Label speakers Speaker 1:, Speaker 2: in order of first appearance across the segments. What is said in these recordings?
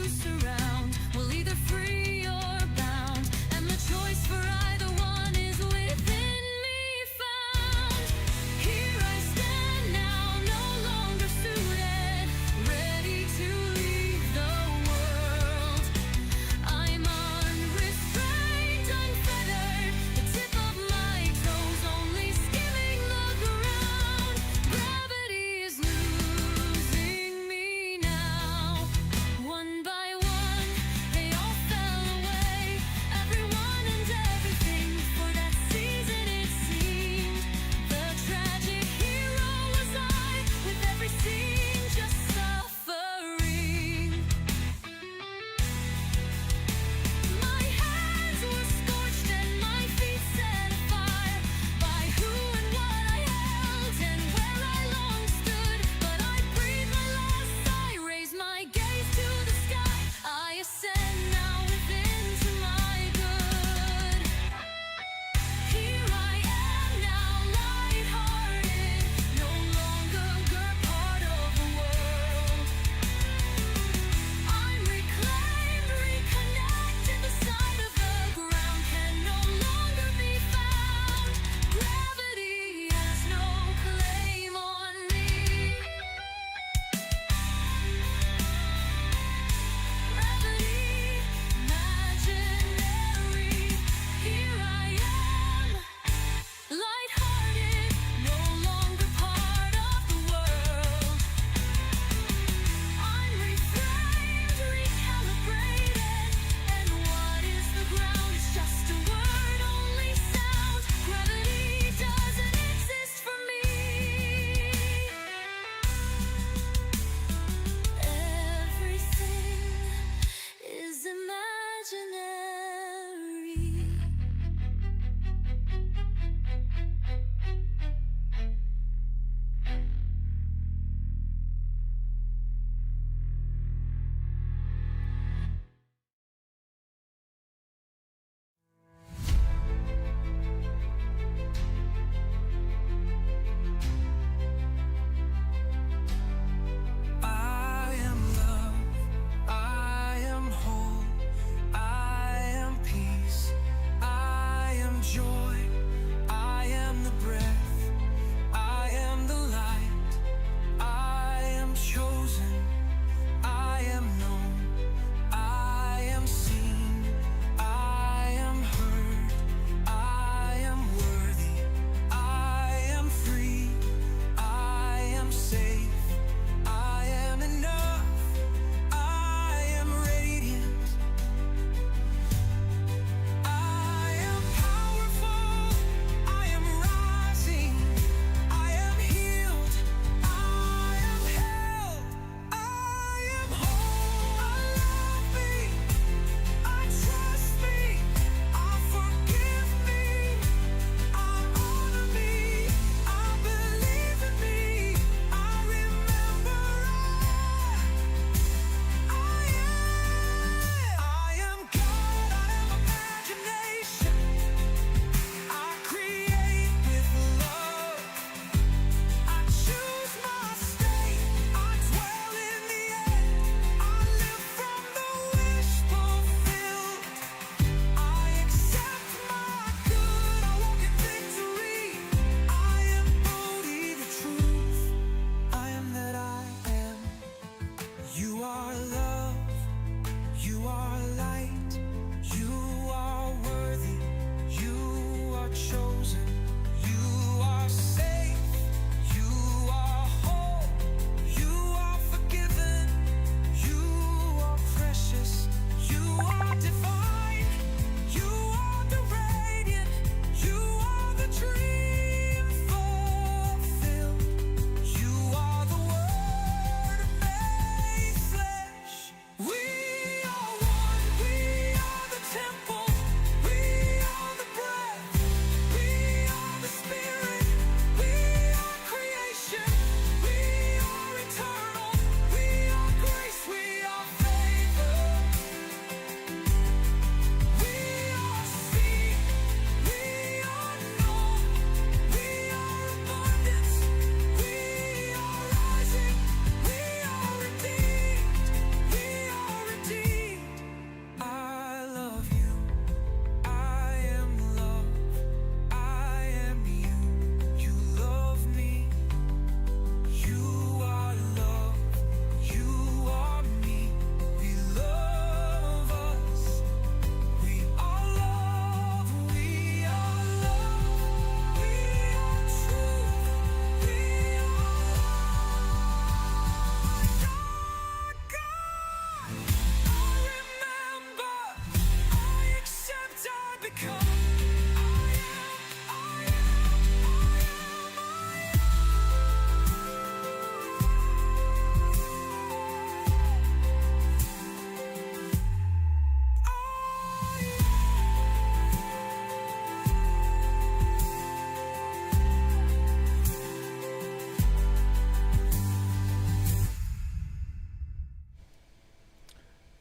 Speaker 1: you surround will either free or bound, and the choice for either one is within me found. Here I stand now, no longer suited, ready to leave the world. I'm unrestrained, unfettered, the tip of my toes only skimming the ground. Gravity is losing me now. One by one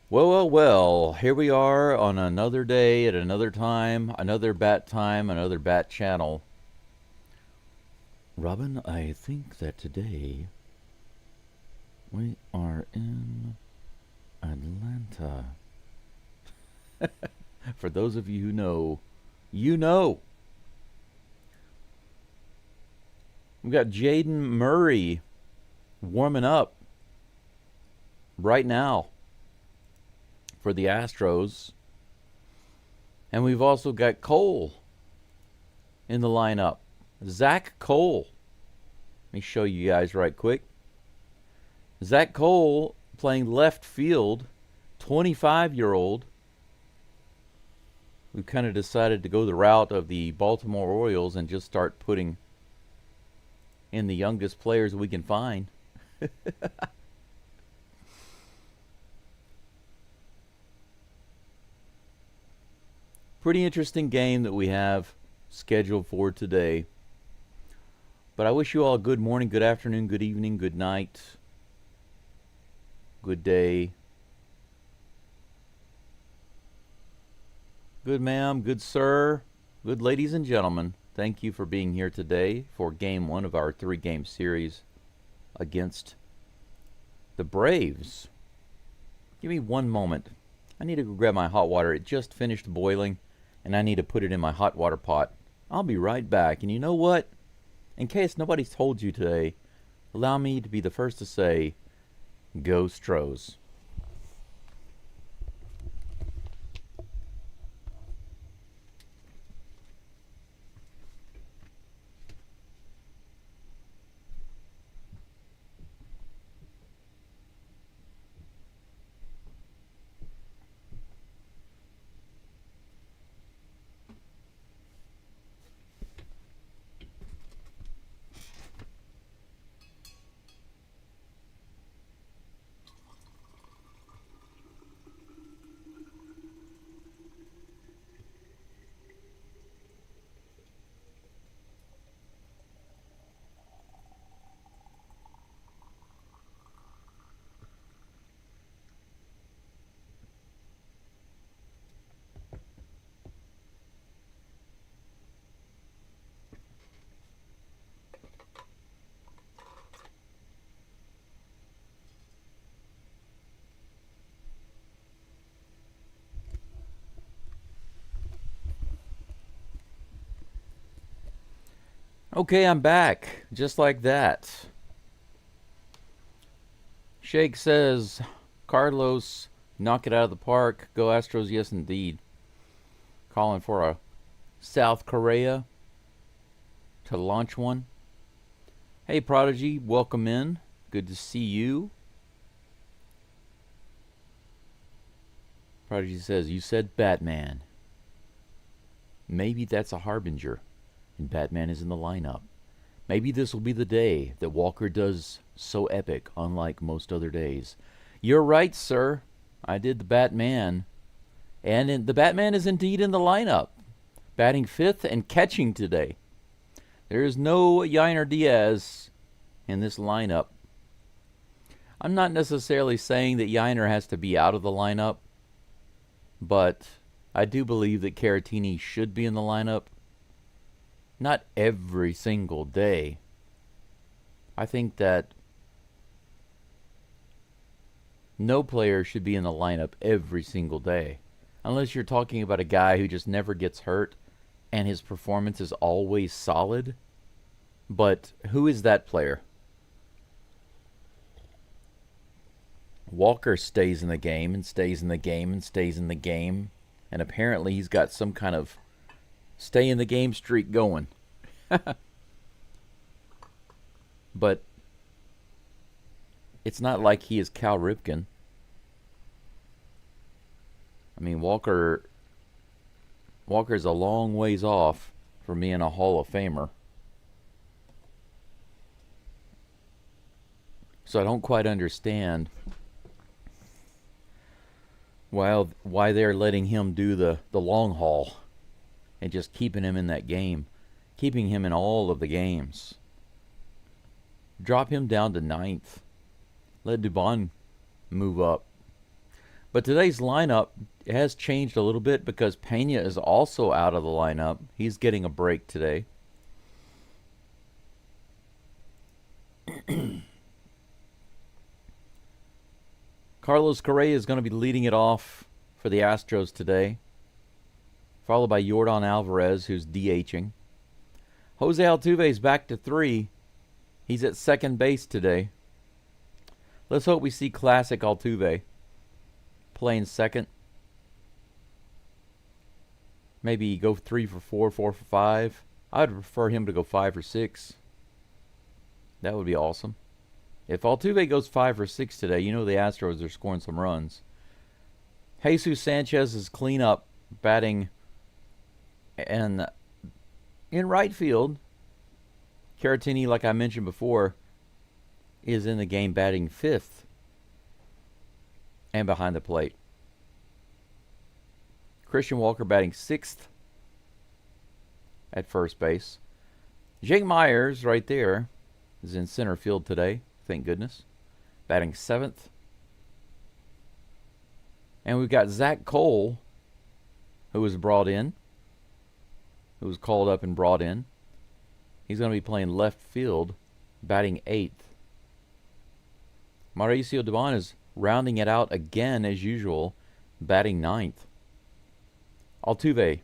Speaker 2: Well, well, well, here we are on another day at another time, another time, another bat channel. Robin, I think that today we are in Atlanta. For those of you who know, you know. We've got Jaden Murray warming up right now for the Astros. And we've also got Cole in the lineup. Zach Cole. Let me show you guys right quick. Zach Cole playing left field, 25-year-old. We've kind of decided to go the route of the Baltimore Orioles and just start putting in the youngest players we can find. Pretty interesting game that we have scheduled for today. But I wish you all a good morning, good afternoon, good evening, good night, good day. Good ma'am, good sir, good ladies and gentlemen. Thank you for being here today for game one of our 3-game series against the Braves. Give me one moment. I need to go grab my hot water. It just finished boiling, and I need to put it in my hot water pot. I'll be right back. And you know what? In case nobody's told you today, allow me to be the first to say, Go Stros. Okay, I'm back. Just like that. Shake says, Carlos, knock it out of the park. Go Astros, yes indeed. Calling for a South Korea to launch one. Hey, Prodigy, welcome in. Good to see you. Prodigy says, you said Batman. Maybe that's a harbinger, and Batman is in the lineup. Maybe this will be the day that Walker does so epic, unlike most other days. You're right, sir. I did the Batman. And the Batman is indeed in the lineup, batting fifth and catching today. There is no Yainer Diaz in this lineup. I'm not necessarily saying that Yainer has to be out of the lineup, but I do believe that Caratini should be in the lineup. Not every single day. I think that no player should be in the lineup every single day. Unless you're talking about a guy who just never gets hurt and his performance is always solid. But who is that player? Walker stays in the game and stays in the game and stays in the game. And apparently he's got some kind of stay in the game streak going. But it's not like he is Cal Ripken. I mean, Walker's a long ways off from being a Hall of Famer. So I don't quite understand why they're letting him do the long haul and just keeping him in that game, keeping him in all of the games. Drop him down to ninth. Let Dubon move up. But today's lineup has changed a little bit because Pena is also out of the lineup. He's getting a break today. Carlos Correa is going to be leading it off for the Astros today, followed by Yordan Alvarez, who's DHing. Jose Altuve is back to 3. He's at second base today. Let's hope we see classic Altuve playing second. Maybe go 3 for 4, 4 for 5. I'd prefer him to go 5 for 6. That would be awesome. If Altuve goes 5 for 6 today, you know the Astros are scoring some runs. Jesus Sanchez is clean up, batting and in right field. Caratini, like I mentioned before, is in the game batting 5th and behind the plate. Christian Walker batting 6th at first base. Jake Myers right there is in center field today, thank goodness, batting 7th. And we've got Zach Cole, who was brought in, who was called up and brought in. He's going to be playing left field, batting 8th. Mauricio Dubon is rounding it out again as usual, batting 9th. Altuve.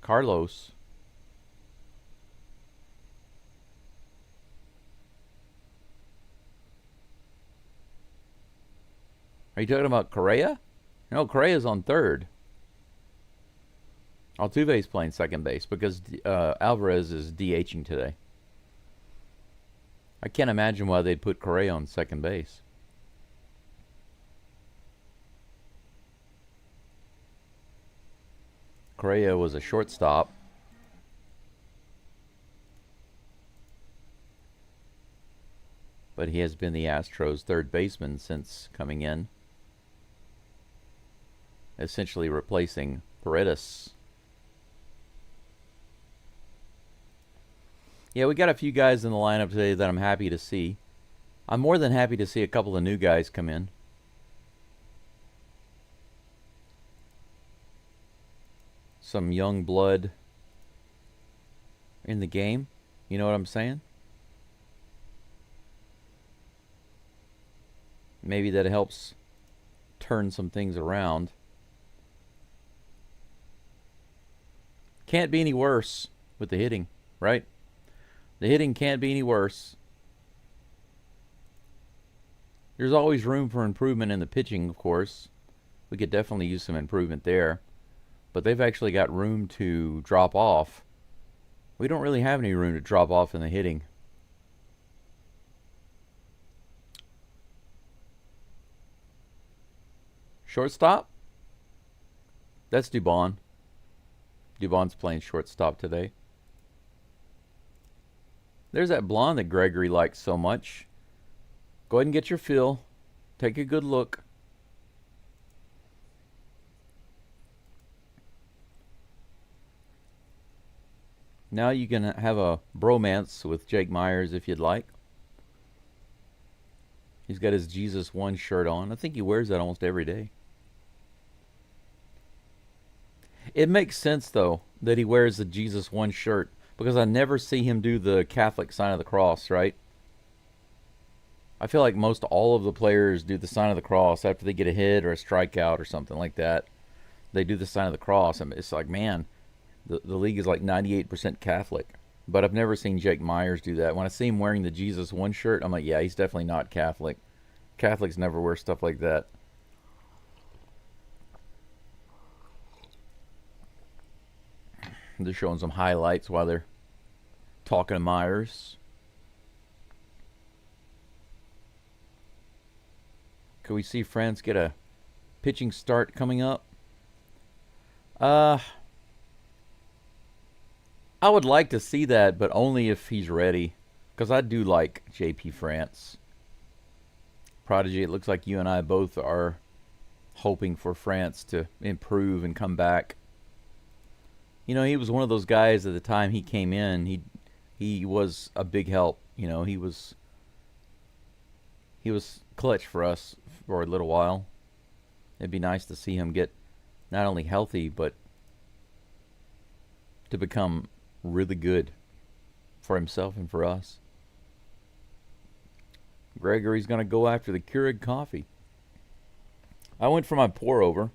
Speaker 2: Carlos. Are you talking about Correa? No, Correa's on 3rd. Altuve's playing second base because Alvarez is DHing today. I can't imagine why they'd put Correa on second base. Correa was a shortstop. But he has been the Astros' third baseman since coming in, essentially replacing Paredes. Yeah, we got a few guys in the lineup today that I'm happy to see. I'm more than happy to see a couple of new guys come in. Some young blood in the game. You know what I'm saying? Maybe that helps turn some things around. Can't be any worse with the hitting, right? The hitting can't be any worse. There's always room for improvement in the pitching, of course. We could definitely use some improvement there. But they've actually got room to drop off. We don't really have any room to drop off in the hitting. Shortstop? That's Dubon. Dubon's playing shortstop today. There's that blonde that Gregory likes so much. Go ahead and get your fill. Take a good look. Now you can have a bromance with Jake Myers if you'd like. He's got his Jesus 1 shirt on. I think he wears that almost every day. It makes sense, though, that he wears the Jesus 1 shirt, because I never see him do the Catholic sign of the cross, right? I feel like most all of the players do the sign of the cross after they get a hit or a strikeout or something like that. They do the sign of the cross. I mean, it's like, man, the league is like 98% Catholic. But I've never seen Jake Myers do that. When I see him wearing the Jesus 1 shirt, I'm like, yeah, he's definitely not Catholic. Catholics never wear stuff like that. I'm just showing some highlights while they're talking to Myers. Could we see France get a pitching start coming up? I would like to see that, but only if he's ready. Because I do like JP France. Prodigy, it looks like you and I both are hoping for France to improve and come back. You know, he was one of those guys at the time he came in. He was a big help. You know, he was he was clutch for us for a little while. It'd be nice to see him get not only healthy, but to become really good for himself and for us. Gregory's going to go after the Keurig coffee. I went for my pour over.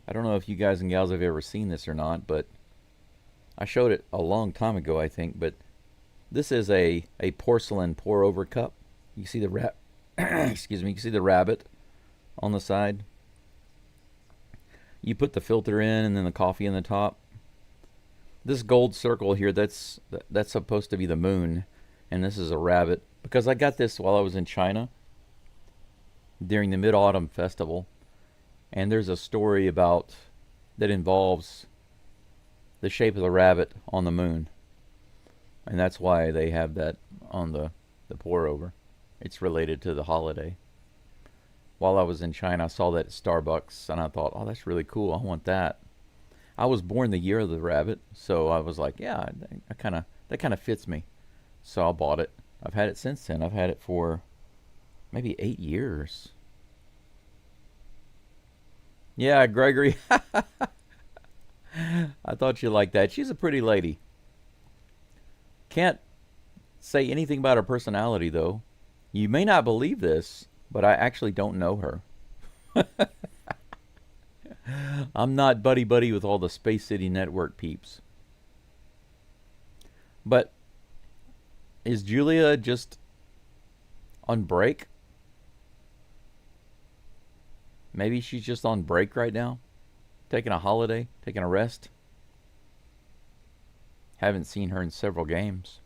Speaker 2: I don't know if you guys and gals have ever seen this or not, but I showed it a long time ago, I think. But this is a porcelain pour over cup. You see the excuse me. You see the rabbit on the side. You put the filter in, and then the coffee in the top. This gold circle here, that's supposed to be the moon, and this is a rabbit. Because I got this while I was in China during the Mid-Autumn Festival, and there's a story about that involves the shape of the rabbit on the moon, and that's why they have that on the pour over. It's related to the holiday. While I was in China, I saw that at Starbucks, and I thought, oh, that's really cool. I want that. I was born the year of the rabbit, so I was like, yeah, that kind of fits me. So I bought it. I've had it since then. I've had it for maybe 8 years. Yeah, Gregory. I thought you liked that. She's a pretty lady. Can't say anything about her personality, though. You may not believe this, but I actually don't know her. I'm not buddy-buddy with all the Space City Network peeps. But is Julia just on break? Maybe she's just on break right now? Taking a holiday? Taking a rest? Haven't seen her in several games.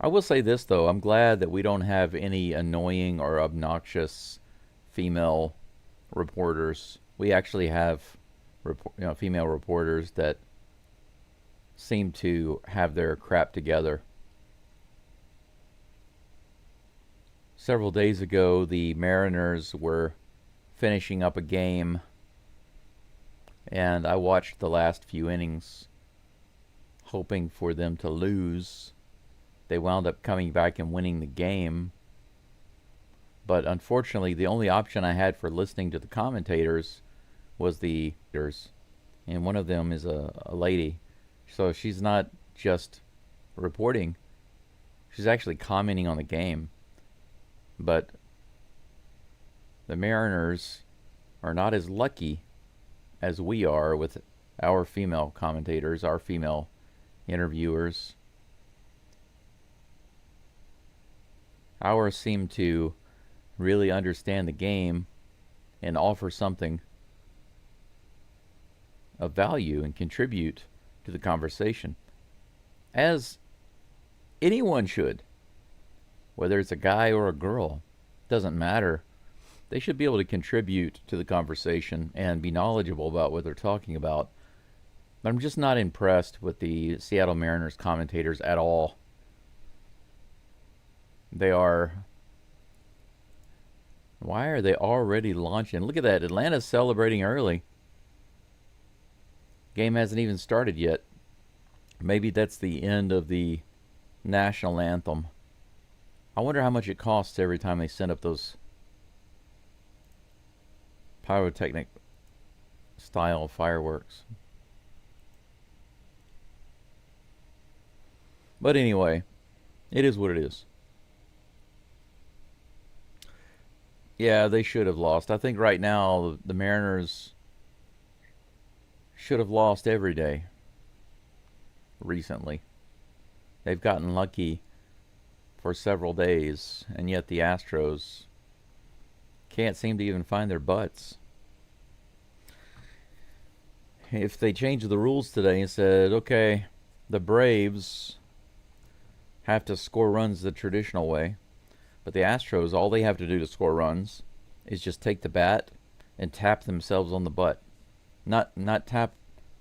Speaker 2: I will say this, though. I'm glad that we don't have any annoying or obnoxious female reporters. We actually have female reporters that seem to have their crap together. Several days ago, the Mariners were finishing up a game, and I watched the last few innings, hoping for them to lose. They wound up coming back and winning the game. But unfortunately, the only option I had for listening to the commentators was the leaders. And one of them is a lady. So she's not just reporting. She's actually commenting on the game. But the Mariners are not as lucky as we are with our female commentators, our female interviewers. Ours seem to really understand the game and offer something of value and contribute to the conversation, as anyone should. Whether it's a guy or a girl, doesn't matter. They should be able to contribute to the conversation and be knowledgeable about what they're talking about. But I'm just not impressed with the Seattle Mariners commentators at all. They are... Why are they already launching? Look at that. Atlanta's celebrating early. Game hasn't even started yet. Maybe that's the end of the national anthem. I wonder how much it costs every time they send up those pyrotechnic style fireworks. But anyway, it is what it is. Yeah, they should have lost. I think right now the Mariners should have lost every day recently. They've gotten lucky for several days, and yet the Astros can't seem to even find their butts. If they changed the rules today and said, okay, the Braves have to score runs the traditional way, but the Astros, all they have to do to score runs is just take the bat and tap themselves on the butt. Not tap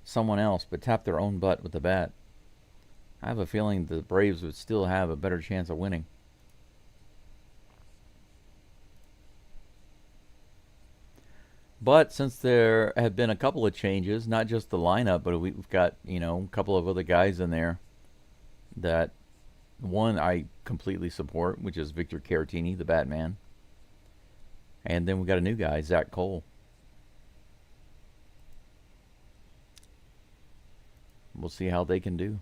Speaker 2: someone else, but tap their own butt with the bat. I have a feeling the Braves would still have a better chance of winning. But since there have been a couple of changes, not just the lineup, but we've got, you know, a couple of other guys in there that one I completely support, which is Victor Caratini, the Batman. And then we got a new guy, Zach Cole. We'll see how they can do.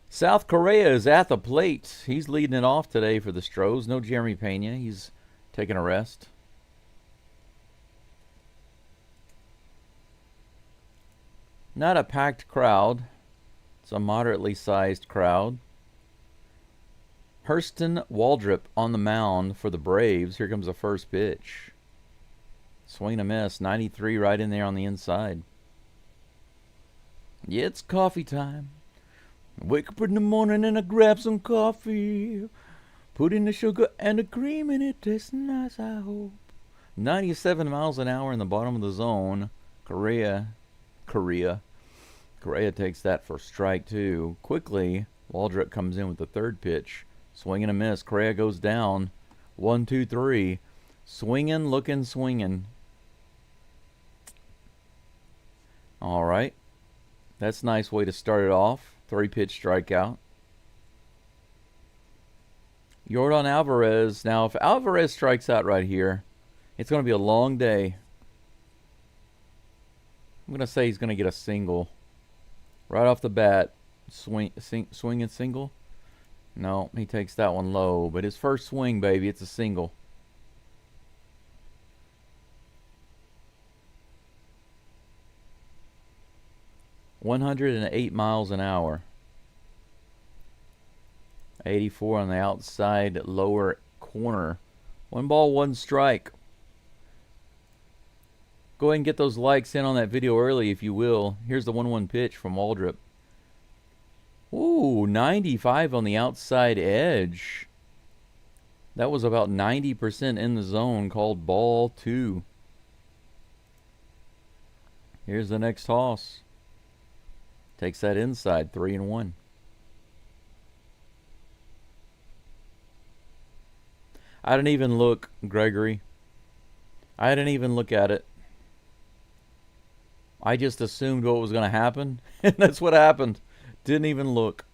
Speaker 2: South Korea is at the plate. He's leading it off today for the Stros. No Jeremy Pena. He's taking a rest. Not a packed crowd. It's a moderately sized crowd. Hurston Waldrop on the mound for the Braves. Here comes the first pitch. Swing and a miss. 93 right in there on the inside. Yeah, it's coffee time. Wake up in the morning and I grab some coffee. Put in the sugar and the cream and it tastes nice, I hope. 97 miles an hour in the bottom of the zone. Correa takes that for strike two. Quickly, Waldrop comes in with the third pitch. Swing and a miss. Correa goes down. 1, 2, 3. Swinging, looking, swinging. All right. That's a nice way to start it off. 3-pitch strikeout. Yordan Alvarez. Now, if Alvarez strikes out right here, it's going to be a long day. I'm going to say he's going to get a single. Right off the bat. Swing and single. No, he takes that one low. But his first swing, baby, it's a single. (108 miles an hour). 84 on the outside lower corner. 1 ball, 1 strike. Go ahead and get those likes in on that video early if you will. Here's the 1-1 pitch from Waldrop. Ooh, 95 on the outside edge. That was about 90% in the zone, called ball 2. Here's the next toss. Takes that inside, 3-1. I didn't even look, Gregory. I didn't even look at it. I just assumed what was going to happen, and that's what happened. Didn't even look.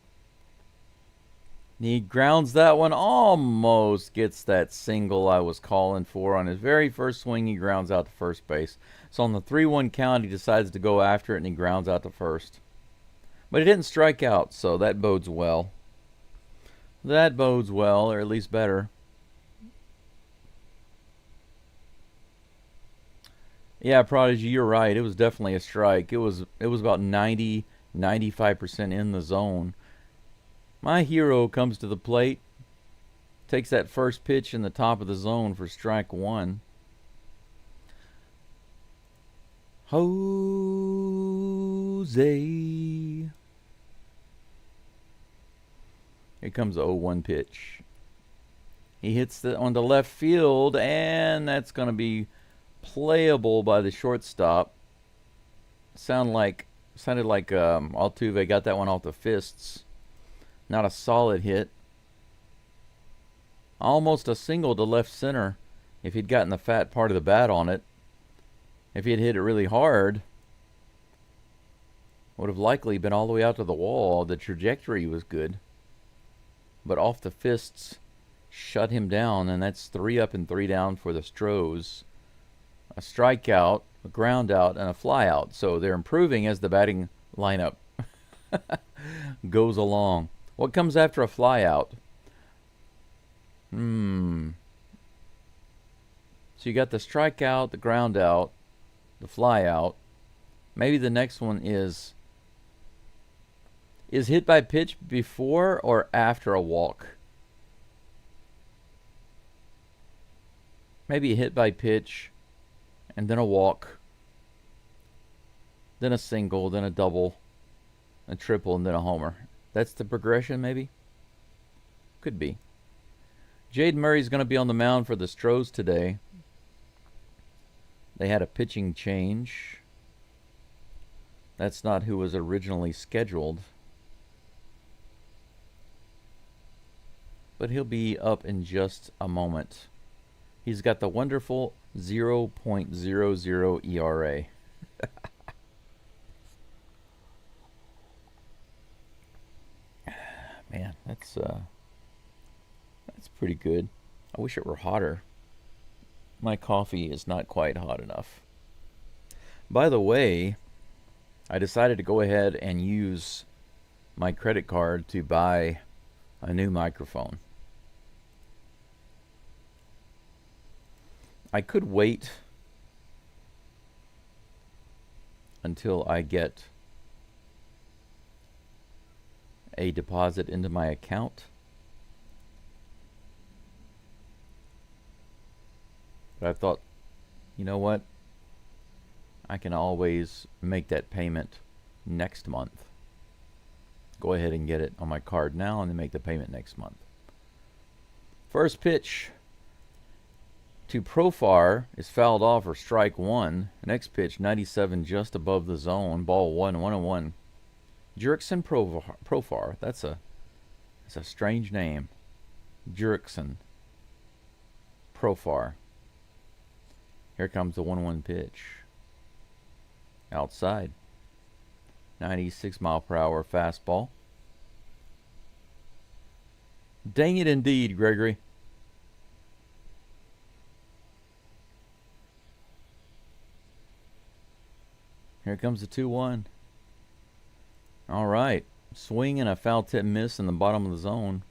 Speaker 2: He grounds that one, almost gets that single I was calling for. On his very first swing, he grounds out to first base. So on the 3-1 count, he decides to go after it, and he grounds out to first. But he didn't strike out, so that bodes well. That bodes well, or at least better. Yeah, Prodigy, you're right. It was definitely a strike. It was about 95% in the zone. My hero comes to the plate, takes that first pitch in the top of the zone for strike 1. Jose. Here comes the 0-1 pitch. He hits it on the left field, and that's going to be playable by the shortstop. Sounded like Altuve got that one off the fists. Not a solid hit. Almost a single to left center if he'd gotten the fat part of the bat on it. If he had hit it really hard, would have likely been all the way out to the wall. The trajectory was good. But off the fists shut him down, and that's 3 up and 3 down for the Stros. A strikeout, a ground out, and a fly out. So they're improving as the batting lineup goes along. What comes after a fly out? So you got the strikeout, the ground out, the fly out. Maybe the next one is hit by pitch before or after a walk? Maybe a hit by pitch and then a walk, then a single, then a double, a triple, and then a homer. That's the progression, maybe? Could be. Jade Murray's going to be on the mound for the Stros today. They had a pitching change. That's not who was originally scheduled. But he'll be up in just a moment. He's got the wonderful 0.00 ERA. Man, that's pretty good. I wish it were hotter. My coffee is not quite hot enough. By the way, I decided to go ahead and use my credit card to buy a new microphone. I could wait until I get a deposit into my account. But I thought, you know what? I can always make that payment next month. Go ahead and get it on my card now and then make the payment next month. First pitch to Profar is fouled off for strike one. Next pitch, 97 just above the zone. Ball 1-1-1. Jurickson Profar. That's a strange name. Jurickson Profar. Here comes the 1-1 pitch. Outside. 96 mile per hour fastball. Dang it indeed, Gregory. Here comes the 2-1. All right. Swing and a foul tip miss in the bottom of the zone.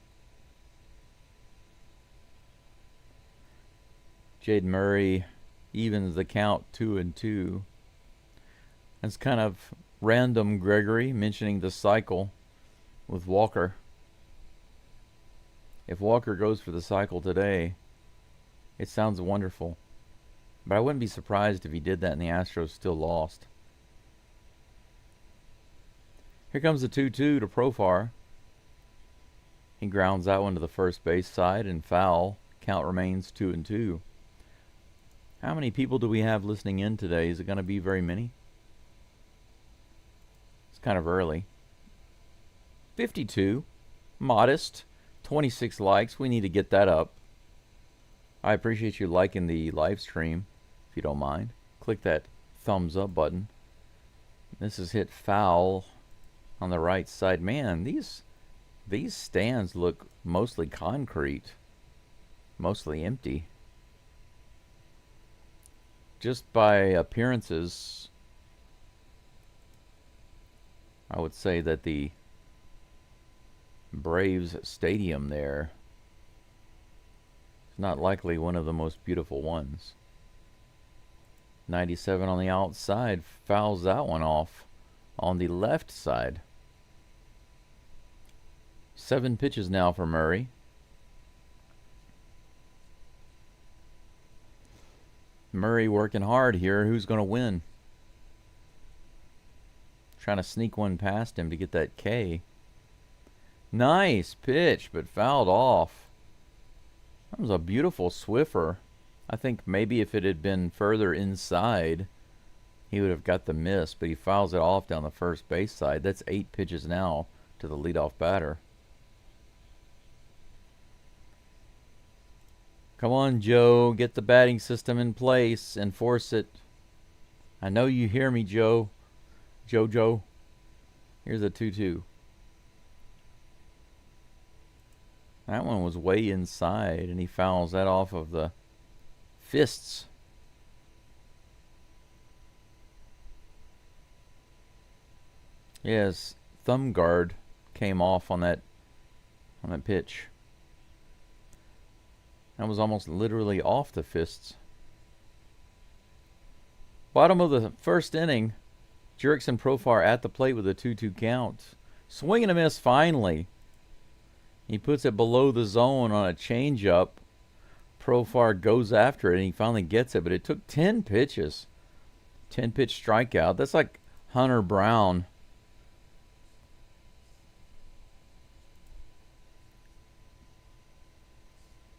Speaker 2: Jade Murray evens the count 2-2. That's kind of random, Gregory, mentioning the cycle with Walker. If Walker goes for the cycle today, it sounds wonderful. But I wouldn't be surprised if he did that and the Astros still lost. Here comes the 2-2 to Profar. He grounds that one to the first base side and foul. Count remains 2-2. How many people do we have listening in today? Is it going to be very many? It's kind of early. 52. Modest. 26 likes. We need to get that up. I appreciate you liking the live stream, if you don't mind. Click that thumbs up button. This is hit foul on the right side. Man, these stands look mostly concrete, mostly empty. Just by appearances, I would say that the Braves stadium there is not likely one of the most beautiful ones. 97 on the outside, fouls that one off on the left side. 7 pitches now for Murray. Murray working hard here. Who's going to win? Trying to sneak one past him to get that K. Nice pitch, but fouled off. That was a beautiful Swiffer. I think maybe if it had been further inside, he would have got the miss, but he fouls it off down the first base side. That's 8 pitches now to the leadoff batter. Come on, Joe. Get the batting system in place. Enforce it. I know you hear me, Joe. Jojo. Here's a 2-2. That one was way inside, and he fouls that off of the fists. Yes, thumb guard came off on that pitch. That was almost literally off the fists. Bottom of the first inning. Jurickson Profar at the plate with a 2-2 count. Swing and a miss finally. He puts it below the zone on a changeup. Profar goes after it and he finally gets it, but it took 10 pitches. 10 pitch strikeout. That's like Hunter Brown.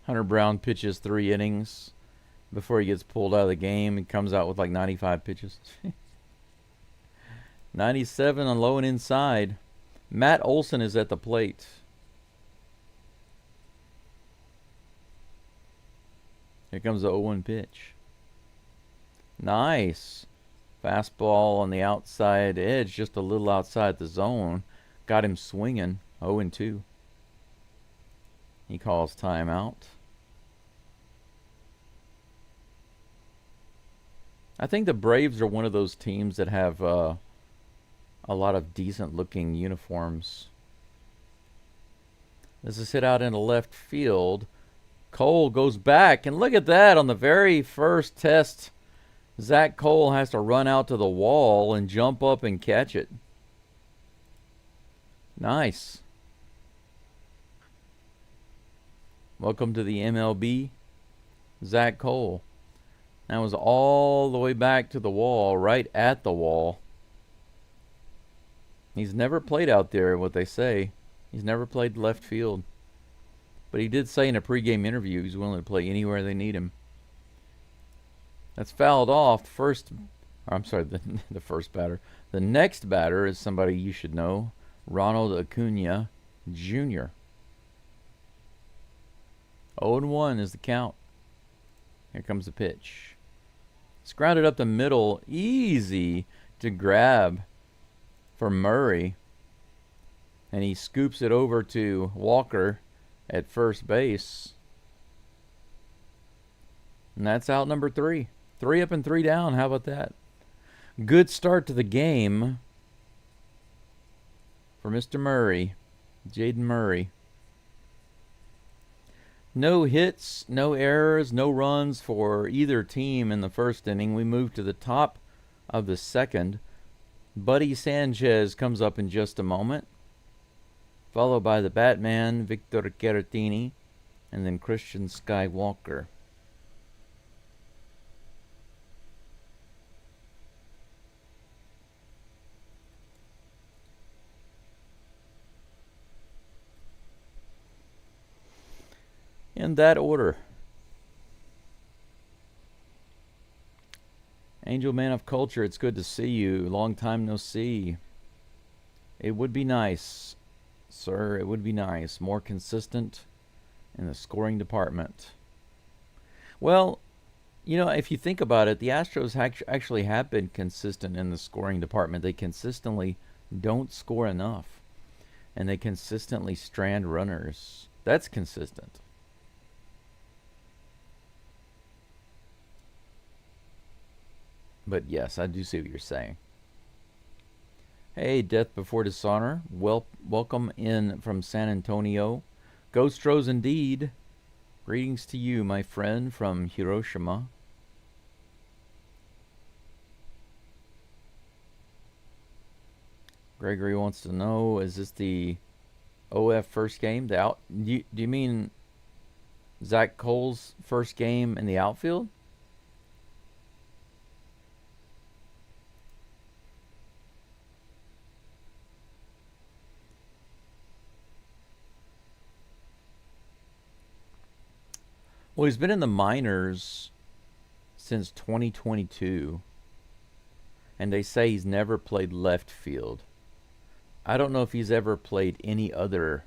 Speaker 2: Hunter Brown pitches 3 innings before he gets pulled out of the game and comes out with like 95 pitches. 97 on low and inside. Matt Olson is at the plate. Here comes the 0-1 pitch. Nice. Fastball on the outside edge, just a little outside the zone. Got him swinging. 0-2. He calls timeout. I think the Braves are one of those teams that have a lot of decent looking uniforms. This is hit out into left field. Cole goes back, and look at that. On the very first test, Zach Cole has to run out to the wall and jump up and catch it. Nice. Welcome to the MLB, Zach Cole. That was all the way back to the wall, right at the wall. He's never played out there, what they say. He's never played left field. But he did say in a pregame interview he's willing to play anywhere they need him. That's fouled off. The first batter. The next batter is somebody you should know, Ronald Acuna Jr. 0-1 is the count. Here comes the pitch. It's grounded up the middle. Easy to grab for Murray. And he scoops it over to Walker at first base. And that's out number 3. 3 up and 3 down. How about that? Good start to the game for Mr. Murray. Jaden Murray. No hits, no errors, no runs for either team in the first inning. We move to the top of the second. Buddy Sanchez comes up in just a moment, followed by the Batman, Victor Caratini, and then Christian Skywalker. In that order. Angel Man of Culture, it's good to see you. Long time no see. It would be nice, sir. It would be nice. More consistent in the scoring department. Well, you know, if you think about it, the Astros actually have been consistent in the scoring department. They consistently don't score enough. And they consistently strand runners. That's consistent. But yes, I do see what you're saying. Hey, Death Before Dishonor. Welcome in from San Antonio. GEAUX STROS indeed. Greetings to you, my friend, from Hiroshima. Gregory wants to know, is this the OF first game? Do you mean Zach Cole's first game in the outfield? Well, he's been in the minors since 2022, and they say he's never played left field. I don't know if he's ever played any other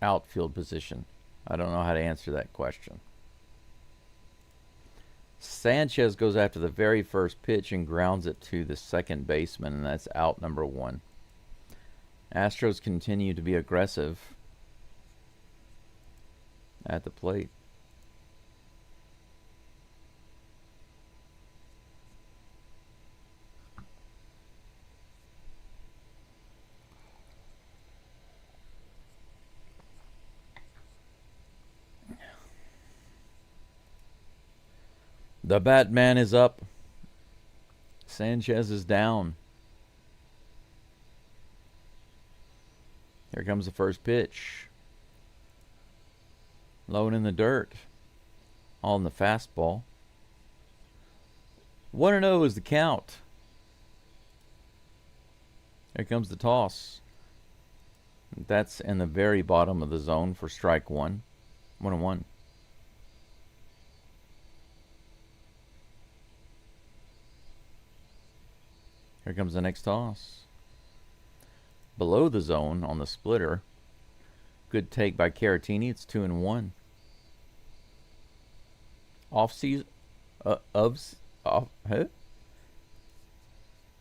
Speaker 2: outfield position. I don't know how to answer that question. Sanchez goes after the very first pitch and grounds it to the second baseman, and that's out number 1. Astros continue to be aggressive at the plate. The Batman is up. Sanchez is down. Here comes the first pitch. Low and in the dirt. All in the fastball. 1-0 is the count. Here comes the toss. That's in the very bottom of the zone for strike 1. 1-1. Here comes the next toss. Below the zone on the splitter. Good take by Caratini. It's 2-1. Huh?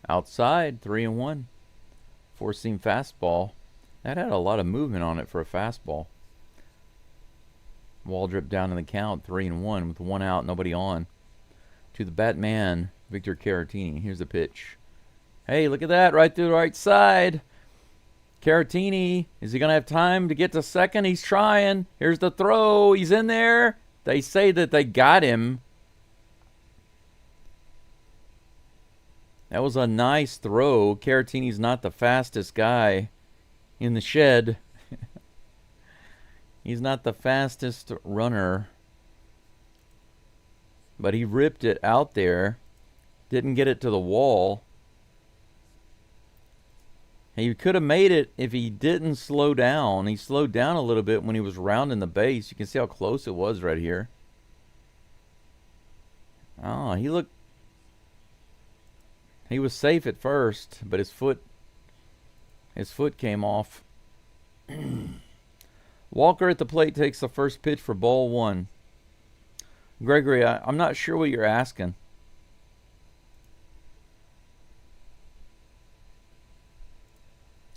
Speaker 2: Outside, 3-1. Four-seam fastball. That had a lot of movement on it for a fastball. Wall drip down in the count, 3-1 with one out, nobody on. To the Batman, Victor Caratini. Here's the pitch. Hey, look at that, right through the right side. Caratini, is he going to have time to get to second? He's trying. Here's the throw. He's in there. They say that they got him. That was a nice throw. Caratini's not the fastest guy in the shed. He's not the fastest runner. But he ripped it out there. Didn't get it to the wall. He could have made it if he didn't slow down. He slowed down a little bit when he was rounding the base. You can see how close it was right here. Oh, he was safe at first, but his foot came off. Walker at the plate takes the first pitch for ball one. Gregory, I'm not sure what you're asking.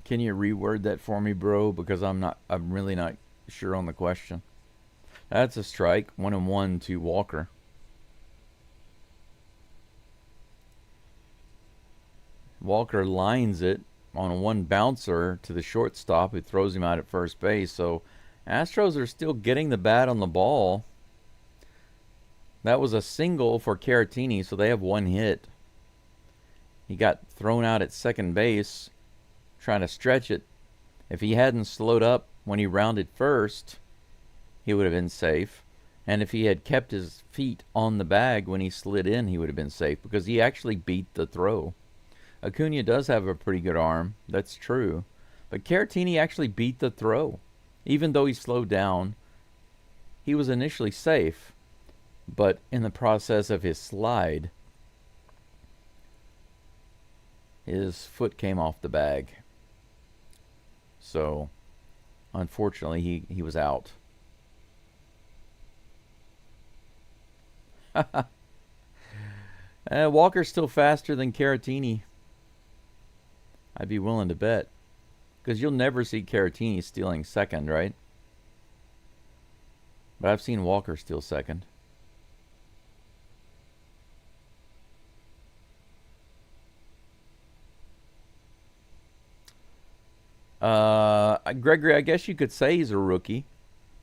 Speaker 2: Can you reword that for me, bro? Because I'm really not sure on the question. That's a strike. 1-1 to Walker. Walker lines it on a one bouncer to the shortstop who throws him out at first base. So Astros are still getting the bat on the ball. That was a single for Caratini, so they have one hit. He got thrown out at second base, trying to stretch it. If he hadn't slowed up when he rounded first, he would have been safe. And if he had kept his feet on the bag when he slid in, he would have been safe because he actually beat the throw. Acuna does have a pretty good arm. That's true. But Caratini actually beat the throw. Even though he slowed down, he was initially safe. But in the process of his slide, his foot came off the bag. So, unfortunately, he was out. Walker's still faster than Caratini. I'd be willing to bet. Because you'll never see Caratini stealing second, right? But I've seen Walker steal second. Gregory, I guess you could say he's a rookie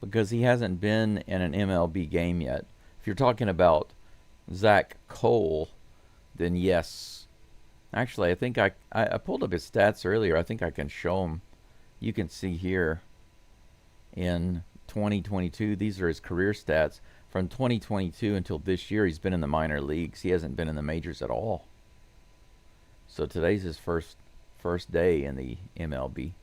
Speaker 2: because he hasn't been in an MLB game yet. If you're talking about Zach Cole, then yes. Actually, I think I pulled up his stats earlier. I think I can show them. You can see here in 2022, these are his career stats. From 2022 until this year, he's been in the minor leagues. He hasn't been in the majors at all. So today's his first day in the MLB.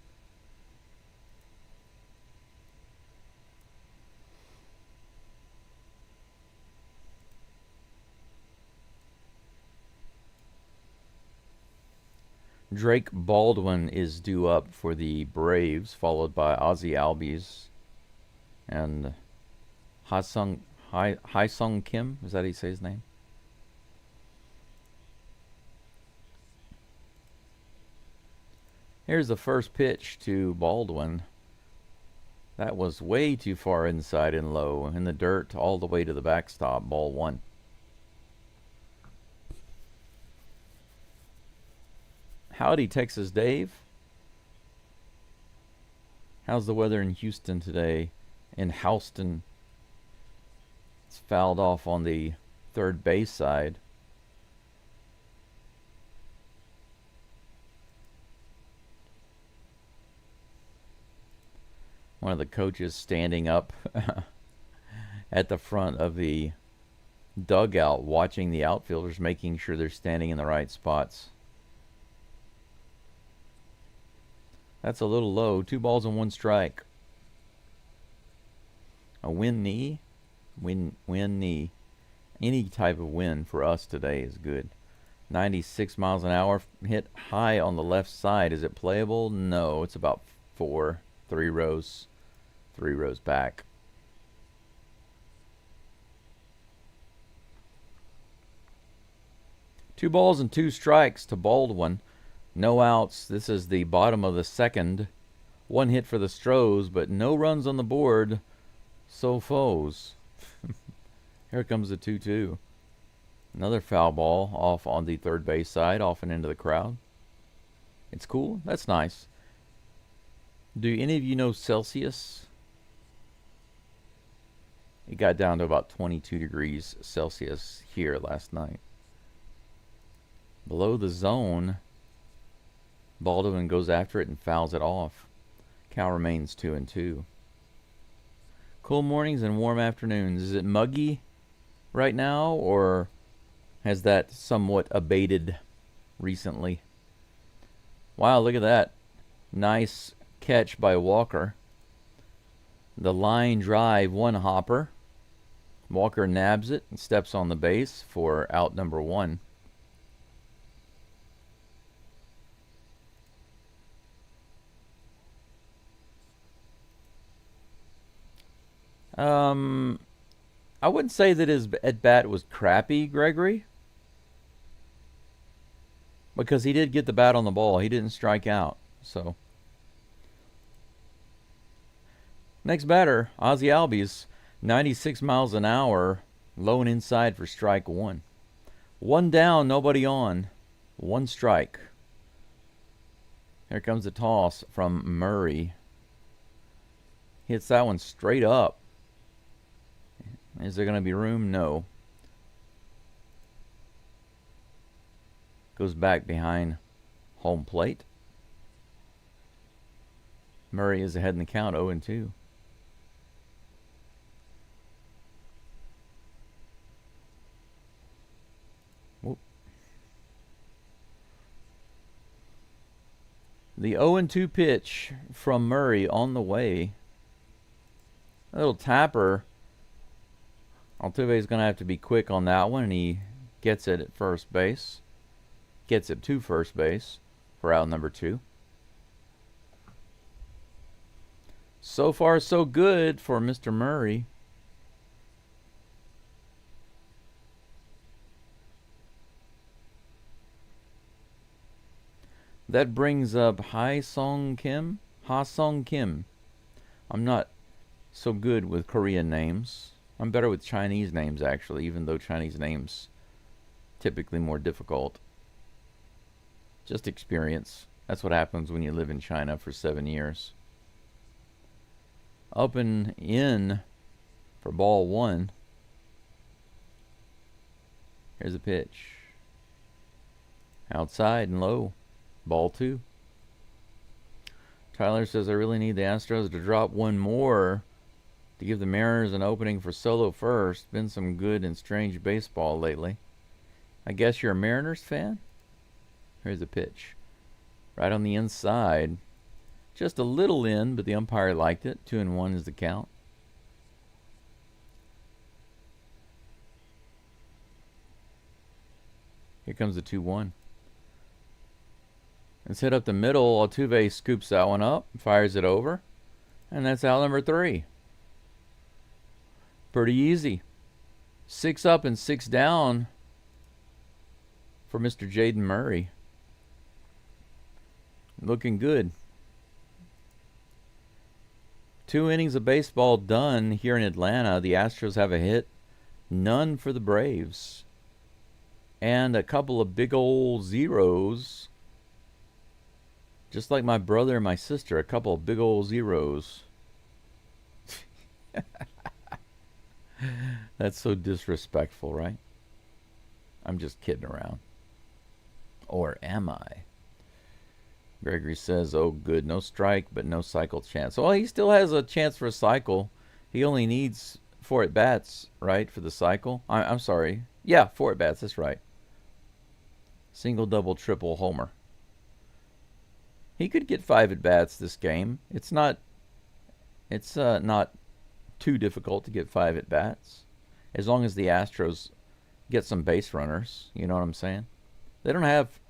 Speaker 2: Drake Baldwin is due up for the Braves, followed by Ozzie Albies and Ha-Sung Kim. Is that how you say his name? Here's the first pitch to Baldwin. That was way too far inside and low in the dirt all the way to the backstop. Ball one. Howdy, Texas Dave. How's the weather in Houston today? In Houston, it's fouled off on the third base side. One of the coaches standing up at the front of the dugout watching the outfielders, making sure they're standing in the right spots. That's a little low. 2 balls and 1 strike. A win knee. Win knee. Any type of win for us today is good. 96 miles an hour. Hit high on the left side. Is it playable? No. It's about 4. 3 rows. 3 rows back. 2 balls and 2 strikes to Baldwin. No outs. This is the bottom of the second. 1 hit for the Stros, but no runs on the board. So foes. Here comes the 2-2. Another foul ball off on the third base side, off and into the crowd. It's cool. That's nice. Do any of you know Celsius? It got down to about 22 degrees Celsius here last night. Below the zone, Baldwin goes after it and fouls it off. Cal remains 2-2. Cool mornings and warm afternoons. Is it muggy right now, or has that somewhat abated recently? Wow, look at that. Nice catch by Walker. The line drive, 1 hopper. Walker nabs it and steps on the base for out number 1. I wouldn't say that his at-bat was crappy, Gregory, because he did get the bat on the ball. He didn't strike out. So next batter, Ozzy Albies, 96 miles an hour, low and inside for strike 1. 1 down, nobody on. 1 strike. Here comes the toss from Murray. Hits that one straight up. Is there going to be room? No. Goes back behind home plate. Murray is ahead in the count, 0-2. Whoop. The 0-2 pitch from Murray on the way. A little tapper. Altuve is going to have to be quick on that one, and he gets it at first base. Gets it to first base for out number 2. So far, so good for Mr. Murray. That brings up Ha-Sung Kim. I'm not so good with Korean names. I'm better with Chinese names, actually, even though Chinese names typically more difficult. Just experience. That's what happens when you live in China for 7 years. Up and in for ball 1. Here's a pitch. Outside and low. Ball 2. Tyler says, I really need the Astros to drop 1 more to give the Mariners an opening for solo first. Been some good and strange baseball lately. I guess you're a Mariners fan? Here's a pitch. Right on the inside. Just a little in, but the umpire liked it. 2-1 is the count. Here comes the 2-1. It's hit up the middle. Altuve scoops that one up, fires it over, and that's out number 3. Pretty easy. 6 up and 6 down for Mr. Jaden Murray. Looking good. 2 innings of baseball done here in Atlanta. The Astros have a hit. None for the Braves. And a couple of big old zeros. Just like my brother and my sister. A couple of big old zeros. That's so disrespectful, right? I'm just kidding around. Or am I? Gregory says, oh, good. No strike, but no cycle chance. Well, he still has a chance for a cycle. He only needs 4 at-bats, right, for the cycle? I'm sorry. Yeah, 4 at-bats. That's right. Single, double, triple, homer. He could get 5 at-bats this game. It's not too difficult to get 5 at-bats, as long as the Astros get some base runners. You know what I'm saying? They don't have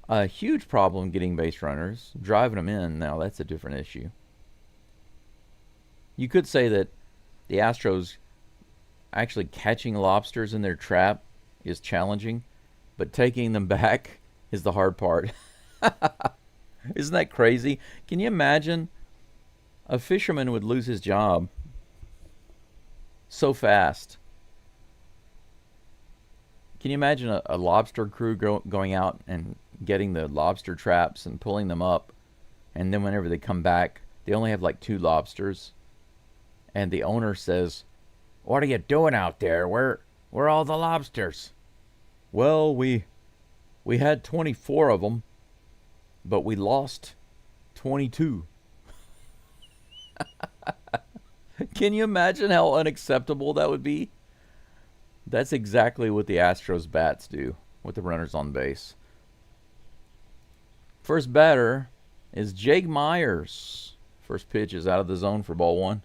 Speaker 2: a huge problem getting base runners. Driving them in, now that's a different issue. You could say that the Astros actually catching lobsters in their trap is challenging. but taking them back is the hard part. Isn't that crazy? Can you imagine? A fisherman would lose his job so fast. Can you imagine a lobster crew going out and getting the lobster traps and pulling them up, and then whenever they come back, they only have like 2 lobsters, and the owner says, "What are you doing out there? Where are all the lobsters?" "Well, we had 24 of them, but we lost 22. Can you imagine how unacceptable that would be? That's exactly what the Astros bats do with the runners on base. First batter is Jake Myers. First pitch is out of the zone for ball 1.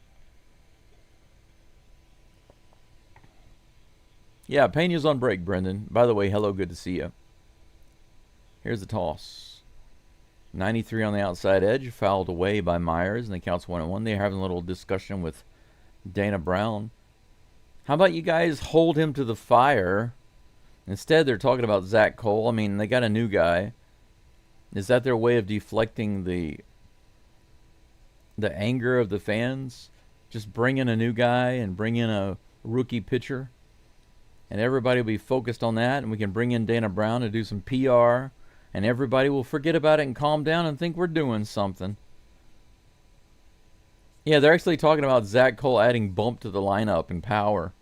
Speaker 2: Yeah, Pena's on break, Brendan. By the way, hello, good to see you. Here's the toss. 93 on the outside edge, fouled away by Myers, and the count's 1-1. They're having a little discussion with Dana Brown. How about you guys hold him to the fire? Instead, they're talking about Zach Cole. I mean, they got a new guy. Is that their way of deflecting the anger of the fans? Just bring in a new guy and bring in a rookie pitcher, and everybody will be focused on that, and we can bring in Dana Brown to do some PR, and everybody will forget about it and calm down and think we're doing something. Yeah, they're actually talking about Zach Cole adding bump to the lineup and power.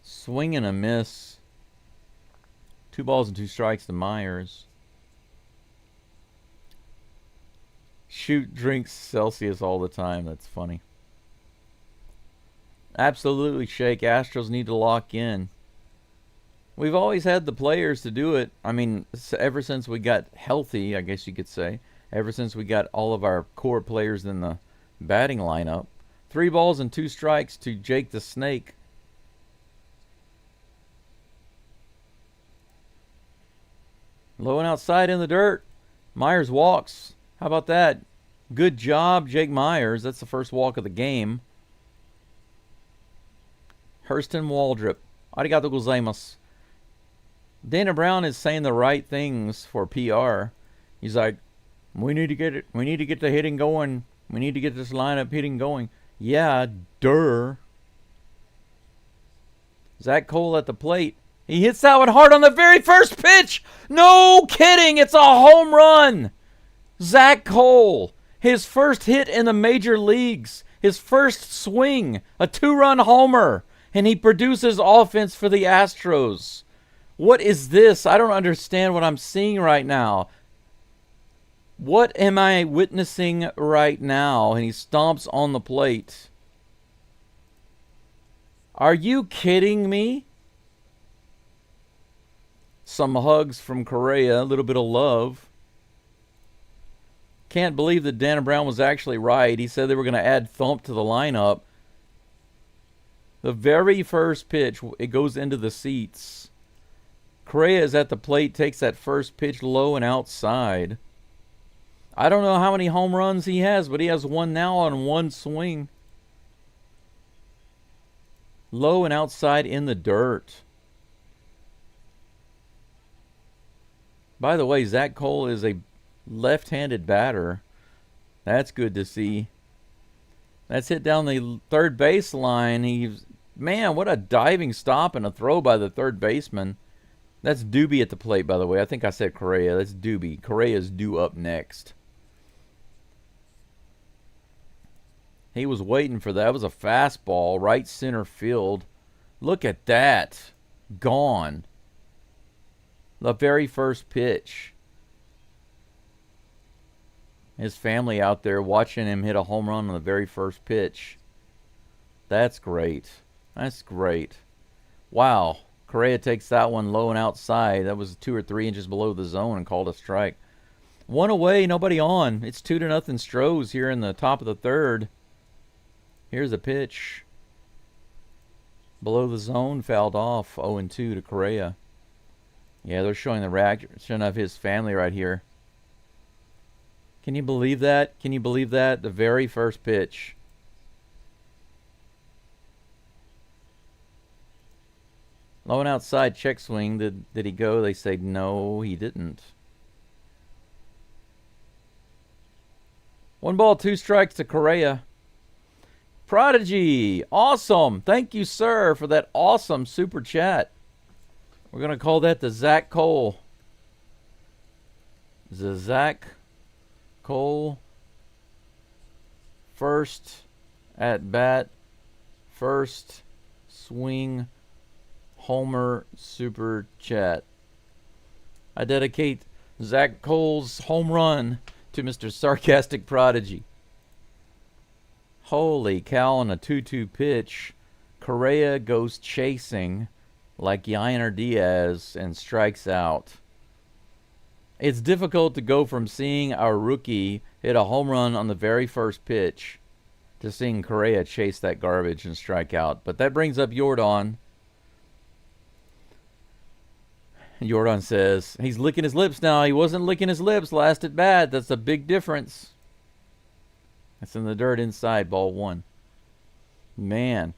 Speaker 2: Swing and a miss. 2 balls and 2 strikes to Myers. Shoot drinks Celsius all the time. That's funny. Absolutely, Shake. Astros need to lock in. We've always had the players to do it. I mean, ever since we got healthy, I guess you could say. Ever since we got all of our core players in the batting lineup. 3 balls and 2 strikes to Jake the Snake. Low and outside in the dirt. Myers walks. How about that? Good job, Jake Myers. That's the first walk of the game. Hurston Waldrop. Arigato gozaimasu. Dana Brown is saying the right things for PR. He's like, we need to get it. We need to get the hitting going. We need to get this lineup hitting going. Yeah, durr. Zach Cole at the plate. He hits that one hard on the very first pitch. No kidding. It's a home run. Zach Cole. His first hit in the major leagues. His first swing. A 2-run homer. And he produces offense for the Astros. What is this? I don't understand what I'm seeing right now. What am I witnessing right now? And he stomps on the plate. Are you kidding me? Some hugs from Correa. A little bit of love. Can't believe that Dana Brown was actually right. He said they were going to add thump to the lineup. The very first pitch, it goes into the seats. Correa is at the plate, takes that first pitch low and outside. I don't know how many home runs he has, but he has one now on one swing. Low and outside in the dirt. By the way, Zach Cole is a left-handed batter. That's good to see. That's hit down the third baseline. Man, what a diving stop and a throw by the third baseman. That's Doobie at the plate, by the way. I think I said Correa. That's Doobie. Correa's due up next. He was waiting for that. It was a fastball, right center field. Look at that. Gone. The very first pitch. His family out there watching him hit a home run on the very first pitch. That's great. That's great. Wow. Correa takes that one low and outside. That was 2 or 3 inches below the zone and called a strike. One away, nobody on. It's 2-0 Stros here in the top of the third. Here's a pitch. Below the zone, fouled off. 0-2 to Correa. Yeah, they're showing the reaction of his family right here. Can you believe that? Can you believe that? The very first pitch. Low and outside, check swing. Did he go? They say no, he didn't. 1 ball, 2 strikes to Correa. Prodigy, awesome. Thank you, sir, for that awesome super chat. We're going to call that the Zach Cole. The Zach Cole first at bat, first swing, homer super chat. I dedicate Zach Cole's home run to Mr. Sarcastic Prodigy. Holy cow, on a 2-2 pitch, Correa goes chasing like Yainer Diaz and strikes out. It's difficult to go from seeing our rookie hit a home run on the very first pitch to seeing Correa chase that garbage and strike out. But that brings up Jordan. Jordan says, he's licking his lips now. He wasn't licking his lips last at bat. That's a big difference. That's in the dirt inside, ball 1. Man.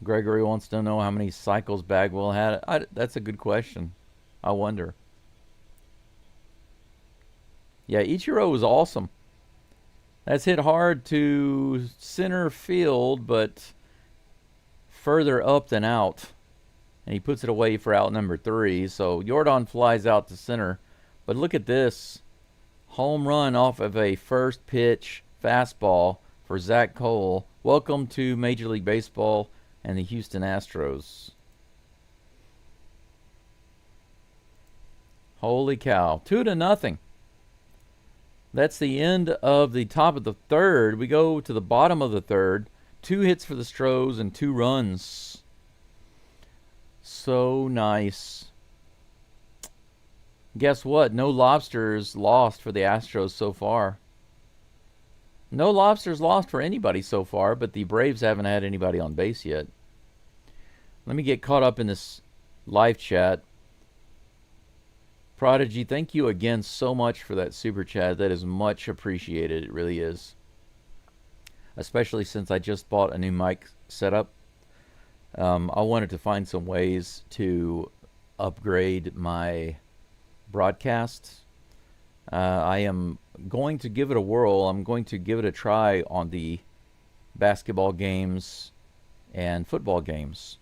Speaker 2: Gregory wants to know how many cycles Bagwell had. That's a good question. I wonder. Yeah, Ichiro was awesome. That's hit hard to center field, but further up than out. And he puts it away for out number 3. So Jordan flies out to center. But look at this. Home run off of a first pitch fastball for Zach Cole. Welcome to Major League Baseball and the Houston Astros. Holy cow. 2-0. That's the end of the top of the third. We go to the bottom of the third. 2 hits for the Stros and 2 runs. So nice. Guess what? No lobsters lost for the Astros so far. No lobsters lost for anybody so far, but the Braves haven't had anybody on base yet. Let me get caught up in this live chat. Prodigy, thank you again so much for that super chat. That is much appreciated. It really is. Especially since I just bought a new mic setup. I wanted to find some ways to upgrade my broadcast. I am going to give it a whirl. I'm going to give it a try on the basketball games and football games.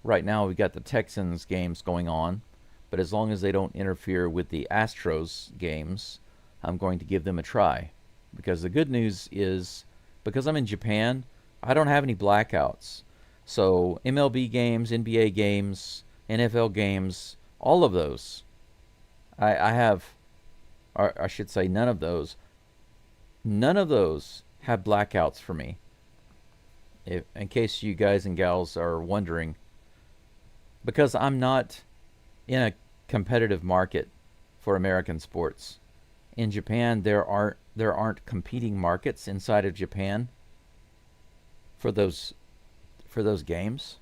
Speaker 2: Right now we've got the Texans games going on, but as long as they don't interfere with the Astros games, I'm going to give them a try. Because the good news is, because I'm in Japan, I don't have any blackouts. So MLB games, NBA games, NFL games, all of those, I have, or I should say none of those have blackouts for me. In case you guys and gals are wondering, because I'm not in a competitive market for American sports. In Japan, there aren't competing markets inside of Japan for those games.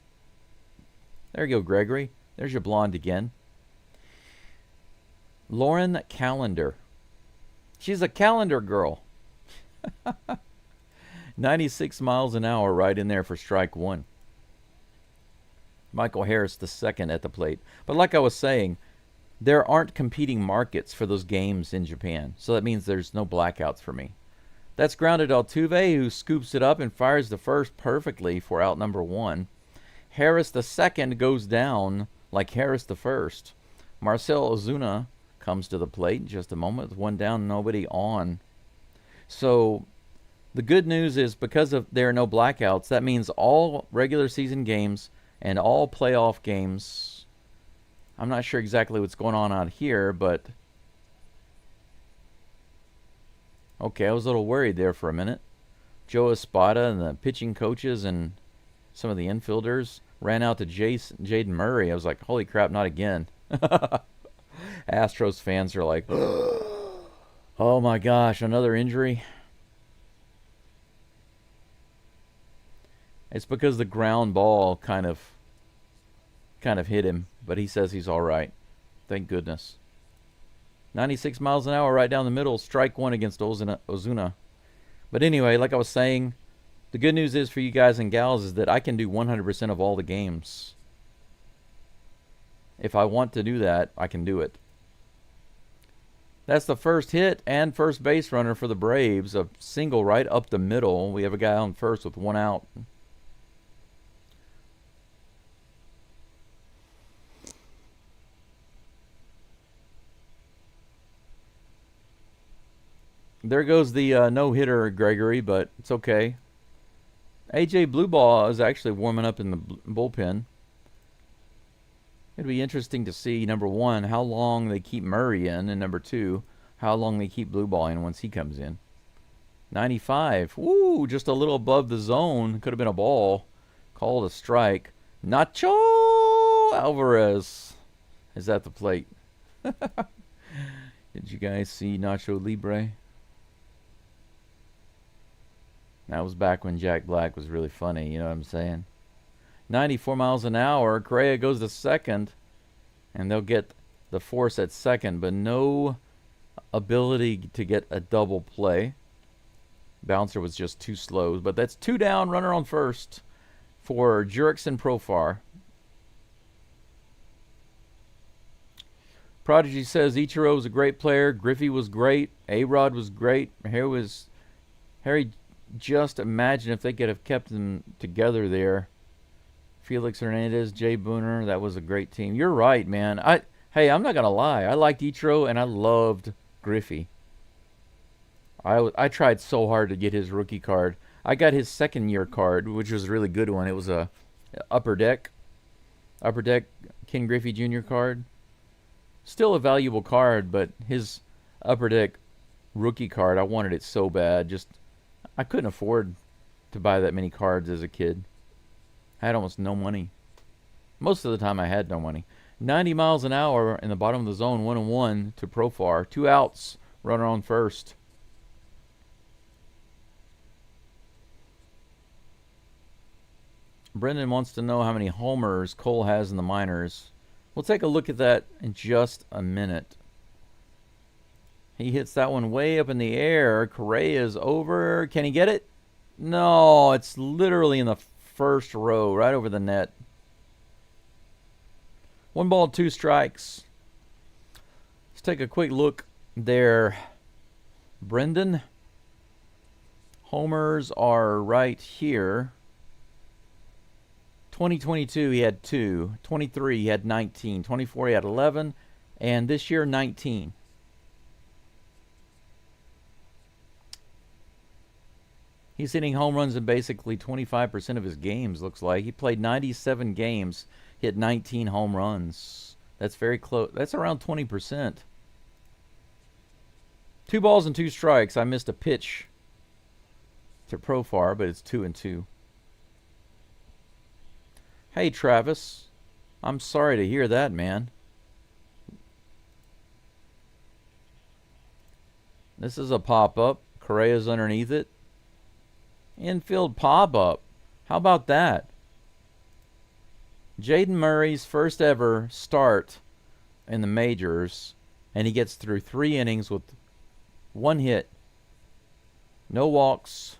Speaker 2: There you go, Gregory. There's your blonde again. Lauren Calendar. She's a calendar girl. 96 miles an hour right in there for strike 1. Michael Harris the second at the plate. But like I was saying, there aren't competing markets for those games in Japan. So that means there's no blackouts for me. That's grounded Altuve, who scoops it up and fires the first perfectly for out number 1. Harris the second goes down like Harris the first. Marcell Ozuna comes to the plate in just a moment with 1 down, nobody on. So the good news is, because there are no blackouts, that means all regular season games and all playoff games. I'm not sure exactly what's going on out here, but okay, I was a little worried there for a minute. Joe Espada and the pitching coaches and some of the infielders ran out to Jaden Murray. I was like, holy crap, not again. Astros fans are like, oh my gosh, another injury. It's because the ground ball kind of hit him, but he says he's all right. Thank goodness. 96 miles an hour right down the middle, strike 1 against Ozuna. But anyway, like I was saying, The good news is for you guys and gals is that I can do 100% of all the games. If I want to do that, I can do it. That's the first hit and first base runner for the Braves. A single right up the middle. We have a guy on first with one out. There goes the no-hitter, Gregory, but it's okay. AJ Blueball is actually warming up in the bullpen. It'd be interesting to see, number one, how long they keep Murray in, and number two, how long they keep Blueball in once he comes in. 95. Woo, just a little above the zone. Could have been a ball. Called a strike. Nacho Alvarez is at the plate. Did you guys see Nacho Libre? That was back when Jack Black was really funny, you know what I'm saying? 94 miles an hour. Correa goes to second, and they'll get the force at second, but no ability to get a double play. Bouncer was just too slow, but that's 2 down, runner on first for Jurickson and Profar. Prodigy says Ichiro was a great player. Griffey was great. A-Rod was great. Harry, just imagine if they could have kept them together there. Felix Hernandez, Jay Booner, that was a great team. You're right, man. Hey, I'm not going to lie. I liked Ichiro, and I loved Griffey. I tried so hard to get his rookie card. I got his second-year card, which was a really good one. It was a Upper Deck Ken Griffey Jr. card. Still a valuable card, but his Upper Deck rookie card, I wanted it so bad. I couldn't afford to buy that many cards as a kid. I had almost no money. Most of the time I had no money. 90 miles an hour in the bottom of the zone, 1-1 to Profar. 2 outs, runner on first. Brendan wants to know how many homers Cole has in the minors. We'll take a look at that in just a minute. He hits that one way up in the air. Correa is over. Can he get it? No, it's literally in the first row, right over the net. 1 ball, 2 strikes. Let's take a quick look there. Brendan. Homers are right here. 2022 he had 2. 23 he had 19. 24 he had 11. And this year 19. He's hitting home runs in basically 25% of his games, looks like. He played 97 games, hit 19 home runs. That's very close. That's around 20%. 2 balls and 2 strikes. I missed a pitch to Profar, but it's 2-2. Hey, Travis. I'm sorry to hear that, man. This is a pop-up. Correa's underneath it. Infield pop-up. How about that? Jaden Murray's first ever start in the majors, and he gets through 3 innings with 1 hit. No walks.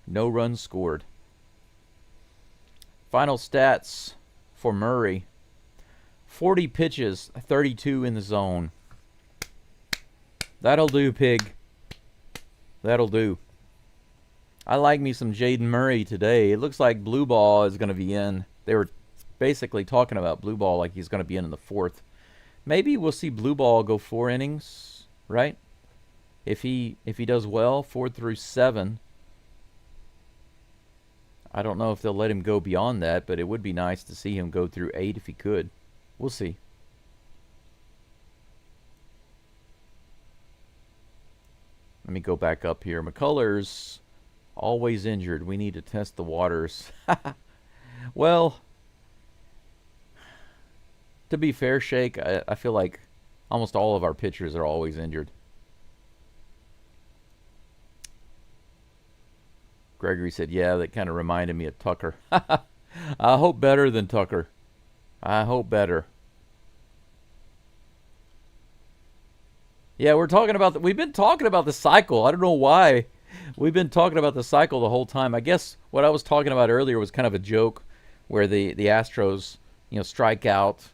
Speaker 2: No runs scored. Final stats for Murray. 40 pitches, 32 in the zone. That'll do, pig. That'll do. I like me some Jaden Murray today. It looks like Blue Ball is going to be in. They were basically talking about Blue Ball like he's going to be in the 4th. Maybe we'll see Blue Ball go 4 innings, right? If he does well, 4 through 7. I don't know if they'll let him go beyond that, but it would be nice to see him go through 8 if he could. We'll see. Let me go back up here. McCullers, always injured. We need to test the waters. Well, to be fair, Shake, I feel like almost all of our pitchers are always injured. Gregory said, yeah, that kind of reminded me of Tucker. I hope better than Tucker. I hope better. Yeah, we've been talking about the cycle. I don't know why. We've been talking about the cycle the whole time. I guess what I was talking about earlier was kind of a joke where the Astros, strike out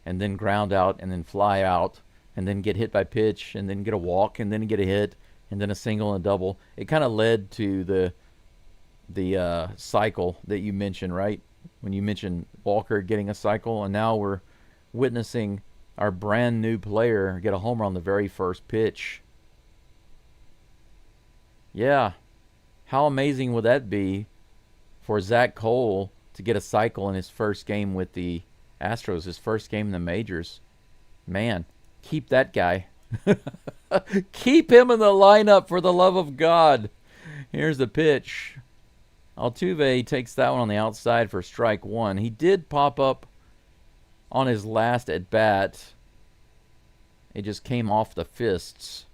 Speaker 2: and then ground out and then fly out and then get hit by pitch and then get a walk and then get a hit and then a single and a double. It kind of led to the cycle that you mentioned, right? When you mentioned Walker getting a cycle, and now we're witnessing our brand new player get a homer on the very first pitch. Yeah. How amazing would that be for Zach Cole to get a cycle in his first game with the Astros, his first game in the majors? Man, keep that guy. Keep him in the lineup, for the love of God. Here's the pitch. Altuve takes that one on the outside for strike one. He did pop up on his last at bat. It just came off the fists.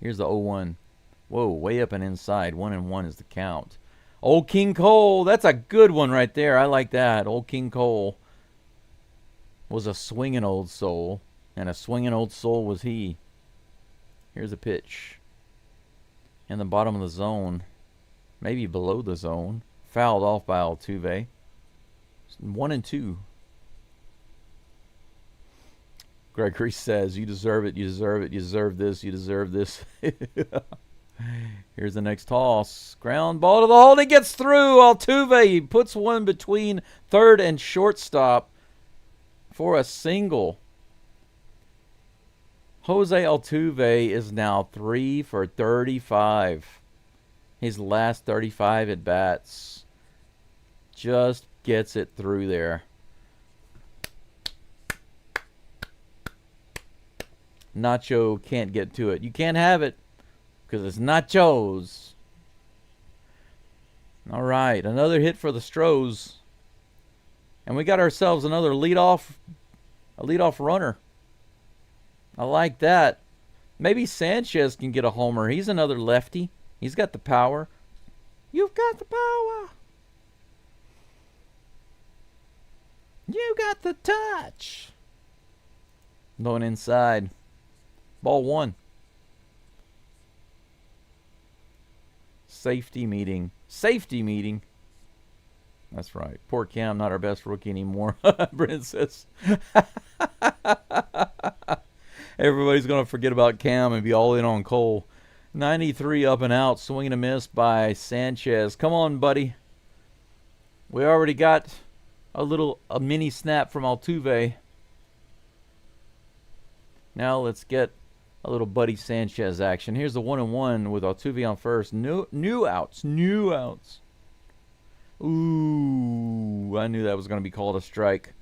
Speaker 2: Here's the 0-1. Whoa, way up and inside. 1-1 is the count. Old King Cole. That's a good one right there. I like that. Old King Cole was a swinging old soul, and a swinging old soul was he. Here's a pitch. In the bottom of the zone. Maybe below the zone. Fouled off by Altuve. 1-2. Gregory says, you deserve it, you deserve it, you deserve this, you deserve this. Here's the next toss. Ground ball to the hole, and it gets through. Altuve puts one between third and shortstop for a single. Jose Altuve is now 3 for 35. His last 35 at bats. Just gets it through there. Nacho can't get to it. You can't have it because it's Nacho's. All right, another hit for the Stros. And we got ourselves another leadoff runner. I like that. Maybe Sanchez can get a homer. He's another lefty. He's got the power. You've got the power. You got the touch. Going inside. Ball one. Safety meeting. Safety meeting. That's right. Poor Cam, not our best rookie anymore. Brent says. Everybody's going to forget about Cam and be all in on Cole. 93 up and out. Swing and a miss by Sanchez. Come on, buddy. We already got a mini snap from Altuve. Now let's get a little Buddy Sanchez action. Here's the 1-1 with Altuve on first. New outs. Ooh, I knew that was going to be called a strike.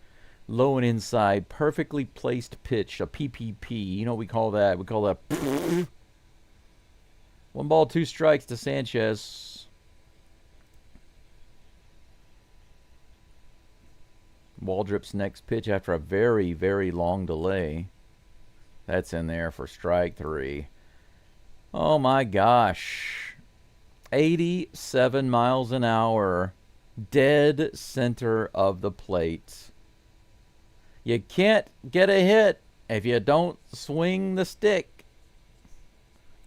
Speaker 2: Low and inside. Perfectly placed pitch. A PPP. You know what we call that? We call that... 1 ball, 2 strikes to Sanchez. Waldrop's next pitch after a very, very long delay. That's in there for strike 3. Oh my gosh. 87 miles an hour. Dead center of the plate. You can't get a hit if you don't swing the stick.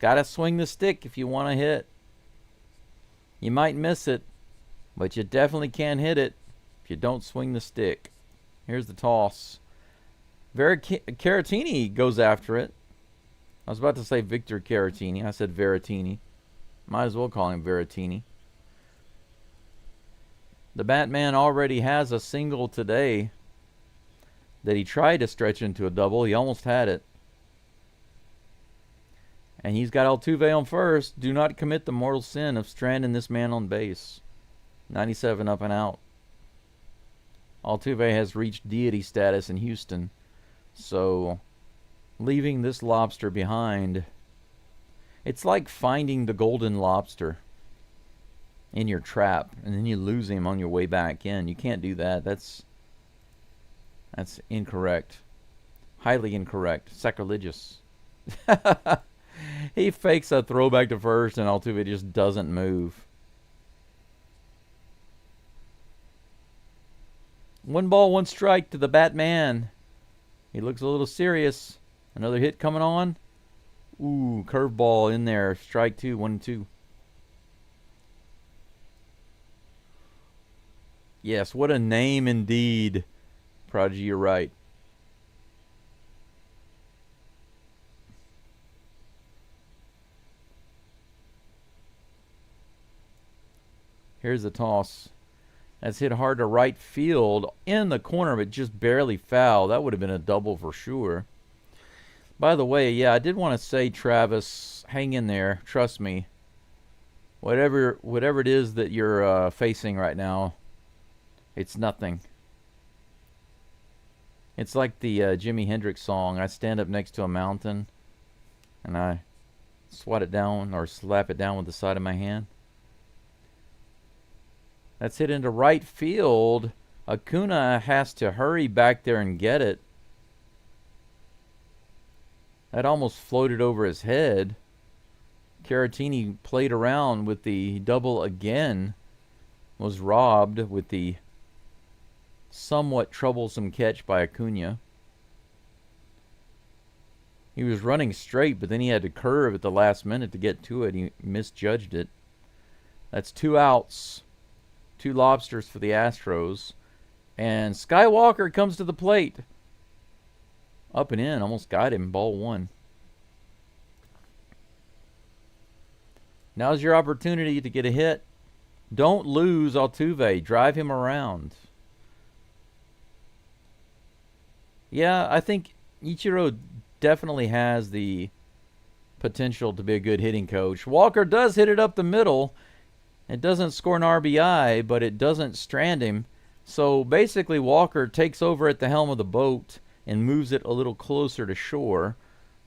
Speaker 2: Gotta swing the stick if you want to hit. You might miss it, but you definitely can't hit it if you don't swing the stick. Here's the toss. Caratini goes after it. I was about to say Victor Caratini. I said Veratini. Might as well call him Veratini. The Batman already has a single today that he tried to stretch into a double. He almost had it. And he's got Altuve on first. Do not commit the mortal sin of stranding this man on base. 97 up and out. Altuve has reached deity status in Houston. So, leaving this lobster behind, it's like finding the golden lobster in your trap, and then you lose him on your way back in. You can't do that. That's incorrect. Highly incorrect. Sacrilegious. He fakes a throwback to first, and Altuve just doesn't move. 1 ball, 1 strike to the Batman. He looks a little serious. Another hit coming on. Ooh, curveball in there. Strike two, 1-2. Yes, what a name indeed. Prodigy, you're right. Here's the toss. That's hit hard to right field in the corner, but just barely foul. That would have been a double for sure. By the way, yeah, I did want to say, Travis, hang in there. Trust me. Whatever it is that you're facing right now, it's nothing. It's like the Jimi Hendrix song, I stand up next to a mountain, and I swat it down or slap it down with the side of my hand. That's hit into right field. Acuna has to hurry back there and get it. That almost floated over his head. Caratini played around with the double again. Was robbed with the somewhat troublesome catch by Acuna. He was running straight, but then he had to curve at the last minute to get to it. He misjudged it. That's 2 outs. 2 lobsters for the Astros. And Skywalker comes to the plate. Up and in. Almost got him. Ball 1. Now's your opportunity to get a hit. Don't lose Altuve. Drive him around. Yeah, I think Ichiro definitely has the potential to be a good hitting coach. Walker does hit it up the middle. It doesn't score an RBI, but it doesn't strand him. So basically Walker takes over at the helm of the boat and moves it a little closer to shore.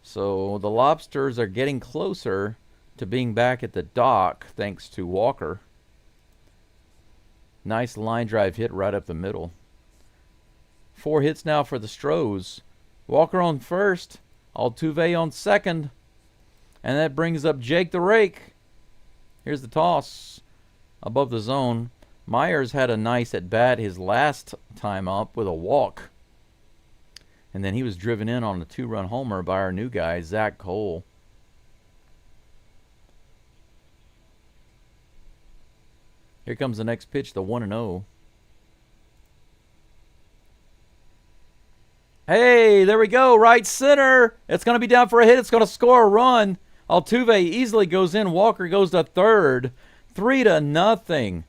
Speaker 2: So the Lobsters are getting closer to being back at the dock thanks to Walker. Nice line drive hit right up the middle. 4 hits now for the Stros. Walker on first. Altuve on second. And that brings up Jake the Rake. Here's the toss. Above the zone. Myers had a nice at-bat his last time up with a walk. And then he was driven in on a 2-run homer by our new guy, Zach Cole. Here comes the next pitch, the 1-0. Hey, there we go. Right center. It's going to be down for a hit. It's going to score a run. Altuve easily goes in. Walker goes to third. 3-0.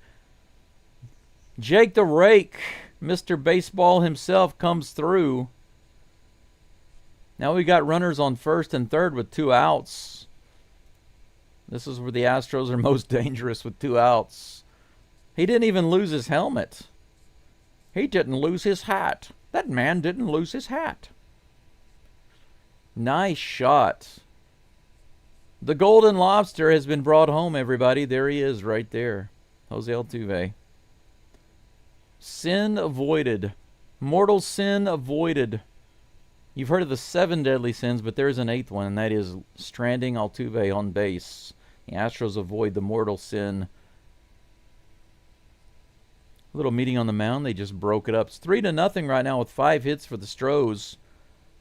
Speaker 2: Jake the Rake, Mr. Baseball himself, comes through. Now we got runners on first and third with 2 outs. This is where the Astros are most dangerous with 2 outs. He didn't even lose his helmet. He didn't lose his hat. That man didn't lose his hat. Nice shot. The Golden Lobster has been brought home, everybody. There he is right there. Jose Altuve. Sin avoided. Mortal sin avoided. You've heard of the 7 deadly sins, but there's an 8th one, and that is stranding Altuve on base. The Astros avoid the mortal sin. A little meeting on the mound. They just broke it up. It's 3-0 right now with 5 hits for the Stros.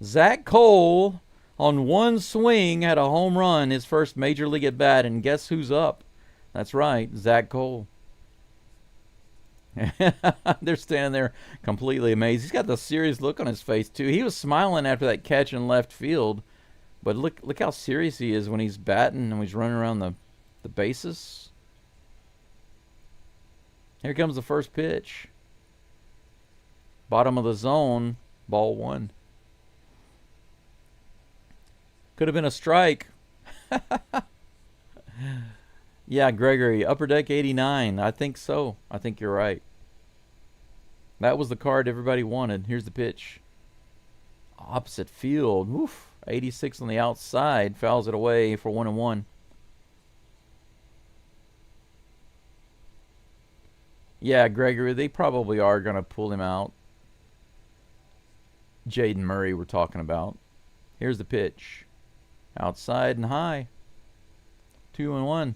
Speaker 2: Zach Cole, on one swing, had a home run, his first major league at bat, and guess who's up? That's right, Zach Cole. They're standing there completely amazed. He's got the serious look on his face, too. He was smiling after that catch in left field, but look how serious he is when he's batting and when he's running around the bases. Here comes the first pitch. Bottom of the zone, ball 1. Could have been a strike. Yeah, Gregory, Upper Deck 89. I think so. I think you're right. That was the card everybody wanted. Here's the pitch. Opposite field. Woof. 86 on the outside. Fouls it away for 1-1. Yeah, Gregory, they probably are going to pull him out. Jaden Murray we're talking about. Here's the pitch. Outside and high. 2-1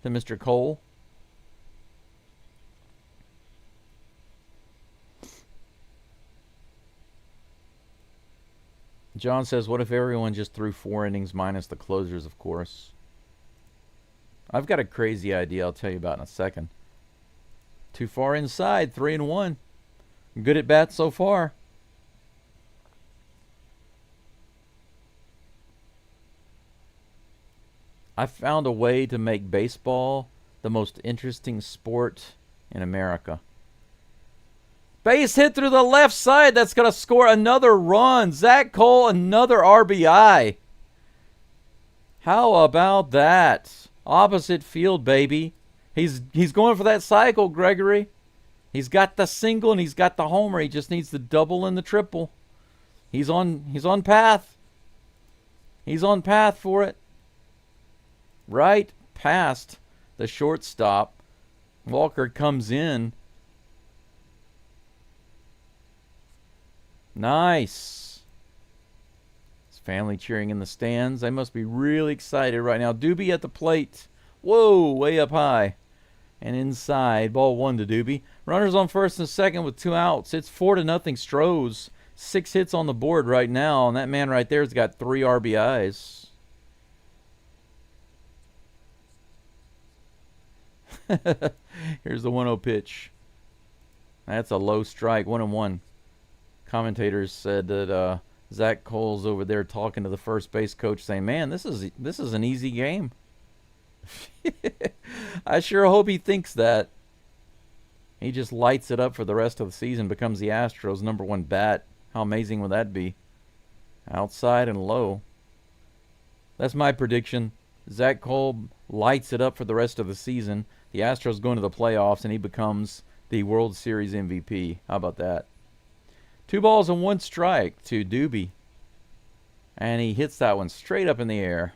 Speaker 2: to Mr. Cole. John says, what if everyone just threw 4 innings minus the closers, of course? I've got a crazy idea I'll tell you about in a second. Too far inside, 3-1. Good at bat so far. I found a way to make baseball the most interesting sport in America. Base hit through the left side. That's going to score another run. Zach Cole, another RBI. How about that? Opposite field, baby. He's going for that cycle, Gregory. He's got the single and he's got the homer. He just needs the double and the triple. He's on path. He's on path for it. Right past the shortstop. Walker comes in. Nice. His family cheering in the stands. They must be really excited right now. Doobie at the plate. Whoa, way up high. And inside. Ball 1 to Doobie. Runners on first and second with 2 outs. It's 4-0 Stros. 6 hits on the board right now. And that man right there has got 3 RBIs. Here's the 1-0 pitch. That's a low strike. 1-1. Commentators said that Zach Cole's over there talking to the first base coach saying, man, this is an easy game. I sure hope he thinks that. He just lights it up for the rest of the season, becomes the Astros' #1 bat. How amazing would that be? Outside and low. That's my prediction. Zach Cole lights it up for the rest of the season. The Astros go into the playoffs, and he becomes the World Series MVP. How about that? 2 balls and 1 strike to Doobie. And he hits that one straight up in the air.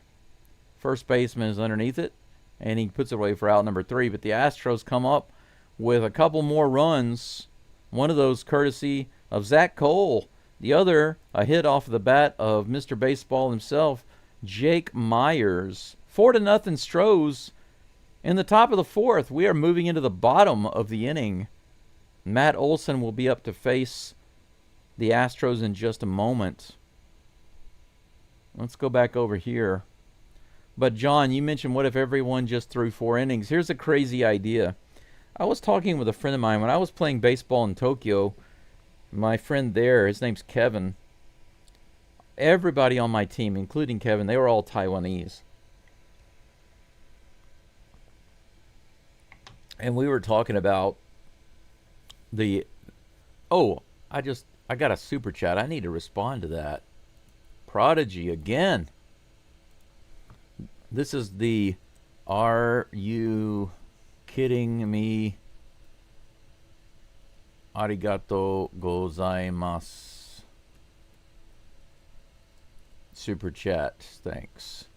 Speaker 2: First baseman is underneath it, and he puts it away for out number 3. But the Astros come up with a couple more runs. One of those courtesy of Zach Cole. The other, a hit off of the bat of Mr. Baseball himself, Jake Myers. 4-0 Stros. In the top of the 4th, we are moving into the bottom of the inning. Matt Olson will be up to face the Astros in just a moment. Let's go back over here. But John, you mentioned what if everyone just threw 4 innings? Here's a crazy idea. I was talking with a friend of mine when I was playing baseball in Tokyo. My friend there, his name's Kevin. Everybody on my team, including Kevin, they were all Taiwanese. And we were talking about the... Oh, I got a super chat. I need to respond to that. Prodigy again. This is the Are You Kidding Me? Arigato gozaimasu. Super chat. Thanks.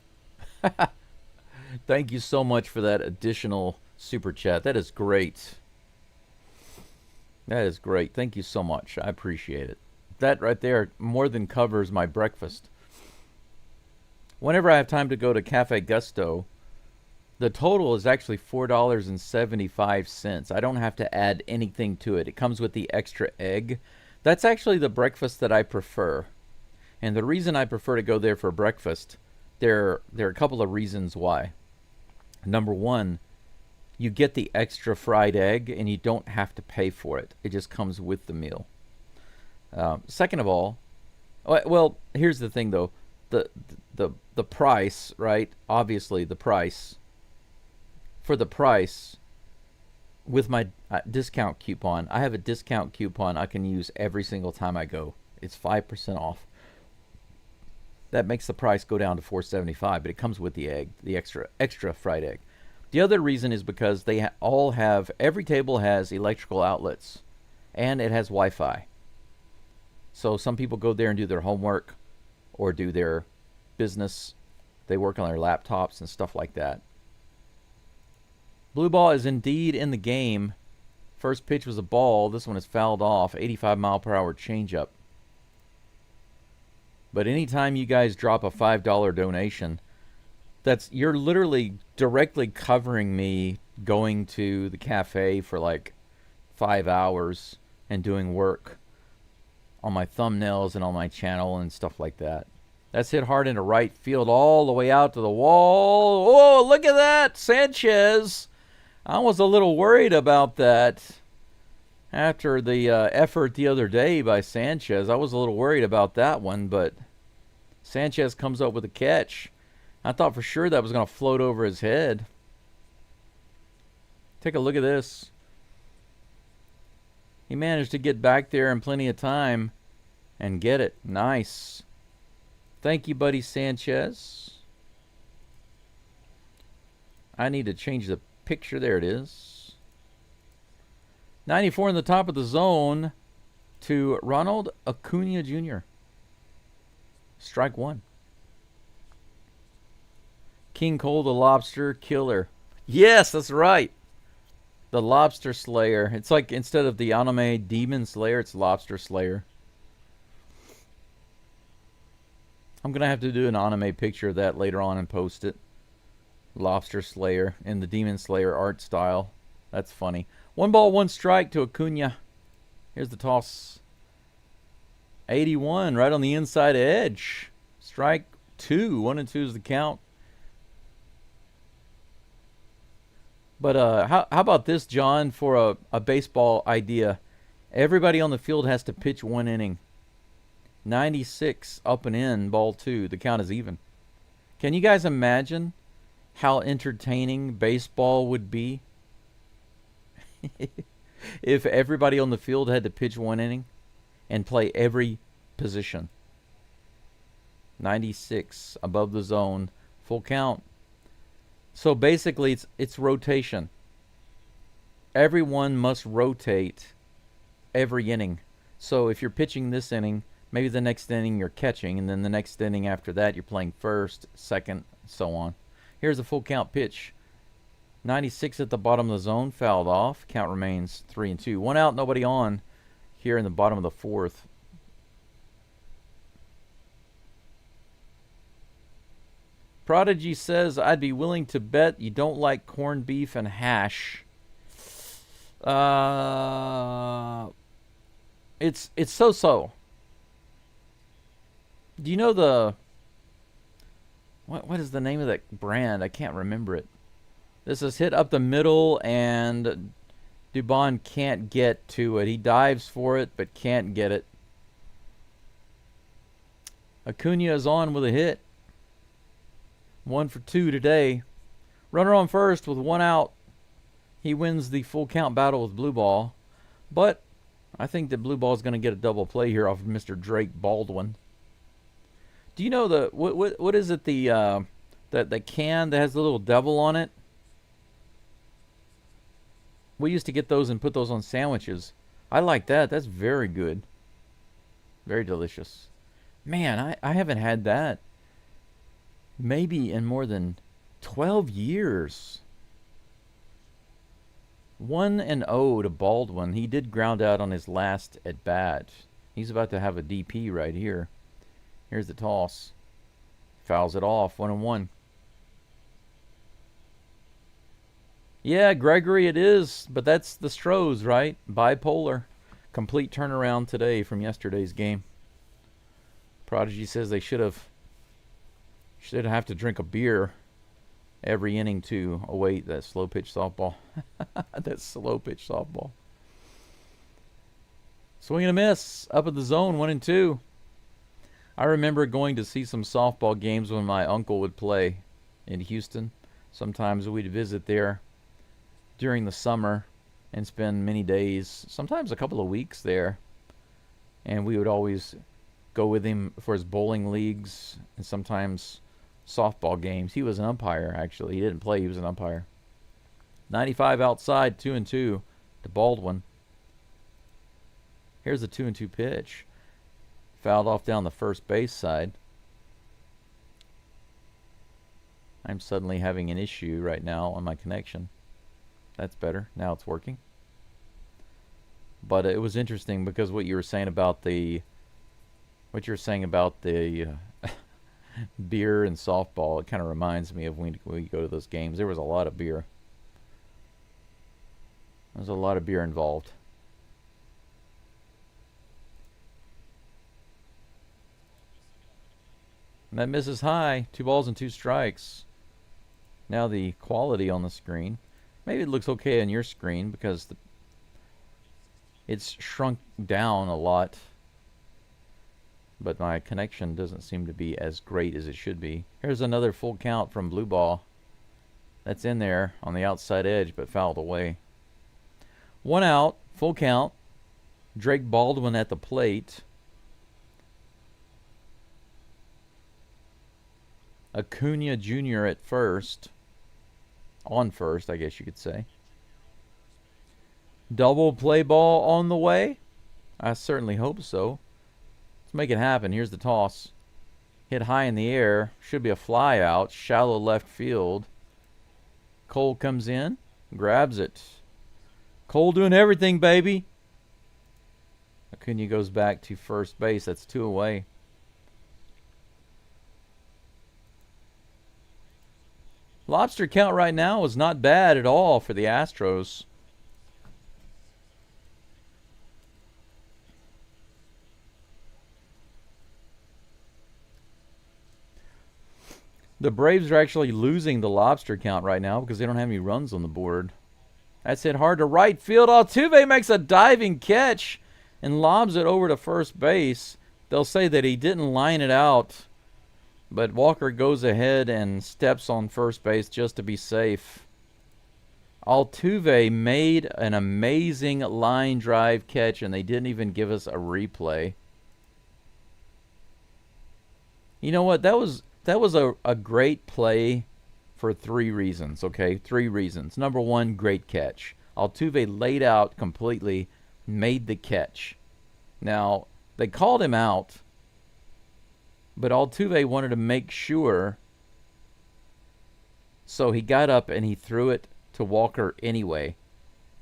Speaker 2: Thank you so much for that additional super chat. That is great. That is great. Thank you so much. I appreciate it. That right there more than covers my breakfast. Whenever I have time to go to Cafe Gusto, the total is actually $4.75. I don't have to add anything to it. It comes with the extra egg. That's actually the breakfast that I prefer. And the reason I prefer to go there for breakfast, there are a couple of reasons why. Number 1, you get the extra fried egg and you don't have to pay for it. It just comes with the meal. Second of all, well, here's the thing though. The price, right? Obviously the price. For the price, with my discount coupon, I have a discount coupon I can use every single time I go. It's 5% off. That makes the price go down to $4.75, but it comes with the egg, the extra fried egg. The other reason is because they all have, every table has electrical outlets, and it has Wi-Fi. So some people go there and do their homework or do their business. They work on their laptops and stuff like that. Blue ball is indeed in the game. First pitch was a ball. This one is fouled off. 85-mile-per-hour changeup. But anytime you guys drop a $5 donation, you're literally directly covering me going to the cafe for like 5 hours and doing work. on my thumbnails and on my channel and stuff like that. That's hit hard into right field all the way out to the wall. Oh, look at that, Sanchez. I was a little worried about that after the effort the other day by Sanchez. I was a little worried about that one, but Sanchez comes up with a catch. I thought for sure that was going to float over his head. Take a look at this. He managed to get back there in plenty of time and get it. Nice. Thank you, buddy Sanchez. I need to change the picture. There it is. 94 in the top of the zone to Ronald Acuna Jr. Strike one. King Cole the Lobster Killer. Yes, that's right. The Lobster Slayer. It's like instead of the anime Demon Slayer, it's Lobster Slayer. I'm going to have to do an anime picture of that later on and post it. Lobster Slayer in the Demon Slayer art style. That's funny. 1 ball, 1 strike to Acuna. Here's the toss. 81 right on the inside edge. Strike 2. 1 and 2 is the count. But how about this, John, for a baseball idea? Everybody on the field has to pitch 1 inning. 96 up and in, ball 2. The count is even. Can you guys imagine how entertaining baseball would be if everybody on the field had to pitch 1 inning and play every position? 96 above the zone, full count. So basically it's rotation. Everyone must rotate every inning. So if you're pitching this inning, maybe the next inning you're catching, and then the next inning after that you're playing first, second, so on. Here's a full count pitch. 96 at the bottom of the zone, fouled off. Count remains 3 and 2. 1 out, nobody on here in the bottom of the 4th. Prodigy says, I'd be willing to bet you don't like corned beef and hash. It's so-so. Do you know the... What is the name of that brand? I can't remember it. This is hit up the middle, and Dubon can't get to it. He dives for it, but can't get it. Acuna is on with a hit. 1 for 2 today. Runner on first with 1 out. He wins the full count battle with blue ball. But I think that blue ball is going to get a double play here off of Mr. Drake Baldwin. Do you know the what is it, the that can that has the little devil on it? We used to get those and put those on sandwiches. I like that. That's very good. Very delicious. Man, I haven't had that maybe in more than 12 years. 1-0 to Baldwin. He did ground out on his last at bat. He's about to have a DP right here. Here's the toss. Fouls it off. 1-1. Yeah, Gregory, it is. But that's the Stros, right? Bipolar. Complete turnaround today from yesterday's game. Prodigy says they should have to drink a beer every inning to await that slow pitch softball. That slow pitch softball. Swing and a miss. Up at the zone, 1 and 2. I remember going to see some softball games when my uncle would play in Houston. Sometimes we'd visit there during the summer and spend many days, sometimes a couple of weeks there. And we would always go with him for his bowling leagues and sometimes softball games. He was an umpire, actually. He didn't play, he was an umpire. 95 outside, 2 and 2 to Baldwin. Here's the 2 and 2 pitch. Fouled off down the first base side. I'm suddenly having an issue right now on my connection. That's better. Now it's working. But it was interesting because what you were saying about the beer and softball, it kind of reminds me of when we go to those games. There was a lot of beer. There's a lot of beer involved. And that misses high. 2 balls and 2 strikes. Now the quality on the screen. Maybe it looks okay on your screen because it's shrunk down a lot. But my connection doesn't seem to be as great as it should be. Here's another full count from blue ball. That's in there on the outside edge, but fouled away. 1 out, full count. Drake Baldwin at the plate. Acuna Jr. at first. On first, I guess you could say. Double play ball on the way? I certainly hope so. Let's make it happen. Here's the toss. Hit high in the air. Should be a fly out. Shallow left field. Cole comes in. Grabs it. Cole doing everything, baby. Acuna goes back to first base. That's 2 away. Lobster count right now is not bad at all for the Astros. The Braves are actually losing the lobster count right now because they don't have any runs on the board. That's hit hard to right field. Altuve makes a diving catch and lobs it over to first base. They'll say that he didn't line it out, but Walker goes ahead and steps on first base just to be safe. Altuve made an amazing line drive catch, and they didn't even give us a replay. You know what? That was a great play for 3 reasons, okay? 3 reasons. Number 1, great catch. Altuve laid out completely, made the catch. Now, they called him out, but Altuve wanted to make sure, so he got up and he threw it to Walker anyway.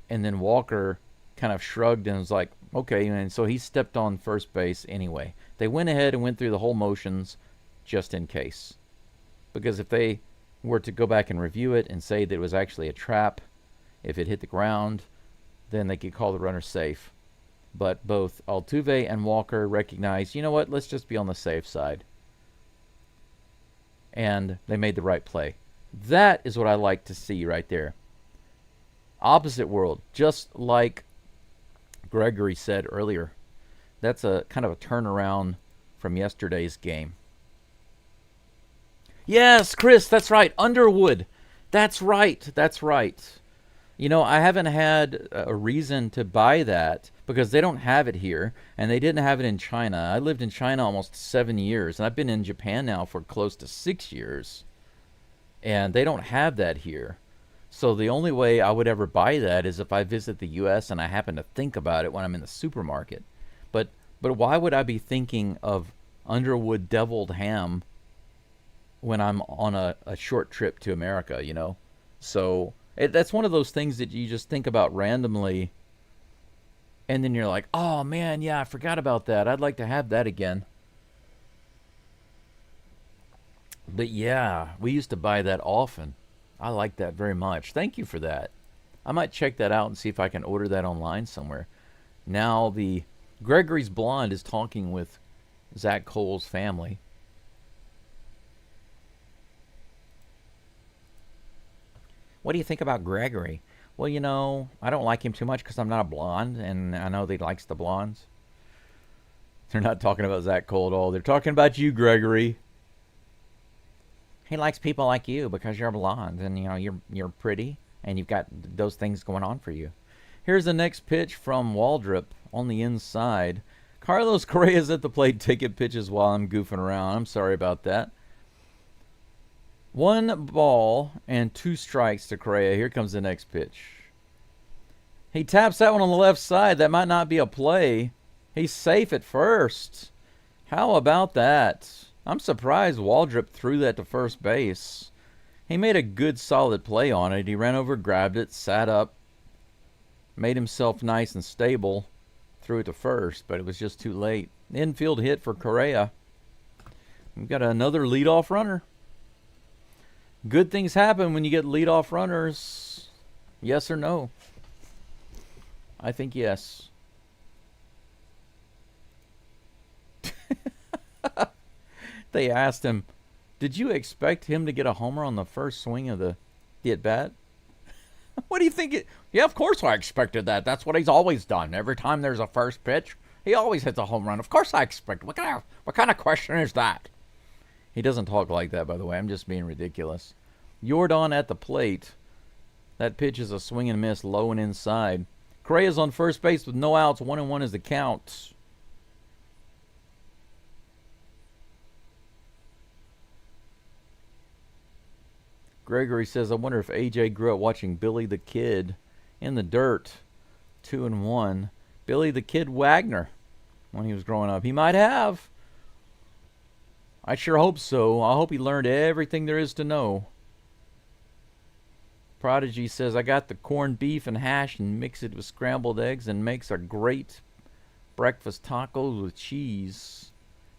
Speaker 2: And then Walker kind of shrugged and was like, okay, and so he stepped on first base anyway. They went ahead and went through the whole motions just in case. Because if they were to go back and review it and say that it was actually a trap, if it hit the ground, then they could call the runner safe. But both Altuve and Walker recognized, you know what, let's just be on the safe side. And they made the right play. That is what I like to see right there. Opposite world, just like Gregory said earlier. That's a kind of a turnaround from yesterday's game. Yes, Chris, that's right. Underwood. That's right. That's right. You know, I haven't had a reason to buy that because they don't have it here, and they didn't have it in China. I lived in China almost 7 years, and I've been in Japan now for close to 6 years, and they don't have that here. So the only way I would ever buy that is if I visit the U.S. and I happen to think about it when I'm in the supermarket. But why would I be thinking of Underwood deviled ham when I'm on a short trip to America, you know? So that's one of those things that you just think about randomly, and then you're like, oh man, yeah, I forgot about that. I'd like to have that again. But yeah, we used to buy that often. I like that very much. Thank you for that. I might check that out and see if I can order that online somewhere. Now the Gregory's Blonde is talking with Zach Cole's family. What do you think about Gregory? Well, you know, I don't like him too much because I'm not a blonde, and I know that he likes the blondes. They're not talking about Zach Cole at all. They're talking about you, Gregory. He likes people like you because you're blonde, and you know you're pretty, and you've got those things going on for you. Here's the next pitch from Waldrop on the inside. Carlos Correa's at the plate taking pitches while I'm goofing around. I'm sorry about that. 1 ball and 2 strikes to Correa. Here comes the next pitch. He taps that one on the left side. That might not be a play. He's safe at first. How about that? I'm surprised Waldrop threw that to first base. He made a good solid play on it. He ran over, grabbed it, sat up, made himself nice and stable, threw it to first, but it was just too late. Infield hit for Correa. We've got another leadoff runner. Good things happen when you get leadoff runners. Yes or no? I think yes. They asked him, did you expect him to get a homer on the first swing of the at-bat? What do you think? Yeah, of course I expected that. That's what he's always done. Every time there's a first pitch, he always hits a home run. Of course I expect. What kind of question is that? He doesn't talk like that, by the way. I'm just being ridiculous. Jordan at the plate. That pitch is a swing and miss, low and inside. Correa's on first base with no outs. 1-1 is the count. Gregory says, I wonder if AJ grew up watching Billy the Kid in the Dirt. 2-1. Billy the Kid Wagner when he was growing up. He might have. I sure hope so. I hope he learned everything there is to know. Prodigy says, I got the corned beef and hash and mix it with scrambled eggs and makes a great breakfast tacos with cheese.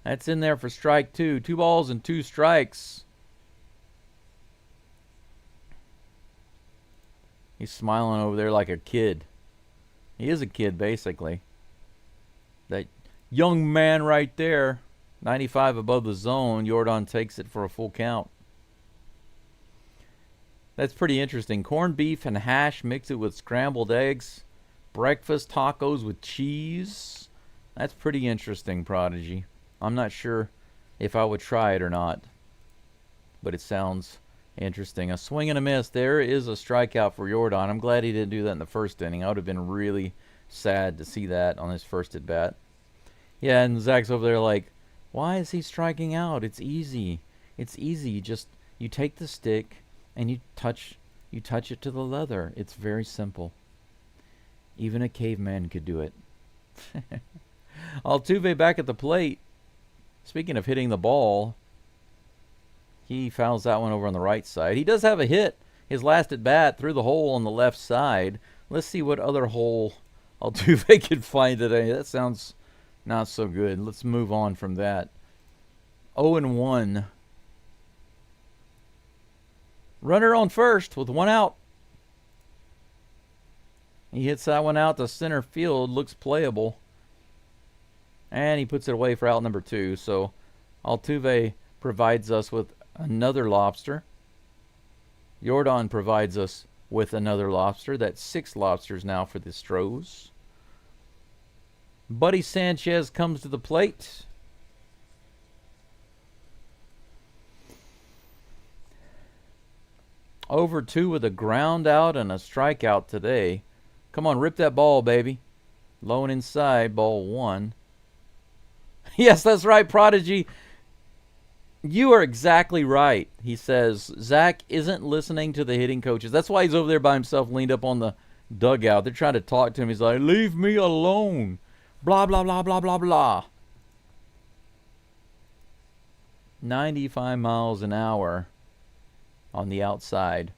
Speaker 2: That's in there for strike 2. 2 balls and 2 strikes. He's smiling over there like a kid. He is a kid, basically. That young man right there. 95 above the zone. Jordan takes it for a full count. That's pretty interesting. Corned beef and hash, mix it with scrambled eggs. Breakfast tacos with cheese. That's pretty interesting, Prodigy. I'm not sure if I would try it or not. But it sounds interesting. A swing and a miss. There is a strikeout for Jordan. I'm glad he didn't do that in the first inning. I would have been really sad to see that on his first at bat. Yeah, and Zach's over there like, why is he striking out? It's easy. It's easy. You take the stick and you touch it to the leather. It's very simple. Even a caveman could do it. Altuve back at the plate. Speaking of hitting the ball, he fouls that one over on the right side. He does have a hit. His last at bat through the hole on the left side. Let's see what other hole Altuve could find today. That sounds not so good. Let's move on from that. 0-1. Runner on first with 1 out. He hits that one out to center field. Looks playable. And he puts it away for out number 2. So Altuve provides us with another lobster. Jordan provides us with another lobster. That's 6 lobsters now for the Stros. Buddy Sanchez comes to the plate. Over 2 with a ground out and a strikeout today. Come on, rip that ball, baby. Low and inside, ball 1. Yes, that's right, Prodigy. You are exactly right. He says Zach isn't listening to the hitting coaches. That's why he's over there by himself, leaned up on the dugout. They're trying to talk to him. He's like, leave me alone. Blah, blah, blah, blah, blah, blah. 95 miles an hour on the outside.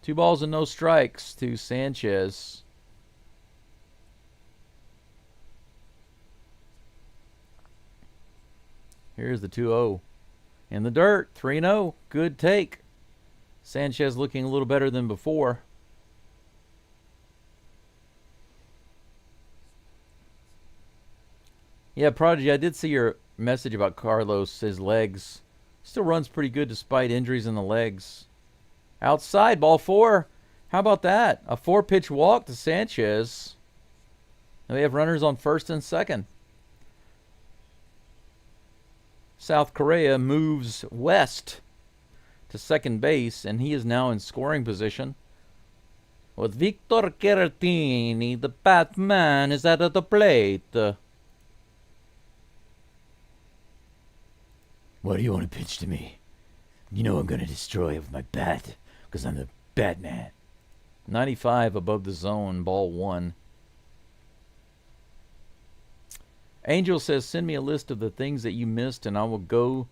Speaker 2: 2 balls and no strikes to Sanchez. Here's the 2-0. In the dirt, 3-0. Good take. Sanchez looking a little better than before. Yeah, Prodigy, I did see your message about Carlos. His legs still runs pretty good despite injuries in the legs. Outside, ball 4. How about that? A 4-pitch walk to Sanchez. And we have runners on first and second. South Korea moves west to second base, and he is now in scoring position. With Victor Caratini, the Batman, is at the plate. What do you want to pitch to me? You know I'm going to destroy it with my bat, because I'm the Batman. 95 above the zone, ball 1. Angel says, send me a list of the things that you missed, and I will go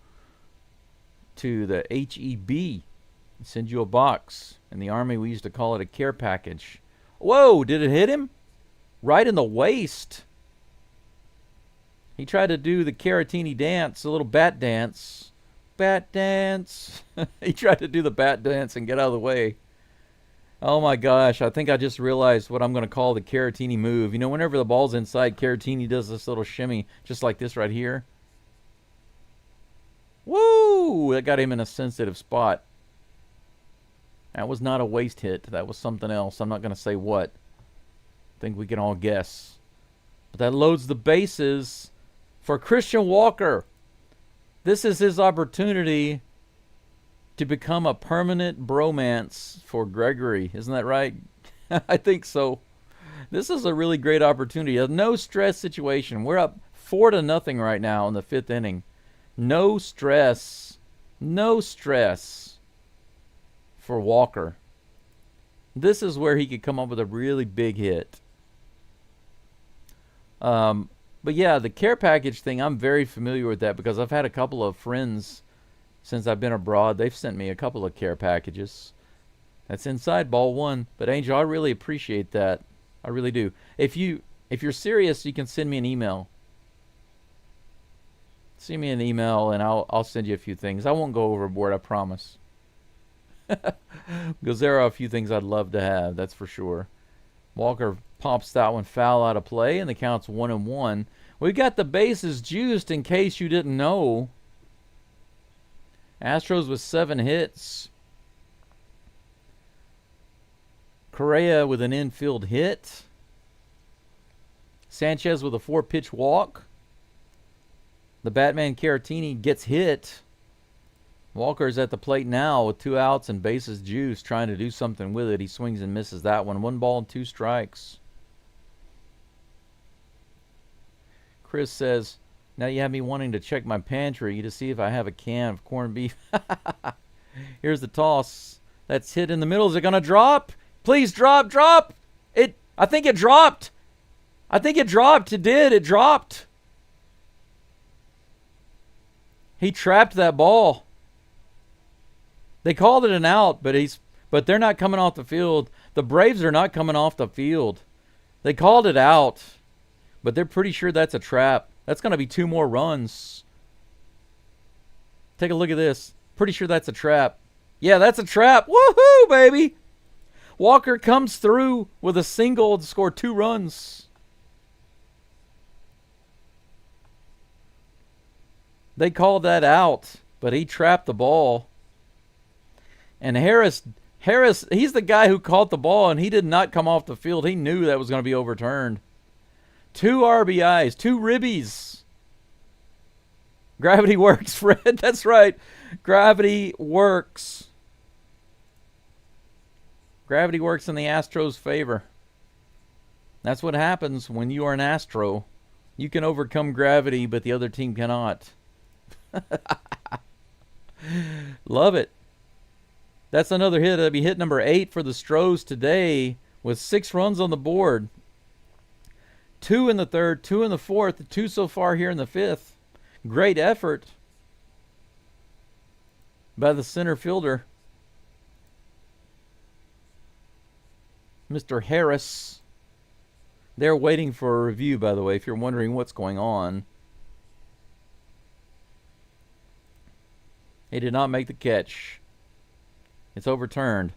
Speaker 2: to the HEB and send you a box. In the Army, we used to call it a care package. Whoa, did it hit him? Right in the waist. He tried to do the Caratini dance, a little bat dance. Bat dance. He tried to do the bat dance and get out of the way. Oh my gosh, I think I just realized what I'm going to call the Caratini move. You know, whenever the ball's inside, Caratini does this little shimmy, just like this right here. Woo! Ooh, that got him in a sensitive spot. That was not a waste hit. That was something else. I'm not going to say what. I think we can all guess. But that loads the bases for Christian Walker. This is his opportunity to become a permanent bromance for Gregory. Isn't that right? I think so. This is a really great opportunity. A no-stress situation. We're up 4-0 right now in the 5th inning. No stress. No stress for Walker. This is where he could come up with a really big hit. But yeah, the care package thing, I'm very familiar with that because I've had a couple of friends since I've been abroad. They've sent me a couple of care packages. That's inside ball one. But Angel, I really appreciate that. I really do. If you're serious, you can send me an email. Send me an email and I'll send you a few things. I won't go overboard, I promise. Because there are a few things I'd love to have, that's for sure. Walker pops that one foul out of play, and the count's 1-1. We got the bases juiced in case you didn't know. Astros with 7 hits. Correa with an infield hit. Sanchez with a 4-pitch walk. The Batman Caratini gets hit. Walker's at the plate now with 2 outs and bases juiced, trying to do something with it. He swings and misses that one. 1 ball and 2 strikes. Chris says, now you have me wanting to check my pantry to see if I have a can of corned beef. Here's the toss. That's hit in the middle. Is it going to drop? Please drop, drop. I think it dropped. I think it dropped. It did. It dropped. He trapped that ball. They called it an out, but they're not coming off the field. The Braves are not coming off the field. They called it out, but they're pretty sure that's a trap. That's going to be 2 more runs. Take a look at this. Pretty sure that's a trap. Yeah, that's a trap. Woohoo, baby! Walker comes through with a single to score 2 runs. They called that out, but he trapped the ball. And Harris, he's the guy who caught the ball, and he did not come off the field. He knew that was going to be overturned. 2 RBIs, 2 ribbies. Gravity works, Fred. That's right. Gravity works. Gravity works in the Astros' favor. That's what happens when you are an Astro. You can overcome gravity, but the other team cannot. Love it. That's another hit. That'll be hit number 8 for the Stros today with 6 runs on the board. 2 in the 3rd, 2 in the 4th, 2 so far here in the 5th. Great effort by the center fielder, Mr. Harris. They're waiting for a review, by the way, if you're wondering what's going on. He did not make the catch. It's overturned.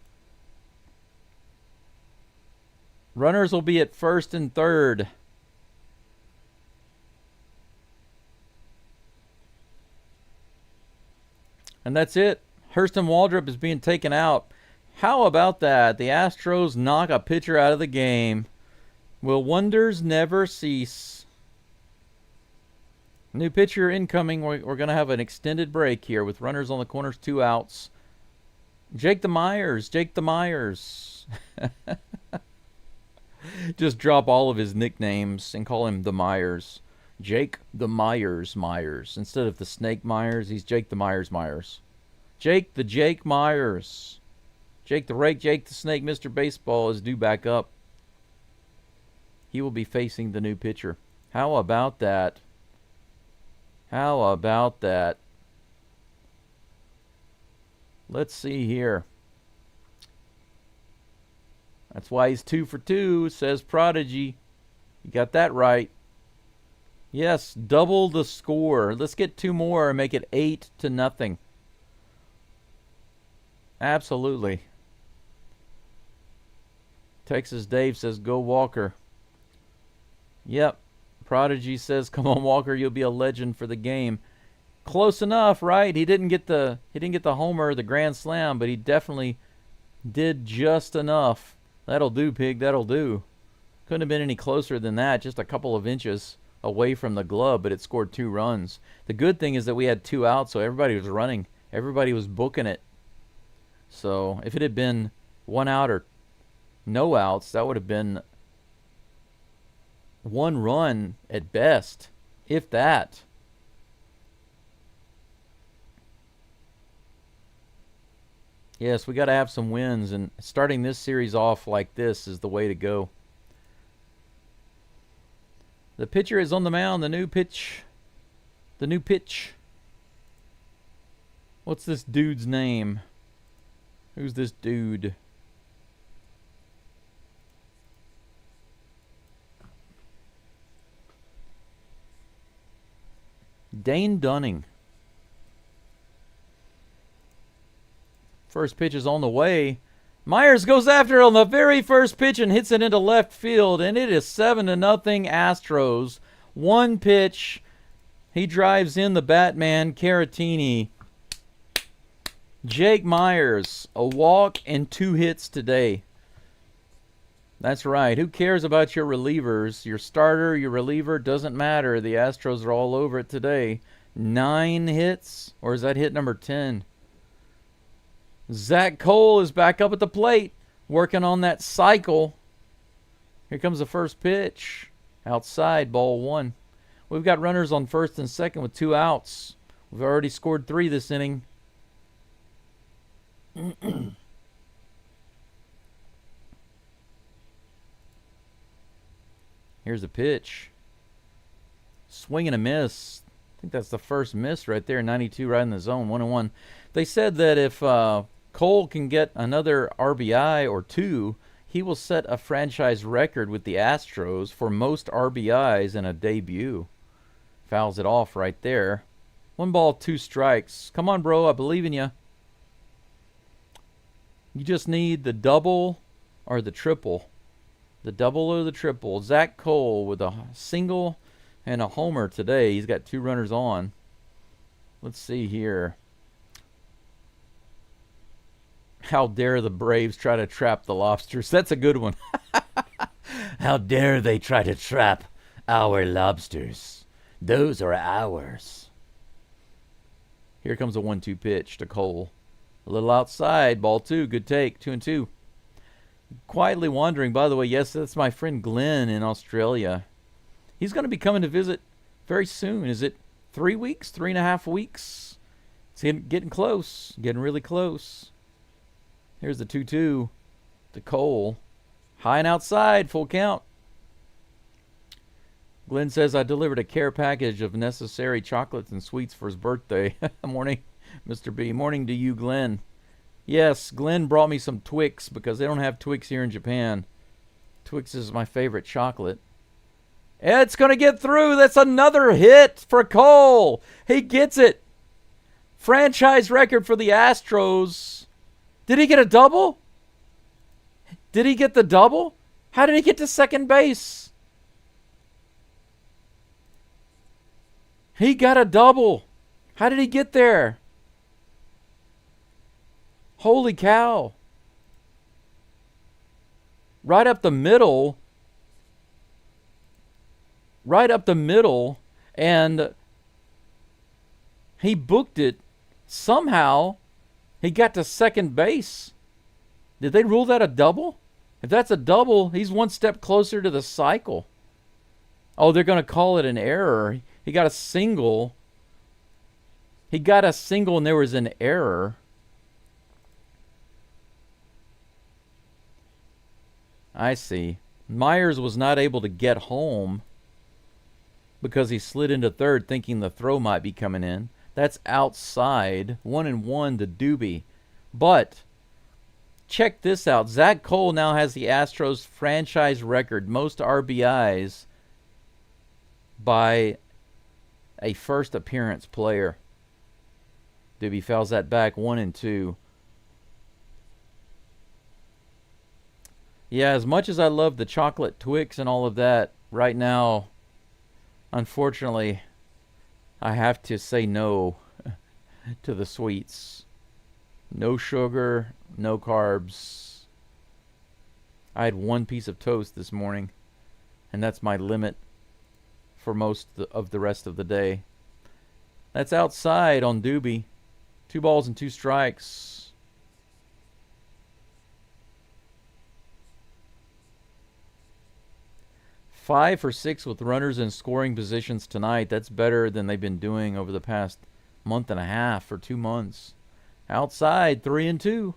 Speaker 2: Runners will be at 1st and 3rd. And that's it. Hurston Waldrop is being taken out. How about that? The Astros knock a pitcher out of the game. Will wonders never cease? New pitcher incoming. We're going to have an extended break here with runners on the corners, 2 outs. Jake the Myers. Jake the Myers. Just drop all of his nicknames and call him the Myers. Jake the Myers Myers. Instead of the Snake Myers, he's Jake the Myers Myers. Jake the Jake Myers. Jake the Rake, Jake the Snake, Mr. Baseball is due back up. He will be facing the new pitcher. How about that? How about that? Let's see here. That's why he's 2 for 2, says Prodigy. You got that right. Yes, double the score. Let's get 2 more and make it 8-0. Absolutely. Texas Dave says, go Walker. Yep. Prodigy says, come on, Walker, you'll be a legend for the game. Close enough, right? He didn't get the homer, the grand slam, but he definitely did just enough. That'll do, pig. That'll do. Couldn't have been any closer than that. Just a couple of inches away from the glove, but it scored 2 runs. The good thing is that we had 2 outs, so everybody was running. Everybody was booking it. So if it had been 1 out or no outs, that would have been 1 run at best, if that. Yes, we got to have some wins, and starting this series off like this is the way to go. The pitcher is on the mound. The new pitch. The new pitch. What's this dude's name? Who's this dude? Dane Dunning. First pitch is on the way. Myers goes after it on the very first pitch and hits it into left field, and it is 7-0 Astros. 1 pitch. He drives in the Batman, Caratini. Jake Myers, a walk and 2 hits today. That's right. Who cares about your relievers? Your starter, your reliever, doesn't matter. The Astros are all over it today. 9 hits, or is that hit number 10? Zach Cole is back up at the plate, working on that cycle. Here comes the first pitch. Outside, ball 1. We've got runners on first and second with 2 outs. We've already scored 3 this inning. Here's a pitch. Swing and a miss. I think that's the first miss right there. 92 right in the zone. 1-1. They said that if Cole can get another RBI or 2, he will set a franchise record with the Astros for most RBIs in a debut. Fouls it off right there. 1 ball, 2 strikes. Come on, bro. I believe in you. You just need the double or the triple. The double or the triple. Zach Cole with a single and a homer today. He's got 2 runners on. Let's see here. How dare the Braves try to trap the Lobsters? That's a good one. How dare they try to trap our lobsters? Those are ours. Here comes a 1-2 pitch to Cole. A little outside, ball 2, good take, 2-2. Quietly wandering, by the way, yes, that's my friend Glenn in Australia. He's going to be coming to visit very soon. Is it 3 weeks, 3.5 weeks? It's getting close, getting really close. Here's the 2-2 to Cole. High and outside, full count. Glenn says, I delivered a care package of necessary chocolates and sweets for his birthday. Morning, Mr. B. Morning to you, Glenn. Yes, Glenn brought me some Twix because they don't have Twix here in Japan. Twix is my favorite chocolate. It's going to get through. That's another hit for Cole. He gets it. Franchise record for the Astros. Did he get a double? Did he get the double? How did he get to second base? He got a double. How did he get there? Holy cow. Right up the middle. Right up the middle. And he booked it. Somehow, he got to second base. Did they rule that a double? If that's a double, he's 1 step closer to the cycle. Oh, they're going to call it an error. He got a single. He got a single and there was an error. I see. Myers was not able to get home because he slid into third thinking the throw might be coming in. That's outside. 1-1 to Doobie. But check this out. Zach Cole now has the Astros franchise record. Most RBIs by a first appearance player. Doobie fouls that back. 1-2. Yeah, as much as I love the chocolate Twix and all of that, right now, unfortunately, I have to say no to the sweets. No sugar, no carbs. I had one piece of toast this morning, and that's my limit for most of the rest of the day. That's outside on Doobie. 2 balls and 2 strikes. Five for 6 with runners in scoring positions tonight. That's better than they've been doing over the past month and a half or 2 months. Outside, 3 and 2.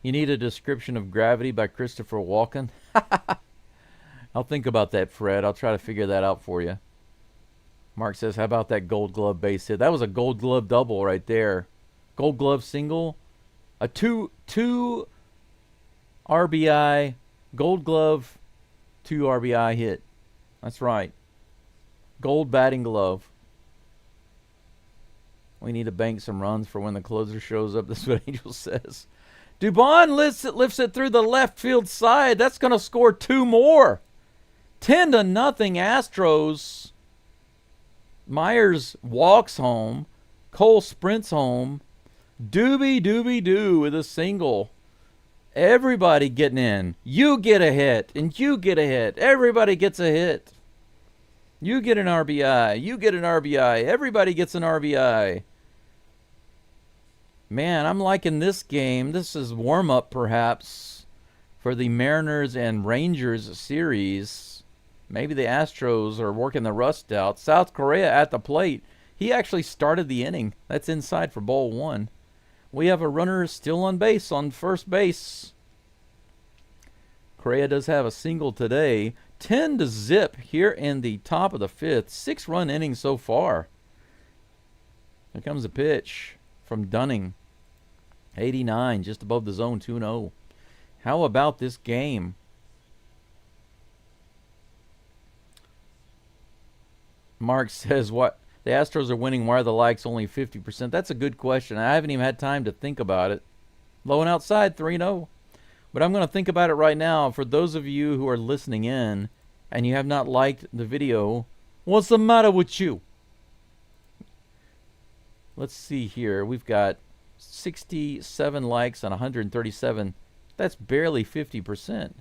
Speaker 2: You need a description of gravity by Christopher Walken. I'll think about that, Fred. I'll try to figure that out for you. Mark says, how about that Gold Glove base hit? That was a Gold Glove double right there. Gold Glove single. A two RBI Gold Glove, 2 RBI hit. That's right. Gold batting glove. We need to bank some runs for when the closer shows up. That's what Angel says. Dubon lifts it through the left field side. That's going to score 2 more. 10-0 Astros. Myers walks home. Cole sprints home. Doobie with a single. Everybody getting in. You get a hit, and you get a hit. Everybody gets a hit. You get an RBI. You get an RBI. Everybody gets an RBI. Man, I'm liking this game. This is warm-up, perhaps, for the Mariners and Rangers series. Maybe the Astros are working the rust out. South Korea at the plate. He actually started the inning. That's inside for ball 1. We have a runner still on base on first base. Correa does have a single today. 10-0 here in the top of the 5th. 6-run inning so far. Here comes a pitch from Dunning. 89, just above the zone, 2-0. How about this game? Mark says, what? The Astros are winning. Why are the likes only 50%? That's a good question. I haven't even had time to think about it. Low and outside, 3-0. But I'm going to think about it right now. For those of you who are listening in and you have not liked the video, what's the matter with you? Let's see here. We've got 67 likes on 137. That's barely 50%.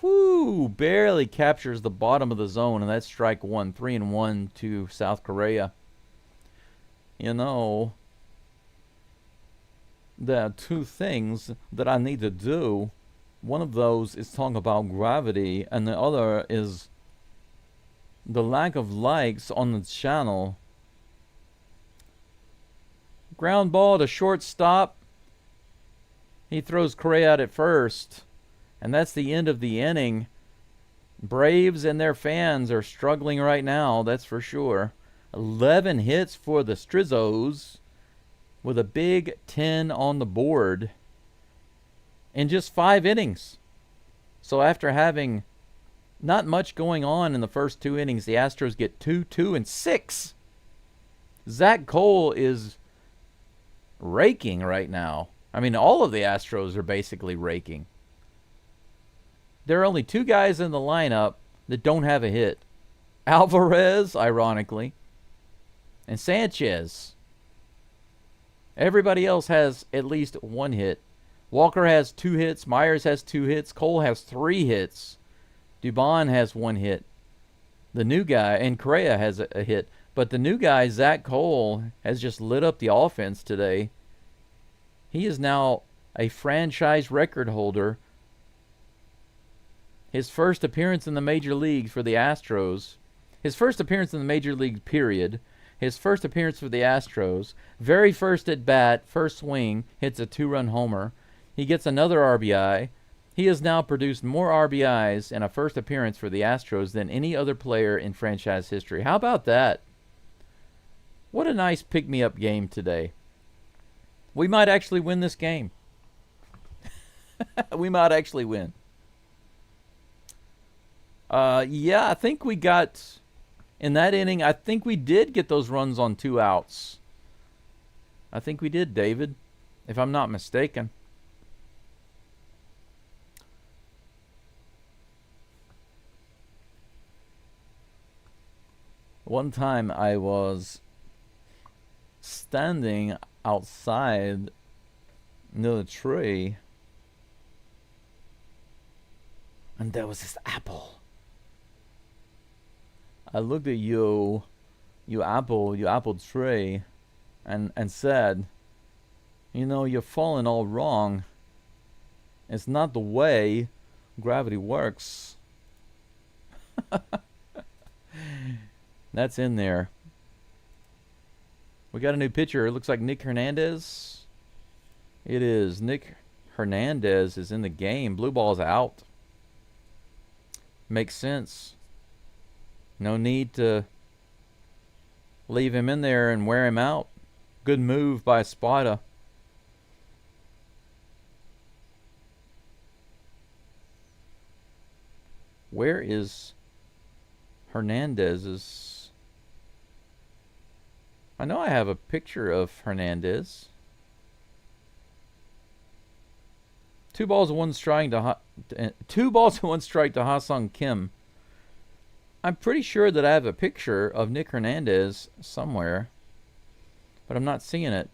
Speaker 2: Whoo! Barely captures the bottom of the zone, and that's strike 1. 3-1 to South Korea. You know, there are 2 things that I need to do. One of those is talk about gravity, and the other is the lack of likes on the channel. Ground ball to shortstop. He throws Correa out at first. And that's the end of the inning. Braves and their fans are struggling right now, that's for sure. 11 hits for the Strizzos with a big 10 on the board in just 5 innings. So after having not much going on in the first 2 innings, the Astros get 2, 2, and 6. Zach Cole is raking right now. I mean, all of the Astros are basically raking. There are only 2 guys in the lineup that don't have a hit. Alvarez, ironically, and Sanchez. Everybody else has at least 1 hit. Walker has 2 hits. Myers has 2 hits. Cole has 3 hits. Dubon has 1 hit. The new guy, and Correa has a hit. But the new guy, Zach Cole, has just lit up the offense today. He is now a franchise record holder. His first appearance in the major leagues for the Astros. His first appearance in the major league, period. His first appearance for the Astros. Very first at bat, first swing, hits a 2-run homer. He gets another RBI. He has now produced more RBIs in a first appearance for the Astros than any other player in franchise history. How about that? What a nice pick-me-up game today. We might actually win this game. We might actually win. Yeah, I think we got, in that inning, I think we did get those runs on 2 outs. I think we did, David, if I'm not mistaken. One time I was standing outside near the tree, and there was this apple. I looked at you apple tree, and said, you know, you're falling all wrong. It's not the way gravity works. That's in there. We got a new pitcher. It looks like Nick Hernandez. It is. Nick Hernandez is in the game. Blue ball's out. Makes sense. No need to leave him in there and wear him out. Good move by Spada. Where is Hernandez's? I know I have a picture of Hernandez. 2 balls and 1 strike to 2 balls and 1 strike to Ha-Sung Kim. I'm pretty sure that I have a picture of Nick Hernandez somewhere, but I'm not seeing it.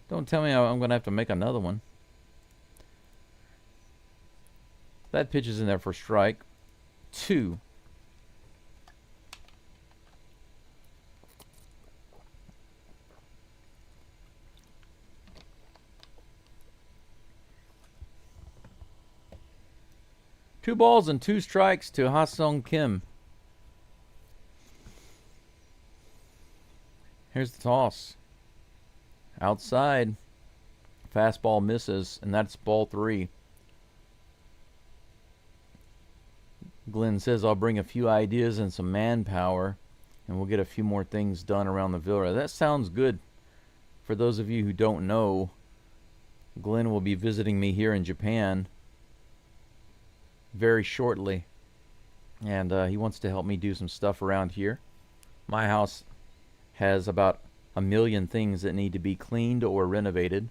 Speaker 2: Don't tell me I'm going to have to make another one. That pitch is in there for strike 2. Two balls and 2 strikes to Ha-Sung Kim. Here's the toss. Outside. Fastball misses, and that's ball 3. Glenn says, I'll bring a few ideas and some manpower, and we'll get a few more things done around the villa. That sounds good. For those of you who don't know, Glenn will be visiting me here in Japan very shortly, and he wants to help me do some stuff around here. My house has about 1 million things that need to be cleaned or renovated,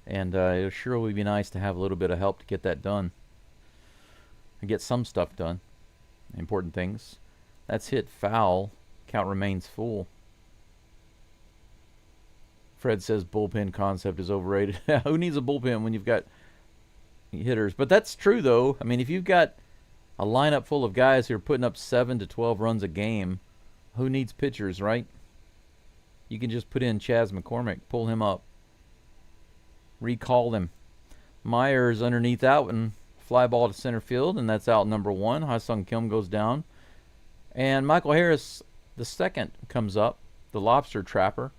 Speaker 2: and it sure would be nice to have a little bit of help to get that done and get some stuff done. Important things. That's hit foul. Count remains full. Fred says bullpen concept is overrated. Who needs a bullpen when you've got hitters? But that's true, though. I mean, if you've got a lineup full of guys who are putting up 7 to 12 runs a game, who needs pitchers, right? You can just put in Chas McCormick, pull him up, recall him. Myers underneath out and fly ball to center field, and that's out number 1. Ha-Sung Kim goes down, and Michael Harris the second comes up, the lobster trapper.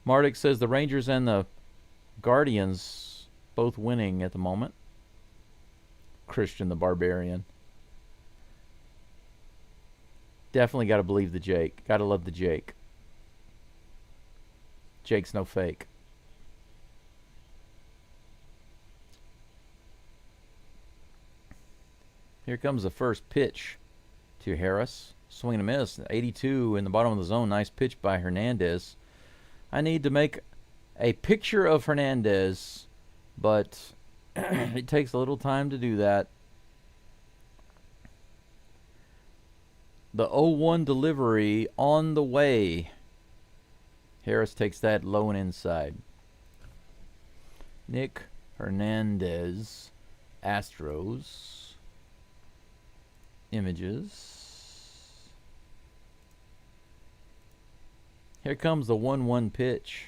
Speaker 2: Mardick says the Rangers and the Guardians both winning at the moment. Christian the Barbarian. Definitely got to believe the Jake. Got to love the Jake. Jake's no fake. Here comes the first pitch to Harris. Swing and a miss. 82 in the bottom of the zone. Nice pitch by Hernandez. I need to make a picture of Hernandez, but it takes a little time to do that. The 0-1 delivery on the way. Harris takes that low and inside. Nick Hernandez, Astros. Images. Here comes the 1-1 pitch.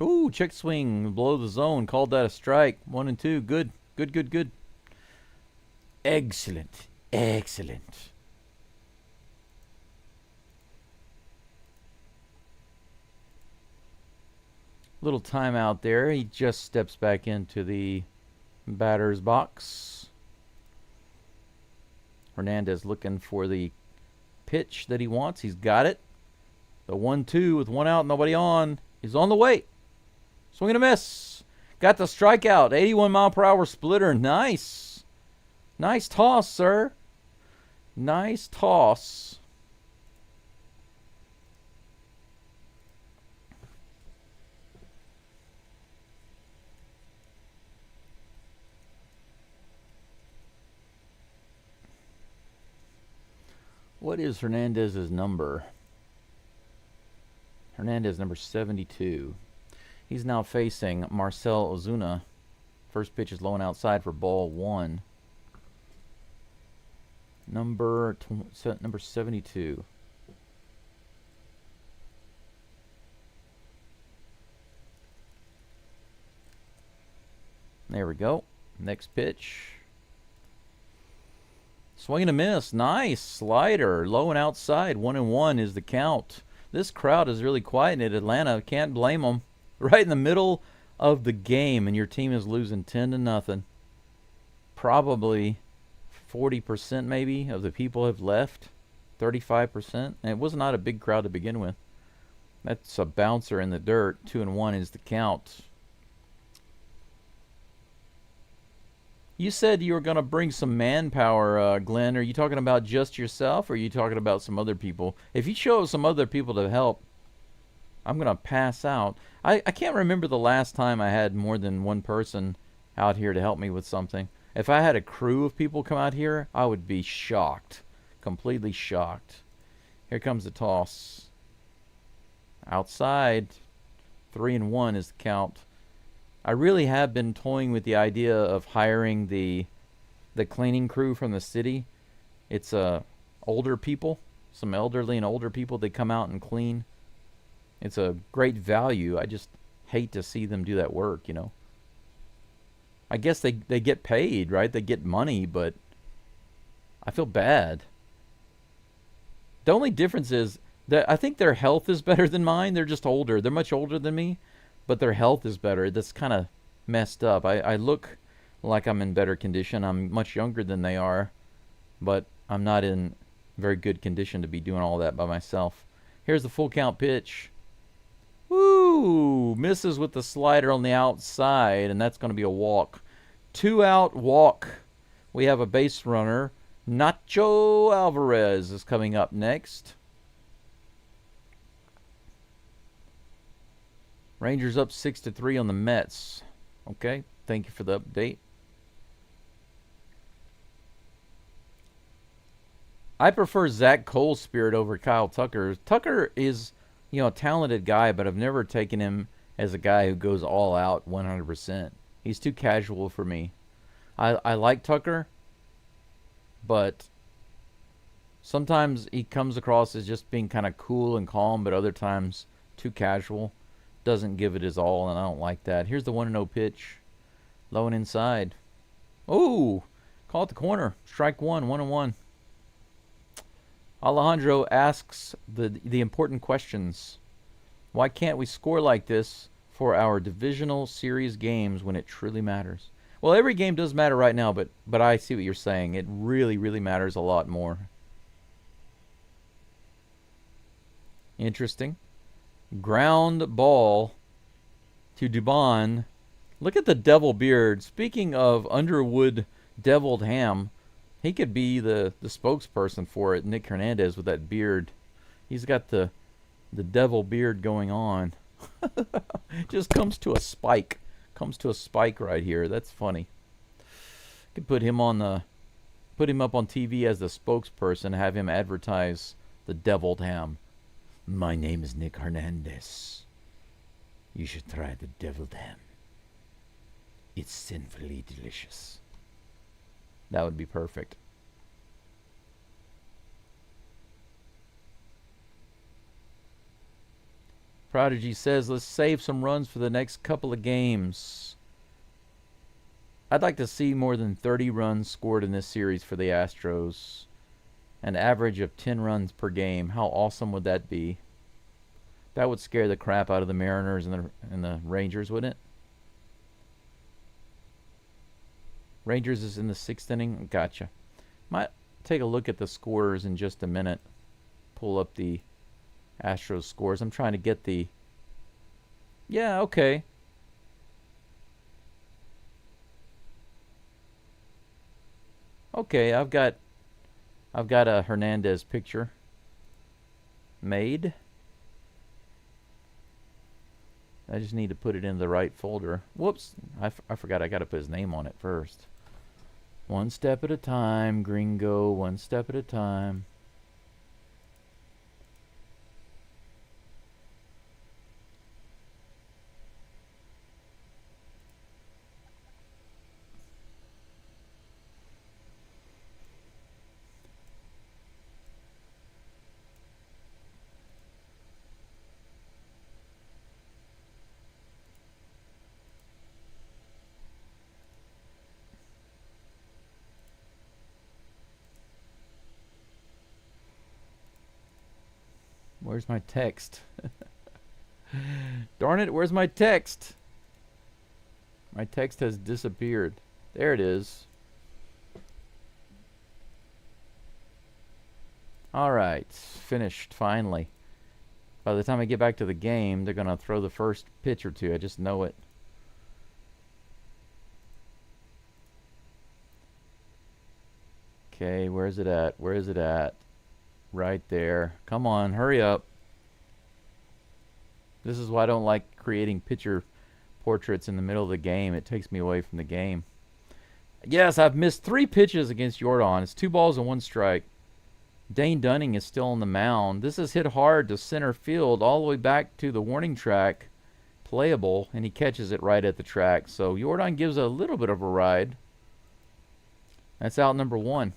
Speaker 2: Ooh, check swing below the zone. Called that a strike. 1 and 2. Good. Good, good, good. Excellent. Excellent. Little timeout there. He just steps back into the batter's box. Hernandez looking for the pitch that he wants. He's got it. The 1-2 with 1 out, nobody on. He's on the way. Swing and a miss. Got the strikeout. 81 mile per hour splitter. Nice. Nice toss, sir. Nice toss. What is Hernandez's number? Hernandez, number 72. He's now facing Marcel Ozuna. First pitch is low and outside for ball 1. Number 72. There we go. Next pitch. Swing and a miss. Nice slider. Low and outside. 1-1 is the count. This crowd is really quiet in Atlanta. Can't blame them. Right in the middle of the game, and your team is losing 10-0. Probably 40% maybe of the people have left. 35%. And it was not a big crowd to begin with. That's a bouncer in the dirt. 2-1 is the count. You said you were going to bring some manpower, Glenn. Are you talking about just yourself, or are you talking about some other people? If you show some other people to help, I'm going to pass out. I can't remember the last time I had more than one person out here to help me with something. If I had a crew of people come out here, I would be shocked. Completely shocked. Here comes the toss. Outside. 3-1 is the count. I really have been toying with the idea of hiring the cleaning crew from the city. It's older people, some elderly and older people. They come out and clean. It's a great value. I just hate to see them do that work, you know. I guess they get paid, right? They get money, but I feel bad. The only difference is that I think their health is better than mine. They're just older. They're much older than me. But their health is better. That's kind of messed up. I look like I'm in better condition. I'm much younger than they are. But I'm not in very good condition to be doing all that by myself. Here's the full count pitch. Woo! Misses with the slider on the outside. And that's going to be a walk. 2-out walk. We have a base runner. Nacho Alvarez is coming up next. Rangers up 6-3 on the Mets. Okay, thank you for the update. I prefer Zach Cole's spirit over Kyle Tucker. Tucker is, you know, a talented guy, but I've never taken him as a guy who goes all out 100%. He's too casual for me. I like Tucker, but sometimes he comes across as just being kind of cool and calm, but other times too casual. Doesn't give it his all, and I don't like that. Here's the 1-0 pitch. Low and inside. Oh, call it the corner. Strike one, 1-1. Alejandro asks the important questions. Why can't we score like this for our divisional series games when it truly matters? Well, every game does matter right now, but I see what you're saying. It really, really matters a lot more. Interesting. Ground ball to Dubon. Look at the devil beard. Speaking of Underwood deviled ham, he could be the spokesperson for it. Nick Hernandez with that beard. He's got the devil beard going on. Just comes to a spike. Comes to a spike right here. That's funny. Could put him up on TV as the spokesperson. Have him advertise the deviled ham. My name is Nick Hernandez. You should try the deviled ham. It's sinfully delicious. That would be perfect. Prodigy says, let's save some runs for the next couple of games. I'd like to see more than 30 runs scored in this series for the Astros. An average of 10 runs per game. How awesome would that be? That would scare the crap out of the Mariners and the Rangers, wouldn't it? Rangers is in the 6th inning. Gotcha. Might take a look at the scores in just a minute. Pull up the Astros scores. I'm trying to get the... Yeah, okay. Okay, I've got a Hernandez picture made. I just need to put it in the right folder. Whoops, I forgot I got to put his name on it first. One step at a time, gringo, one step at a time. Where's my text? Darn it, where's my text? My text has disappeared. There it is. Alright, finished, finally. By the time I get back to the game, they're going to throw the first pitch or two. I just know it. Okay, where's it at? Where is it at? Right there. Come on, hurry up. This is why I don't like creating picture portraits in the middle of the game. It takes me away from the game. Yes, I've missed 3 pitches against Jordan. It's 2 balls and 1 strike. Dane Dunning is still on the mound. This is hit hard to center field all the way back to the warning track. Playable, and he catches it right at the track. So Jordan gives a little bit of a ride. That's out number 1.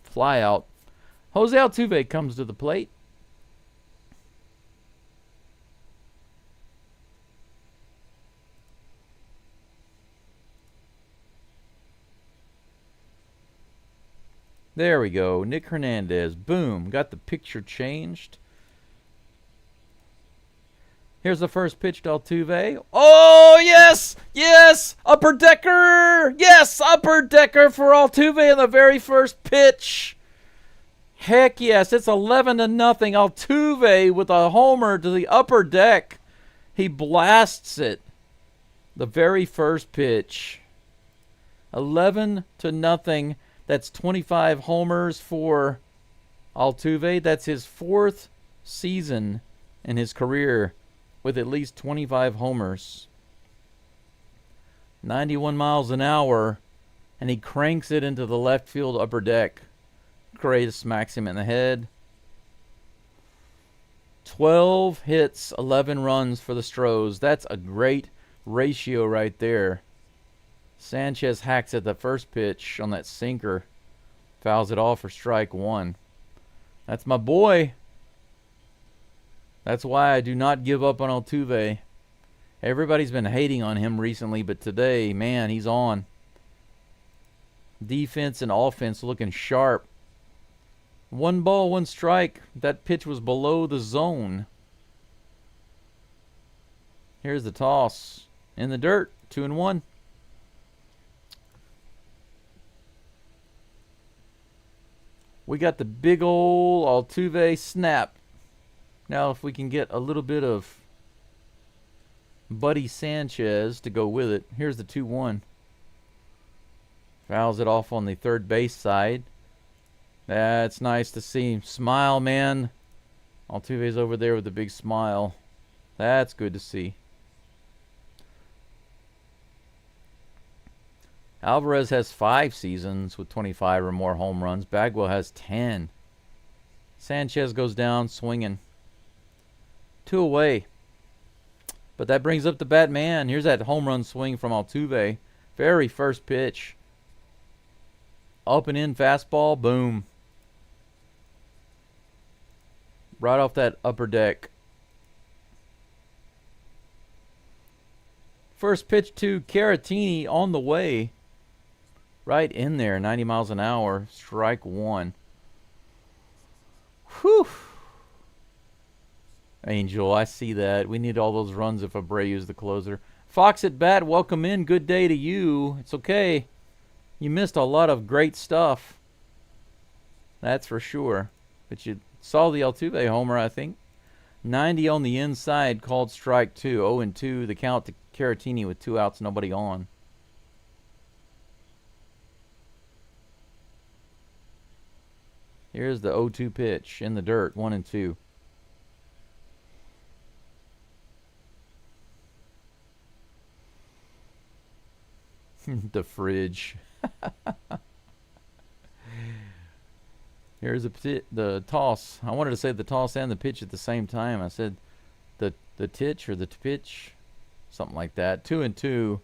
Speaker 2: Fly out. Jose Altuve comes to the plate. There we go. Nick Hernandez. Boom. Got the picture changed. Here's the first pitch to Altuve. Oh, yes! Yes! Upper decker! Yes! Upper decker for Altuve in the very first pitch. Heck yes. It's 11-0. Altuve with a homer to the upper deck. He blasts it. The very first pitch. 11-0. That's 25 homers for Altuve. That's his 4th season in his career with at least 25 homers. 91 miles an hour, and he cranks it into the left field upper deck. Correa smacks him in the head. 12 hits, 11 runs for the Stros. That's a great ratio right there. Sanchez hacks at the first pitch on that sinker. Fouls it off for strike 1. That's my boy. That's why I do not give up on Altuve. Everybody's been hating on him recently, but today, man, he's on. Defense and offense looking sharp. 1 ball, 1 strike. That pitch was below the zone. Here's the toss. In the dirt. 2-1. We got the big ol' Altuve snap. Now if we can get a little bit of Buddy Sanchez to go with it. Here's the 2-1. Fouls it off on the third base side. That's nice to see. Smile, man. Altuve's over there with a big smile. That's good to see. Alvarez has 5 seasons with 25 or more home runs. Bagwell has 10. Sanchez goes down swinging. 2 away. But that brings up the Batman. Here's that home run swing from Altuve. Very first pitch. Up and in fastball. Boom. Right off that upper deck. First pitch to Caratini on the way. Right in there, 90 miles an hour, strike 1. Whew. Angel, I see that. We need all those runs if Abreu's the closer. Fox at bat, welcome in. Good day to you. It's okay. You missed a lot of great stuff. That's for sure. But you saw the Altuve homer, I think. 90 on the inside, called strike 2. 0-2, the count to Caratini with 2 outs, nobody on. Here's the 0-2 pitch in the dirt, 1-2. The fridge. Here's the toss. I wanted to say the toss and the pitch at the same time. I said the titch or the pitch, something like that. 2-2 to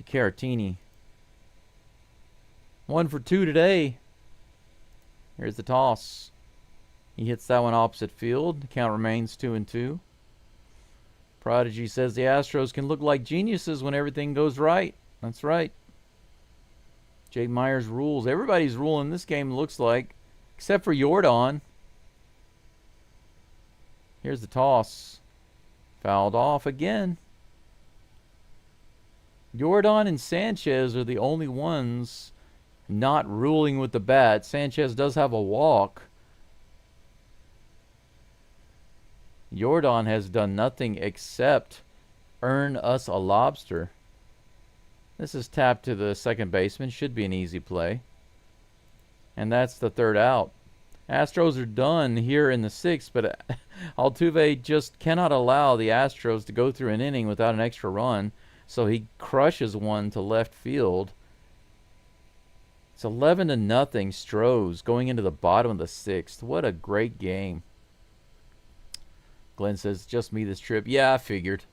Speaker 2: Caratini. 1 for 2 today. Here's the toss. He hits that one opposite field. The count remains 2-2. Prodigy says the Astros can look like geniuses when everything goes right. That's right. Jake Myers rules. Everybody's ruling this game, looks like, except for Jordan. Here's the toss. Fouled off again. Jordan and Sanchez are the only ones not ruling with the bat. Sanchez does have a walk. Jordan has done nothing except earn us a lobster. This is tapped to the second baseman. Should be an easy play. And that's the third out. Astros are done here in the sixth, but Altuve just cannot allow the Astros to go through an inning without an extra run, so he crushes one to left field. It's 11-0 Stros going into the bottom of the sixth. What a great game. Glenn says, just me this trip. Yeah, I figured.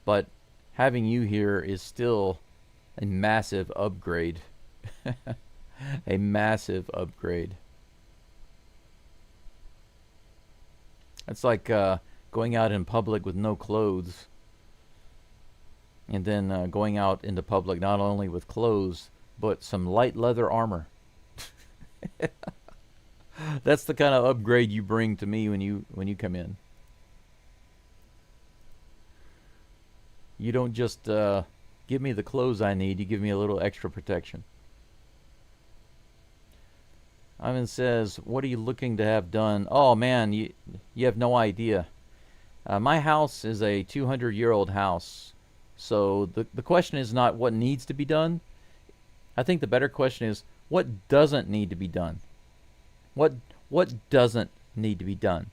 Speaker 2: But having you here is still a massive upgrade. A massive upgrade. It's like going out in public with no clothes. And then going out into public not only with clothes, but some light leather armor. That's the kind of upgrade you bring to me when you come in. You don't just give me the clothes I need, you give me a little extra protection. Ivan says, what are you looking to have done? Oh man, you have no idea. My house is a 200-year-old house. So the question is not what needs to be done. I think the better question is what doesn't need to be done. What doesn't need to be done?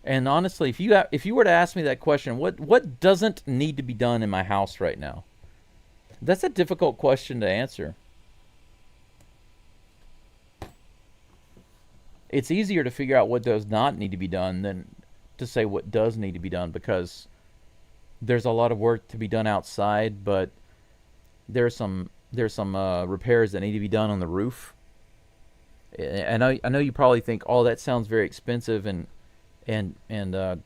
Speaker 2: And honestly, if you were to ask me that question, what doesn't need to be done in my house right now? That's a difficult question to answer. It's easier to figure out what does not need to be done than to say what does need to be done, because there's a lot of work to be done outside, but there's some repairs that need to be done on the roof. And I know you probably think, oh, that sounds very expensive and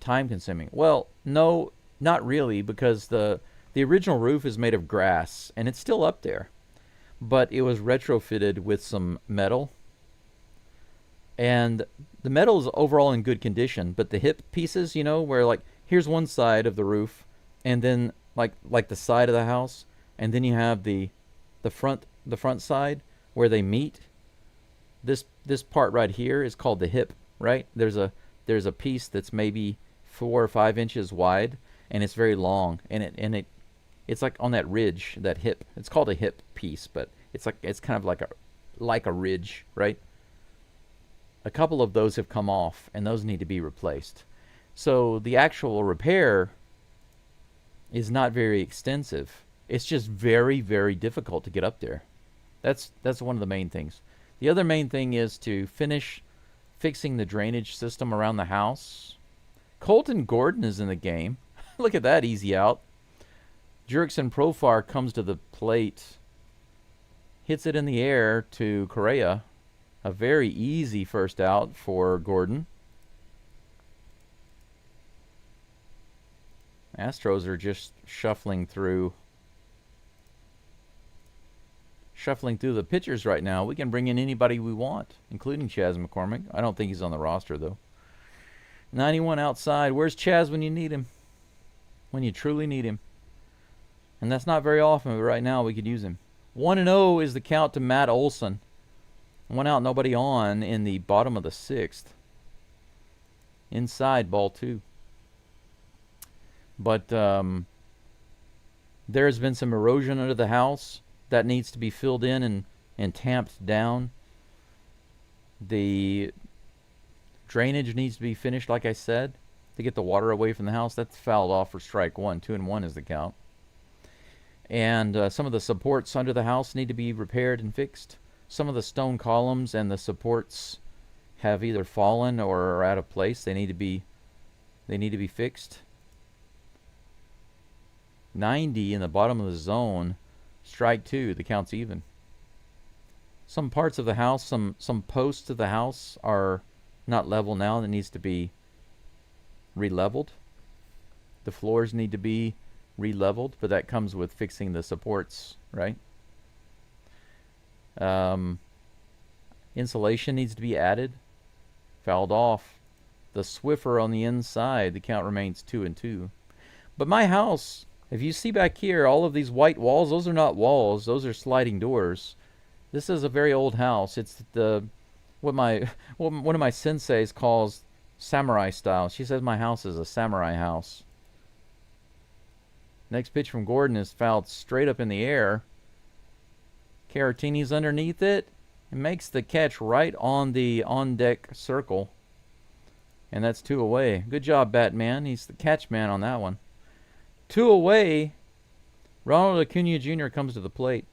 Speaker 2: time consuming. Well, no, not really, because the original roof is made of grass and it's still up there, but it was retrofitted with some metal. And the metal is overall in good condition, but the hip pieces, you know, where like here's one side of the roof, and then like the side of the house, and then you have the front side where they meet. This part right here is called the hip, right? There's a piece that's maybe 4 or 5 inches wide, and it's very long, and it's like on that ridge, that hip. It's called a hip piece, but it's kind of like a ridge, right? A couple of those have come off, and those need to be replaced. So the actual repair is not very extensive. It's just very, very difficult to get up there. That's one of the main things. The other main thing is to finish fixing the drainage system around the house. Colton Gordon is in the game. Look at that easy out. Jurickson Profar comes to the plate, hits it in the air to Correa. A very easy first out for Gordon. Astros are just shuffling through the pitchers right now. We can bring in anybody we want, including Chas McCormick. I don't think he's on the roster, though. 91 outside. Where's Chas when you need him? When you truly need him. And that's not very often, but right now we could use him. 1-0 is the count to Matt Olson. 1 out, nobody on in the bottom of the sixth. Inside, ball 2. But there's been some erosion under the house that needs to be filled in and tamped down. The drainage needs to be finished, like I said, to get the water away from the house. That's fouled off for strike 1. 2-1 is the count. And some of the supports under the house need to be repaired and fixed. Some of the stone columns and the supports have either fallen or are out of place. They need to be fixed. 90 in the bottom of the zone. Strike 2. The count's even. Some parts of the house, some posts of the house are not level now. That needs to be re-leveled. The floors need to be re-leveled, but that comes with fixing the supports, right? Insulation needs to be added. Fouled off. the Swiffer on the inside. The count remains 2-2. But my house, if you see back here, all of these white walls, those are not walls. Those are sliding doors. This is a very old house. It's what one of my senseis calls samurai style. She says my house is a samurai house. Next pitch from Gordon is fouled straight up in the air. Caratini's underneath it. It makes the catch right on the on-deck circle. And that's 2 away. Good job, Batman. He's the catch man on that one. 2 away. Ronald Acuna Jr. comes to the plate.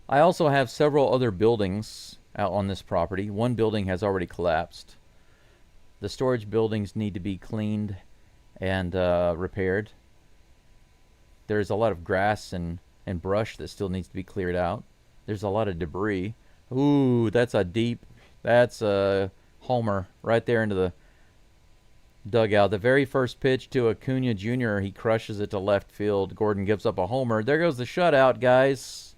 Speaker 2: I also have several other buildings out on this property. One building has already collapsed. The storage buildings need to be cleaned and repaired. There's a lot of grass and brush that still needs to be cleared out. There's a lot of debris. Ooh, that's a homer right there into the dugout. The very first pitch to Acuna Jr., he crushes it to left field. Gordon gives up a homer. There goes the shutout, guys.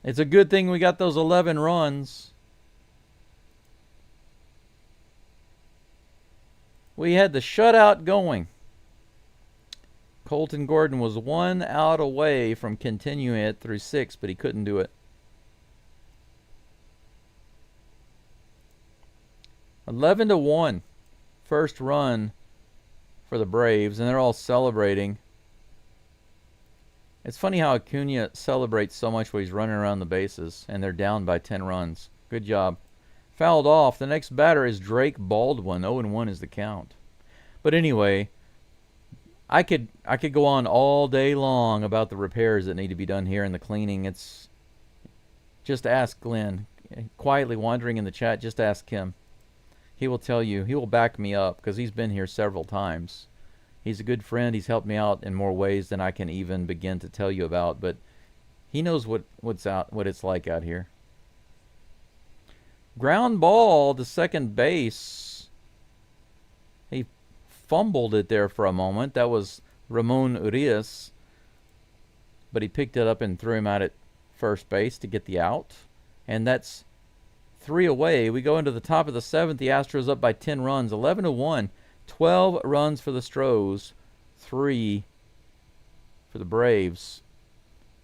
Speaker 2: It's a good thing we got those 11 runs. We had the shutout going. Colton Gordon was 1 out away from continuing it through 6, but he couldn't do it. 11-1. First run for the Braves, and they're all celebrating. It's funny how Acuna celebrates so much when he's running around the bases, and they're down by 10 runs. Good job. Fouled off. The next batter is Drake Baldwin. 0-1 is the count. But anyway, I could go on all day long about the repairs that need to be done here and the cleaning. It's just ask Glenn. Quietly wandering in the chat, just ask him. He will tell you. He will back me up because he's been here several times. He's a good friend. He's helped me out in more ways than I can even begin to tell you about. But he knows what it's like out here. Ground ball to second base. He fumbled it there for a moment. That was Ramon Urias. But he picked it up and threw him out at first base to get the out. And that's 3 away. We go into the top of the 7th. The Astros up by 10 runs. 11-1. 12 runs for the Stros, 3 for the Braves.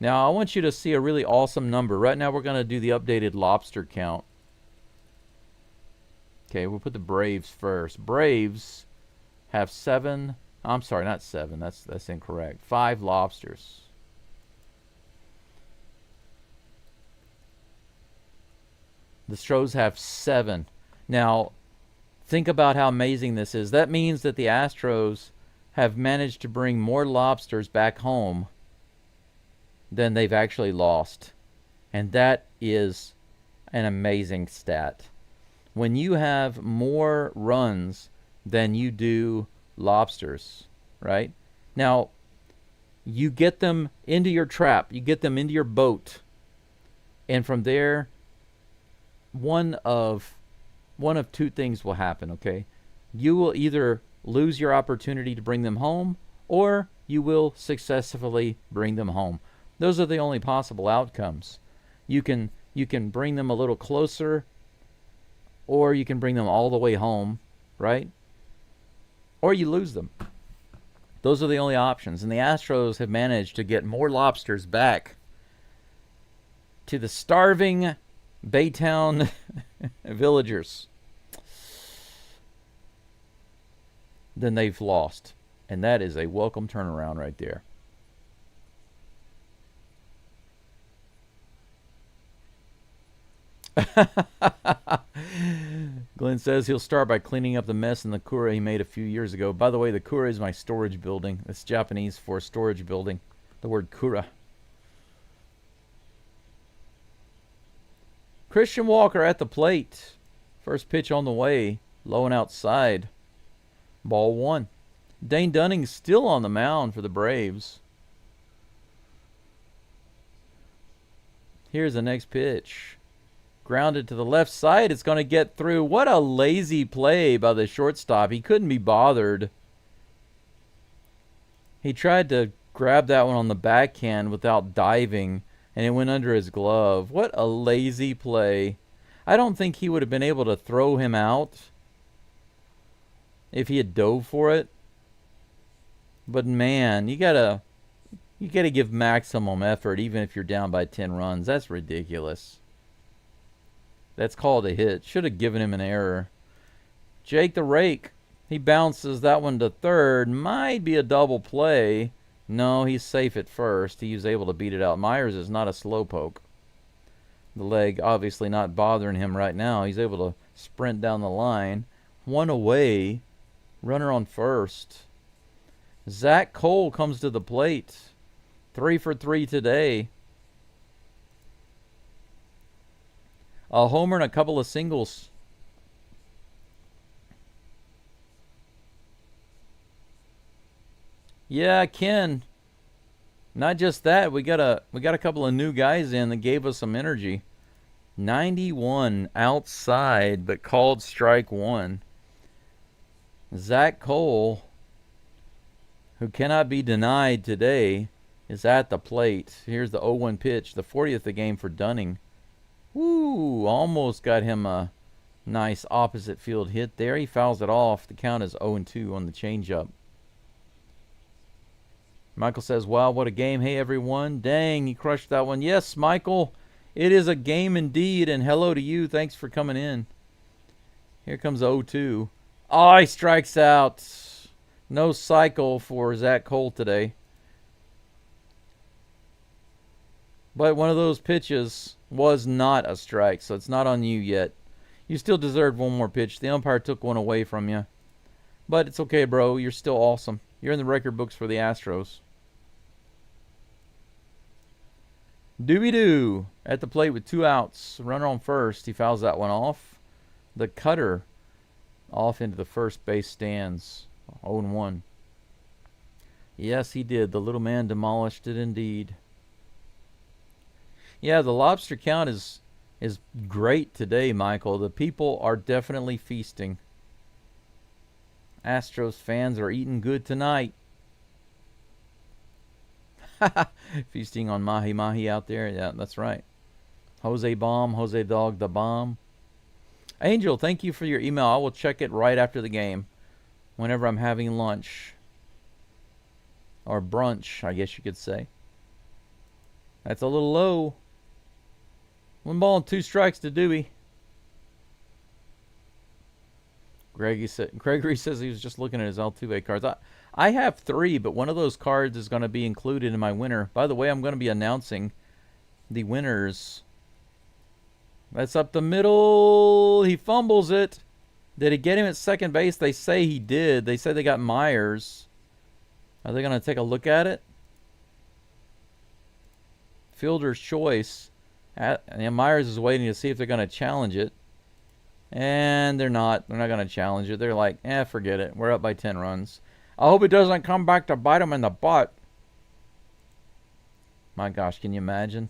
Speaker 2: Now, I want you to see a really awesome number. Right now, we're going to do the updated lobster count. Okay, we'll put the Braves first. Braves have 7. I'm sorry, not 7. That's incorrect. 5 lobsters. The Stros have 7. Now, think about how amazing this is. That means that the Astros have managed to bring more lobsters back home than they've actually lost. And that is an amazing stat. When you have more runs than you do lobsters, right? Now, you get them into your trap. You get them into your boat. And from there, one of 2 things will happen, okay? You will either lose your opportunity to bring them home, or you will successfully bring them home. Those are the only possible outcomes. You can bring them a little closer, or you can bring them all the way home, right? Or you lose them. Those are the only options. And the Astros have managed to get more lobsters back to the starving Baytown villagers than they've lost. And that is a welcome turnaround right there. Glenn says he'll start by cleaning up the mess in the kura he made a few years ago. By the way, the kura is my storage building. It's Japanese for storage building. The word kura. Christian Walker at the plate. First pitch on the way. Low and outside. Ball 1. Dane Dunning still on the mound for the Braves. Here's the next pitch. Grounded to the left side. It's going to get through. What a lazy play by the shortstop. He couldn't be bothered. He tried to grab that one on the backhand without diving, and it went under his glove. What a lazy play. I don't think he would have been able to throw him out if he had dove for it. But man, you gotta give maximum effort even if you're down by 10 runs. That's ridiculous. That's called a hit. Should have given him an error. Jake the Rake, he bounces that one to third. Might be a double play. No, he's safe at first. He was able to beat it out. Myers is not a slowpoke. The leg obviously not bothering him right now. He's able to sprint down the line. One away. Runner on first. Zach Cole comes to the plate. 3 for 3 today. A homer and a couple of singles. Yeah, Ken. Not just that, we got a couple of new guys in that gave us some energy. 91 outside, but called strike one. Zach Cole, who cannot be denied today, is at the plate. Here's the 0-1 pitch, the 40th of the game for Dunning. Woo, almost got him a nice opposite field hit there. He fouls it off. The count is 0-2 on the changeup. Michael says, wow, what a game. Hey, everyone. Dang, he crushed that one. Yes, Michael, it is a game indeed, and hello to you. Thanks for coming in. Here comes 0-2. Oh, he strikes out. No cycle for Zach Cole today. But one of those pitches was not a strike, so it's not on you yet. You still deserved one more pitch. The umpire took one away from you. But it's okay, bro. You're still awesome. You're in the record books for the Astros. Doobie-doo at the plate with 2 outs. Runner on first. He fouls that one off. The cutter off into the first base stands. 0-1. Yes, he did. The little man demolished it indeed. Yeah, the lobster count is great today, Michael. The people are definitely feasting. Astros fans are eating good tonight. Feasting on mahi-mahi out there. Yeah, that's right. Jose Bomb, Jose Dog the Bomb. Angel, thank you for your email. I will check it right after the game whenever I'm having lunch. Or brunch, I guess you could say. That's a little low. 1 ball and 2 strikes to Dewey. Gregory says he was just looking at his Altuve cards. I have 3, but one of those cards is going to be included in my winner. By the way, I'm going to be announcing the winners. That's up the middle. He fumbles it. Did it get him at second base? They say he did. They say they got Myers. Are they going to take a look at it? Fielder's choice. And Myers is waiting to see if they're going to challenge it. And they're not. They're not going to challenge it. They're like, forget it. We're up by 10 runs. I hope it doesn't come back to bite them in the butt. My gosh, can you imagine?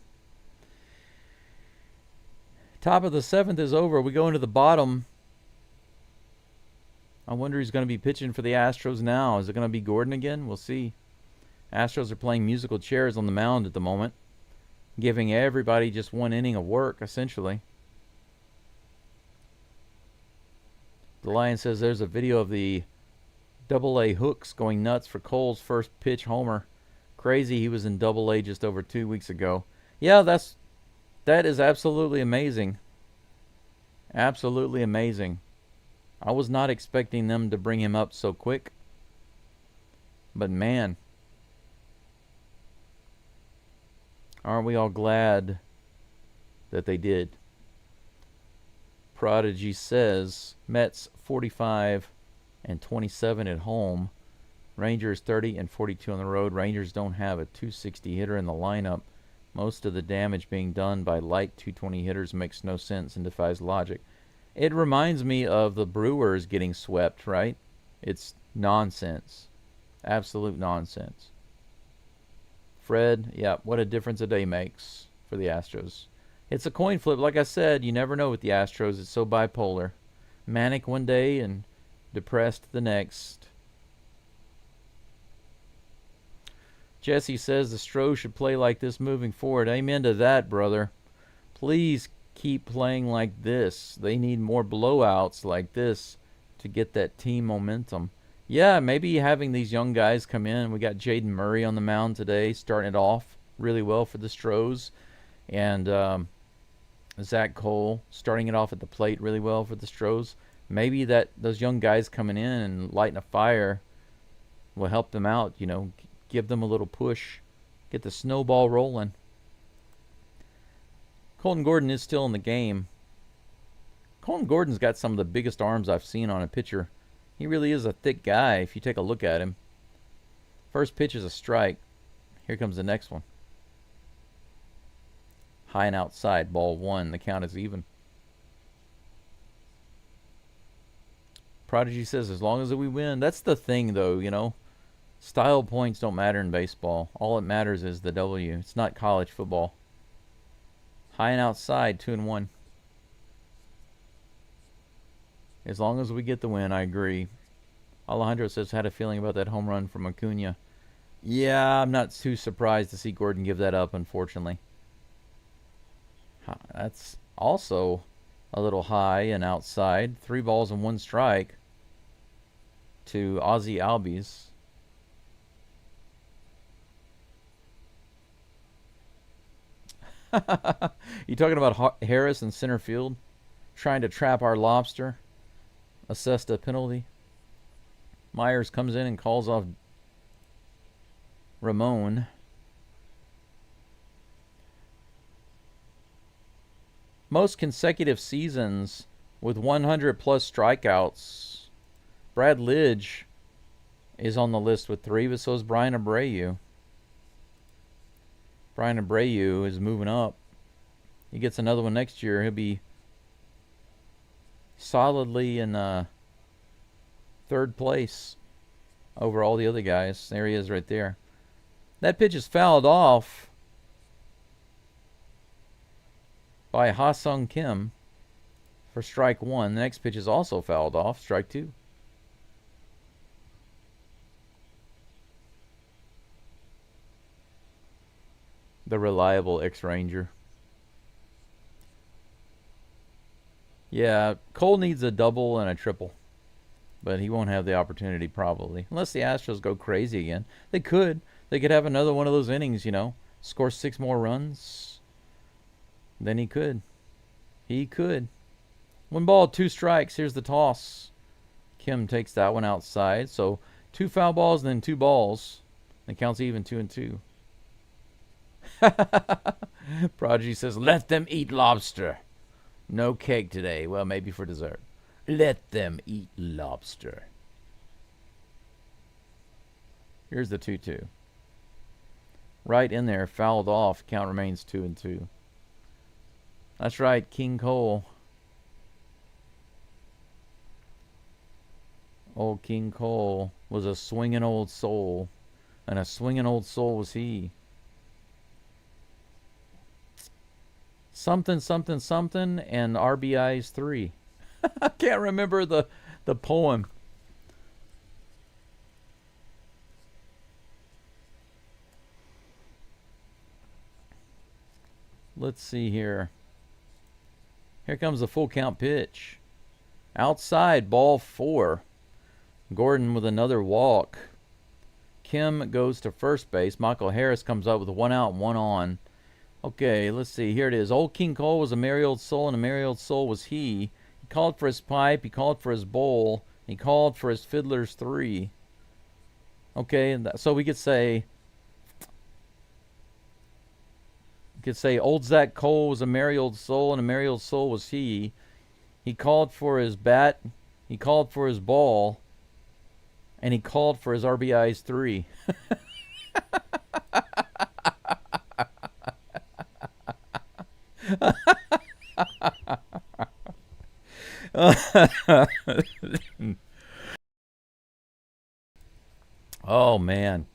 Speaker 2: Top of the 7th is over. We go into the bottom. I wonder who's going to be pitching for the Astros now. Is it going to be Gordon again? We'll see. Astros are playing musical chairs on the mound at the moment, giving everybody just 1 inning of work, essentially. The Lion says there's a video of the Double-A Hooks going nuts for Cole's first pitch homer. Crazy, he was in Double-A just over 2 weeks ago. Yeah, that is absolutely amazing. Absolutely amazing. I was not expecting them to bring him up so quick. But man, aren't we all glad that they did? Prodigy says Mets 45 and 27 at home. Rangers 30 and 42 on the road. Rangers don't have a 260 hitter in the lineup. Most of the damage being done by light 220 hitters makes no sense and defies logic. It reminds me of the Brewers getting swept, right? It's nonsense. Absolute nonsense. Fred, yeah, what a difference a day makes for the Astros. It's a coin flip. Like I said, you never know with the Astros. It's so bipolar. Manic one day and depressed the next. Jesse says the Stros should play like this moving forward. Amen to that, brother. Please keep playing like this. They need more blowouts like this to get that team momentum. Yeah, maybe having these young guys come in. We got Jaden Murray on the mound today, starting it off really well for the Stros. And Zach Cole starting it off at the plate really well for the Stros. Maybe those young guys coming in and lighting a fire will help them out, you know, give them a little push, get the snowball rolling. Colton Gordon is still in the game. Colton Gordon's got some of the biggest arms I've seen on a pitcher. He really is a thick guy if you take a look at him. First pitch is a strike. Here comes the next one. High and outside, ball one. The count is even. Prodigy says, as long as we win. That's the thing, though, you know. Style points don't matter in baseball. All that matters is the W. It's not college football. High and outside, 2-1. As long as we get the win, I agree. Alejandro says, had a feeling about that home run from Acuna. Yeah, I'm not too surprised to see Gordon give that up, unfortunately. That's also a little high and outside. 3 balls and 1 strike to Ozzy Albies. You talking about Harris in center field? Trying to trap our lobster? Assessed a penalty. Myers comes in and calls off Ramon. Most consecutive seasons with 100 plus strikeouts. Brad Lidge is on the list with 3, but so is Brian Abreu. Brian Abreu is moving up. He gets another one next year. He'll be solidly in 3rd place over all the other guys. There he is right there. That pitch is fouled off by Ha-Sung Kim for strike 1. The next pitch is also fouled off, strike 2. The reliable X-Ranger. Yeah, Cole needs a double and a triple, but he won't have the opportunity probably. Unless the Astros go crazy again. They could. They could have another one of those innings, you know. Score 6 more runs. Then he could. He could. 1 ball, 2 strikes. Here's the toss. Kim takes that one outside. So 2 foul balls and then 2 balls. It counts even, 2-2. Prodigy says, let them eat lobster. No cake today. Well, maybe for dessert. Let them eat lobster. Here's the 2-2. Right in there, fouled off. Count remains 2-2. That's right, King Cole. Old King Cole was a swinging old soul. And a swinging old soul was he. Something, something, something, and RBI's 3. I can't remember the poem. Let's see here. Here comes the full count pitch. Outside, ball 4. Gordon with another walk. Kim goes to first base. Michael Harris comes up with 1 out and 1 on. Okay, let's see. Here it is. Old King Cole was a merry old soul, and a merry old soul was he. He called for his pipe. He called for his bowl. He called for his fiddler's 3. Okay, so we could say... old Zach Cole was a merry old soul, and a merry old soul was he. He called for his bat. He called for his ball. And he called for his RBI's 3. Oh, man.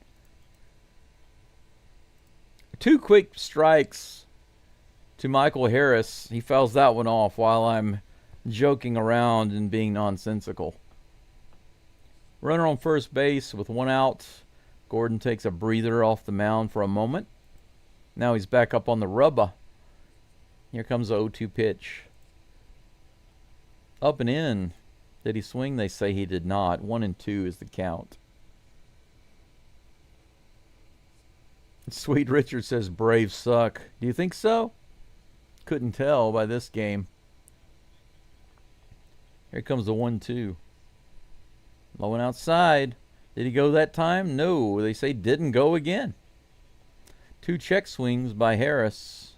Speaker 2: 2 quick strikes to Michael Harris. He fouls that one off while I'm joking around and being nonsensical. Runner on first base with 1 out. Gordon takes a breather off the mound for a moment. Now he's back up on the rubber. Here comes the 0-2 pitch. Up and in. Did he swing? They say he did not. 1-2 is the count. Sweet Richard says Braves suck. Do you think so? Couldn't tell by this game. Here comes the 1-2. Low and outside. Did he go that time? No. They say didn't go again. 2 check swings by Harris.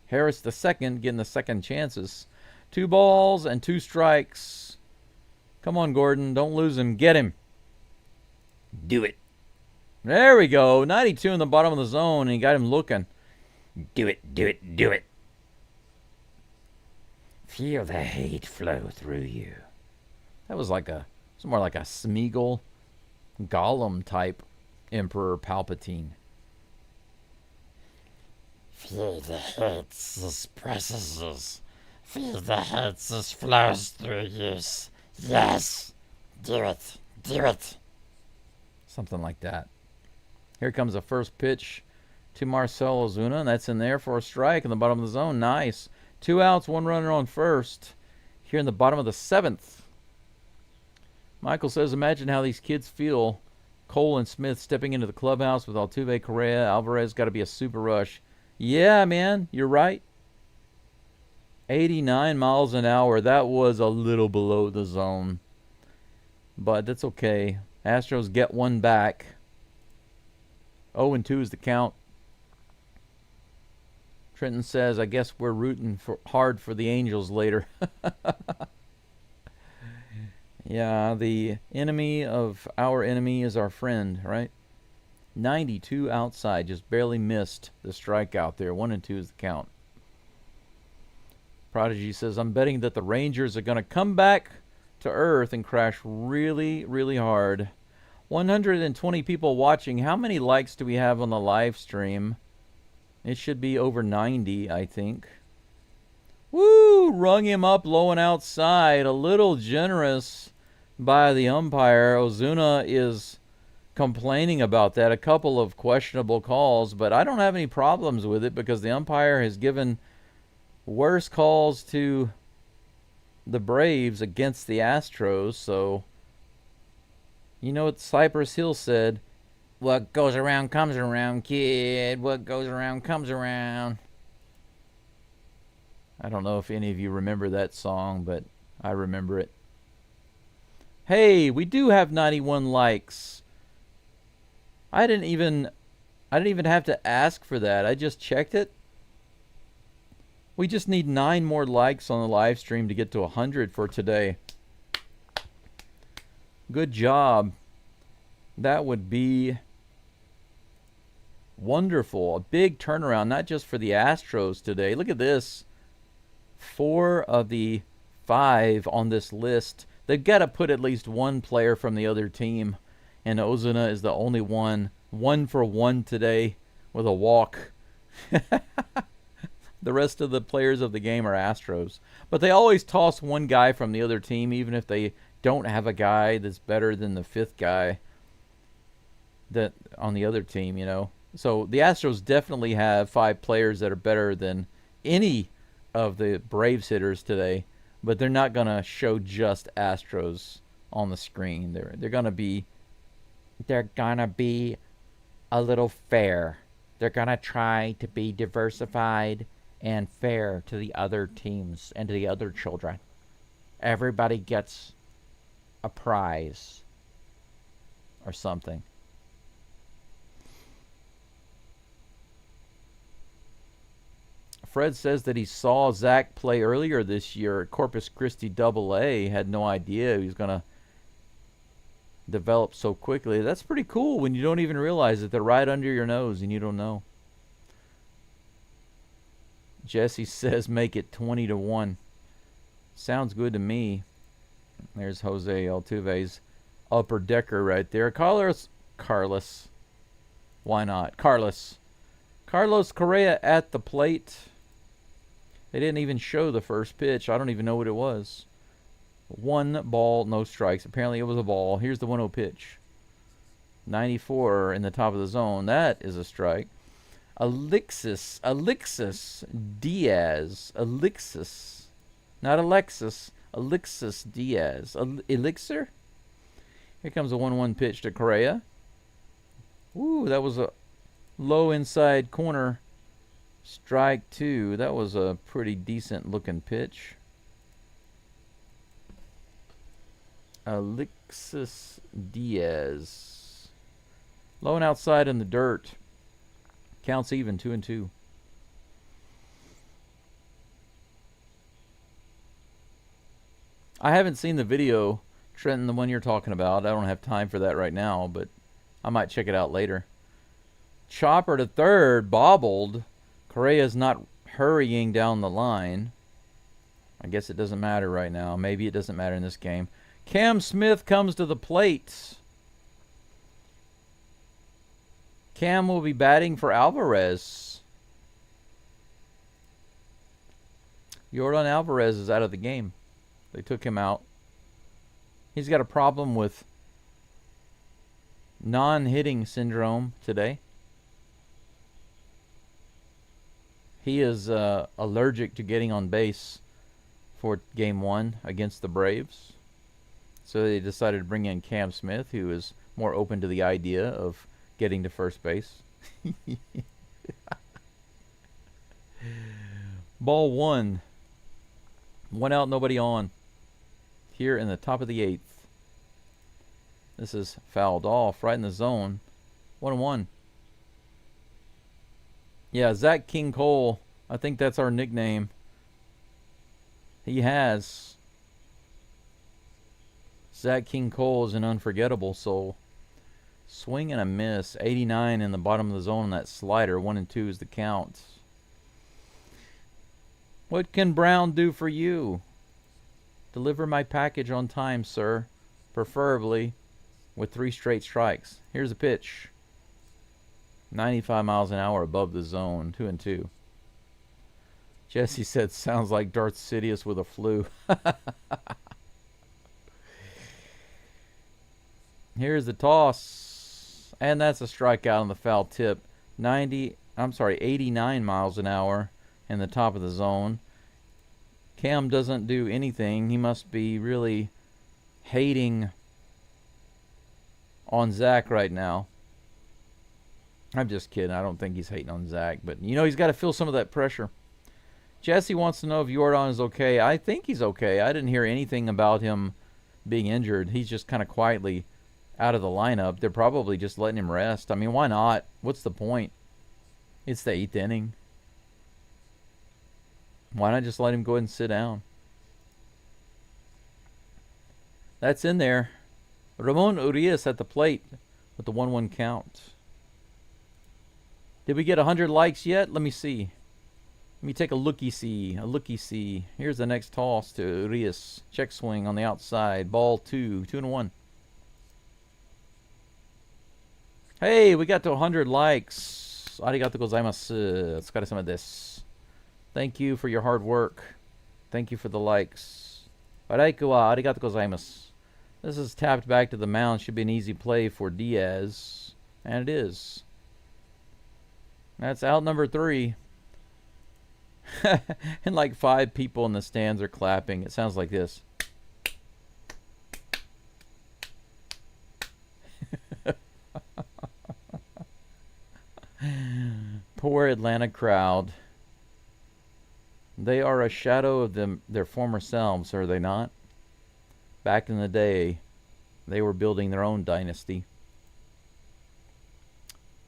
Speaker 2: Harris the second, getting the second chances. 2 balls and 2 strikes. Come on, Gordon. Don't lose him. Get him. Do it. There we go. 92 in the bottom of the zone, and he got him looking. Do it, do it, do it. Feel the hate flow through you. That was like it's more like a Smeagol, Gollum type Emperor Palpatine.
Speaker 3: Feel the hate as presses. Feel the hate as flows through you. Yes. Do it. Do it.
Speaker 2: Something like that. Here comes the first pitch to Marcell Ozuna, and that's in there for a strike in the bottom of the zone. Nice. 2 outs, 1 runner on first. Here in the bottom of the 7th. Michael says, imagine how these kids feel. Cole and Smith stepping into the clubhouse with Altuve, Correa, Alvarez. Got to be a super rush. Yeah, man, you're right. 89 miles an hour. That was a little below the zone. But that's okay. Astros get one back. 0-2 is the count. Trenton says, I guess we're rooting hard for the Angels later. Yeah, the enemy of our enemy is our friend, right? 92 outside, just barely missed the strikeout there. 1-2 is the count. Prodigy says, I'm betting that the Rangers are going to come back to earth and crash really, really hard. 120 people watching. How many likes do we have on the live stream? It should be over 90, I think. Woo! Rung him up low and outside. A little generous by the umpire. Ozuna is complaining about that. A couple of questionable calls, but I don't have any problems with it because the umpire has given worse calls to the Braves against the Astros, so you know what Cypress Hill said? What goes around comes around, kid. What goes around comes around. I don't know if any of you remember that song, but I remember it. Hey, we do have 91 likes. I didn't even have to ask for that. I just checked it. We just need 9 more likes on the live stream to get to 100 for today. Good job. That would be wonderful. A big turnaround, not just for the Astros today. Look at this. 4 of the 5 on this list. They've got to put at least one player from the other team. And Ozuna is the only one. 1 for 1 today with a walk. The rest of the players of the game are Astros. But they always toss one guy from the other team, even if they don't have a guy that's better than the 5th guy that on the other team, you know. So the Astros definitely have 5 players that are better than any of the Braves hitters today, but they're not going to show just Astros on the screen. They're going to be a little fair. They're going to try to be diversified and fair to the other teams and to the other children. Everybody gets a prize or something. Fred says that he saw Zach play earlier this year at Corpus Christi AA. Had no idea he was going to develop so quickly. That's pretty cool when you don't even realize that they're right under your nose and you don't know. Jesse says make it 20-1. Sounds good to me. There's Jose Altuve's upper decker right there. Carlos. Why not? Carlos Correa at the plate. They didn't even show the first pitch. I don't even know what it was. 1 ball, no strikes. Apparently it was a ball. Here's the 1-0 pitch. 94 in the top of the zone. That is a strike. Alexis Diaz. Alexis. Not Alexis. Alexis Diaz. Elixir? Here comes a 1-1 pitch to Correa. Ooh, that was a low inside corner. Strike 2. That was a pretty decent looking pitch. Alexis Diaz. Low and outside in the dirt. Counts even, 2-2. I haven't seen the video, Trenton, the one you're talking about. I don't have time for that right now, but I might check it out later. Chopper to third, bobbled. Correa's not hurrying down the line. I guess it doesn't matter right now. Maybe it doesn't matter in this game. Cam Smith comes to the plate. Cam will be batting for Alvarez. Yordan Alvarez is out of the game. They took him out. He's got a problem with non-hitting syndrome today. He is allergic to getting on base for Game 1 against the Braves. So they decided to bring in Cam Smith, who is more open to the idea of getting to first base. Ball 1. 1 out, nobody on. Here in the top of the 8th. This is fouled off right in the zone. 1-1. Yeah, Zach King Cole. I think that's our nickname. He has. Zach King Cole is an unforgettable soul. Swing and a miss. 89 in the bottom of the zone on that slider. 1-2 is the count. What can Brown do for you? Deliver my package on time, sir. Preferably with 3 straight strikes. Here's a pitch. 95 miles an hour above the zone. 2-2. Jesse said, sounds like Darth Sidious with a flu. Here's the toss. And that's a strikeout on the foul tip. 89 miles an hour in the top of the zone. Cam doesn't do anything. He must be really hating on Zach right now. I'm just kidding. I don't think he's hating on Zach. But, you know, he's got to feel some of that pressure. Jesse wants to know if Yordan is okay. I think he's okay. I didn't hear anything about him being injured. He's just kind of quietly out of the lineup. They're probably just letting him rest. I mean, why not? What's the point? It's the 8th inning. Why not just let him go ahead and sit down? That's in there. Ramon Urias at the plate with the 1-1 count. Did we get 100 likes yet? Let me see. Let me take a looky-see. A looky-see. Here's the next toss to Urias. Check swing on the outside. Ball 2. 2-1. Hey, we got to 100 likes. Arigatou gozaimasu. Otsukaresama desu. Thank you for your hard work. Thank you for the likes. Araiku wa arigatou gozaimasu. This is tapped back to the mound. Should be an easy play for Diaz. And it is. That's out number 3. And like 5 people in the stands are clapping. It sounds like this. Poor Atlanta crowd. They are a shadow of their former selves, are they not? Back in the day, they were building their own dynasty.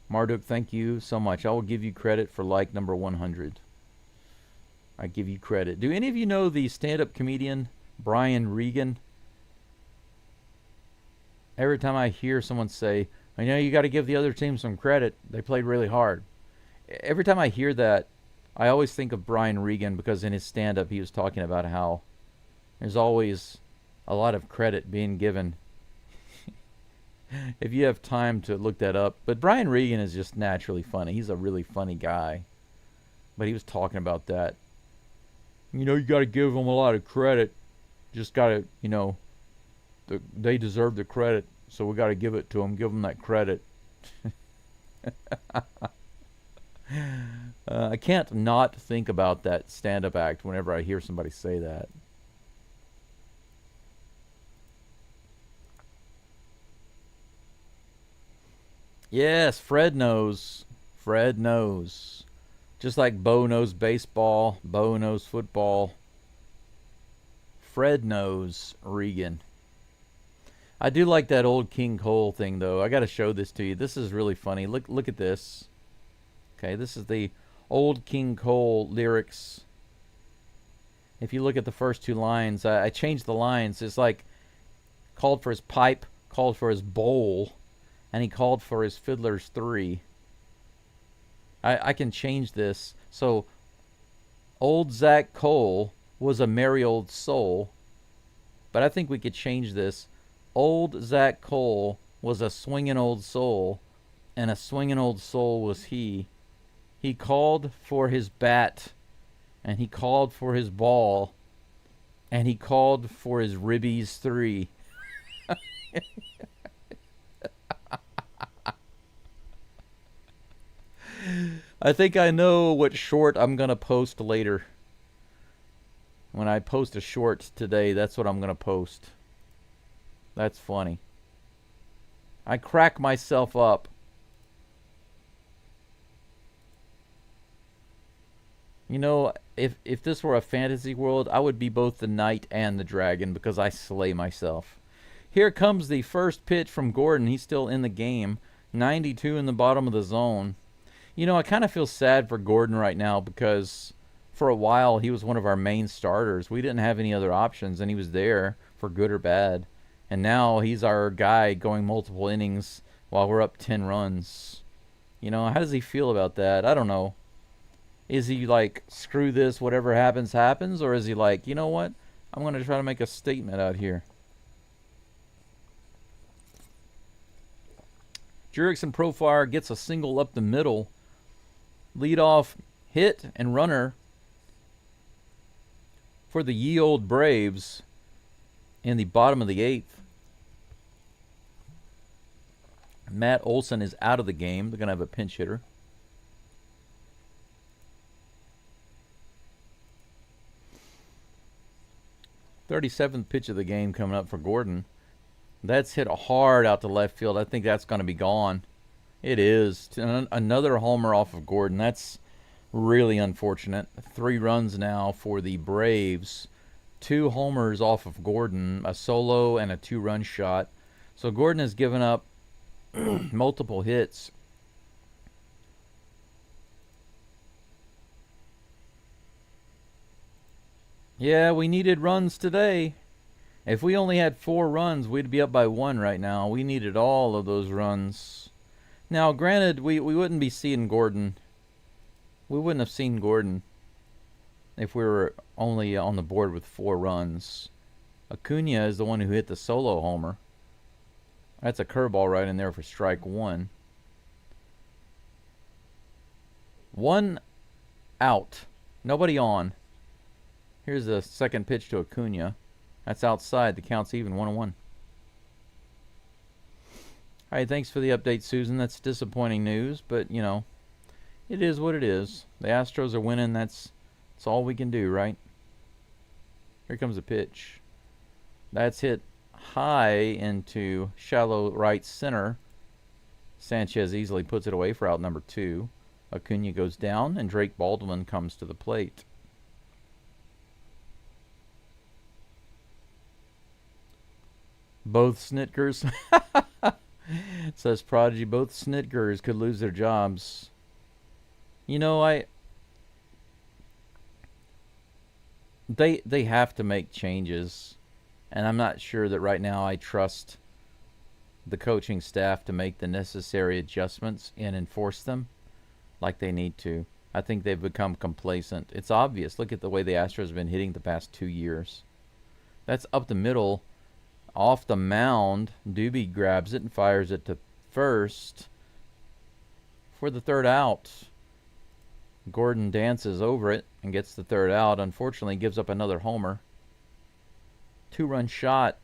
Speaker 2: Marduk, thank you so much. I will give you credit for like number 100. I give you credit. Do any of you know the stand-up comedian Brian Regan? Every time I hear someone say, I know you got to give the other team some credit. They played really hard. Every time I hear that, I always think of Brian Regan because in his stand-up he was talking about how there's always a lot of credit being given. If you have time to look that up. But Brian Regan is just naturally funny. He's a really funny guy. But he was talking about that. You know, you got to give them a lot of credit. Just got to, you know, they deserve the credit. So we got to give it to them. Give them that credit. I can't not think about that stand-up act whenever I hear somebody say that. Yes, Fred knows. Fred knows. Just like Bo knows baseball, Bo knows football. Fred knows Regan. I do like that old King Cole thing, though. I got to show this to you. This is really funny. Look at this. Okay, this is the old King Cole lyrics. If you look at the first two lines, I changed the lines. It's like called for his pipe, called for his bowl, and he called for his fiddler's three. I can change this. So, old Zach Cole was a merry old soul. But I think we could change this. Old Zach Cole was a swinging old soul, and a swinging old soul was he. He called for his bat, and he called for his ball, and he called for his ribbies three. I think I know what short I'm going to post later. When I post a short today, that's what I'm going to post. That's funny. I crack myself up. You know, if this were a fantasy world, I would be both the knight and the dragon because I slay myself. Here comes the first pitch from Gordon. He's still in the game. 92 in the bottom of the zone. You know, I kind of feel sad for Gordon right now because for a while he was one of our main starters. We didn't have any other options, and he was there for good or bad. And now he's our guy going multiple innings while we're up 10 runs. You know, how does he feel about that? I don't know. Is he like, screw this, whatever happens, happens? Or is he like, you know what? I'm going to try to make a statement out here. Jurickson Profile gets a single up the middle. Leadoff hit and runner for the ye old Braves in the bottom of the eighth. Matt Olson is out of the game. They're going to have a pinch hitter. .37th pitch of the game coming up for Gordon. That's hit hard out to left field. I think that's going to be gone. It is. Another homer off of Gordon. That's really unfortunate. 3 runs now for the Braves. 2 homers off of Gordon. A solo and a 2-run shot. So Gordon has given up multiple hits. Yeah, we needed runs today. If we only had 4 runs, we'd be up by 1 right now. We needed all of those runs. Now, granted, we wouldn't be seeing Gordon. We wouldn't have seen Gordon if we were only on the board with 4 runs. Acuna is the one who hit the solo homer. That's a curveball right in there for strike 1. 1 out. Nobody on. Here's the second pitch to Acuna. That's outside. The count's even, 1-1. All right, thanks for the update, Susan. That's disappointing news, but, you know, it is what it is. The Astros are winning. That's all we can do, right? Here comes a pitch. That's hit high into shallow right center. Sanchez easily puts it away for out number 2. Acuna goes down, and Drake Baldwin comes to the plate. Both Snitkers. Says Prodigy, both Snitkers could lose their jobs. You know, they have to make changes. And I'm not sure that right now I trust the coaching staff to make the necessary adjustments and enforce them like they need to. I think they've become complacent. It's obvious. Look at the way the Astros have been hitting the past 2 years. That's up the middle. Off the mound, Doobie grabs it and fires it to first for the 3rd out. Gordon dances over it and gets the 3rd out. Unfortunately, gives up another homer. 2-run shot.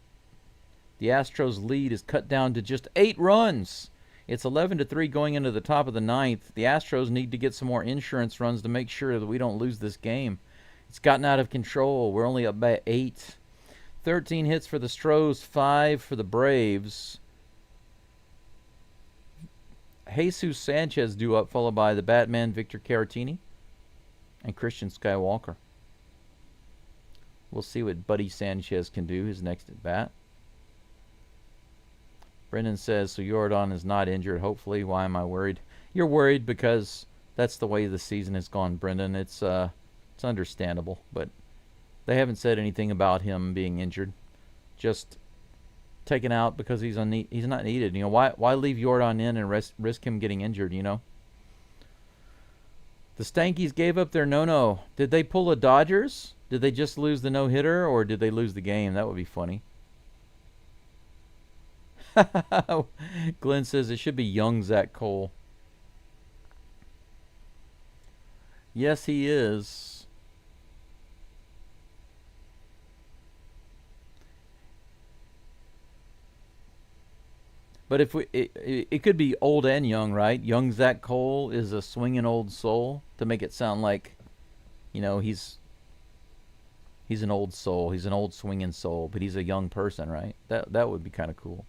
Speaker 2: The Astros' lead is cut down to just 8 runs It's 11-3 going into the top of the ninth. The Astros need to get some more insurance runs to make sure that we don't lose this game. It's gotten out of control. We're only up by 8. 13 hits for the Stros, 5 for the Braves. Jesus Sanchez due up, followed by the Batman Victor Caratini and Christian Skywalker. We'll see what Buddy Sanchez can do his next at bat. Brendan says, so Jordan is not injured, hopefully. Why am I worried? You're worried because that's the way the season has gone, Brendan. It's understandable, but they haven't said anything about him being injured. Just taken out because he's not needed. You know, why leave Jordan in and risk him getting injured, you know? The Stankies gave up their no-no. Did they pull a Dodgers? Did they just lose the no-hitter, or did they lose the game? That would be funny. Glenn says it should be young Zach Cole. Yes, he is. But if it could be old and young, right? Young Zach Cole is a swinging old soul, to make it sound like, you know, he's an old soul. He's an old swinging soul, but he's a young person, right? That would be kind of cool.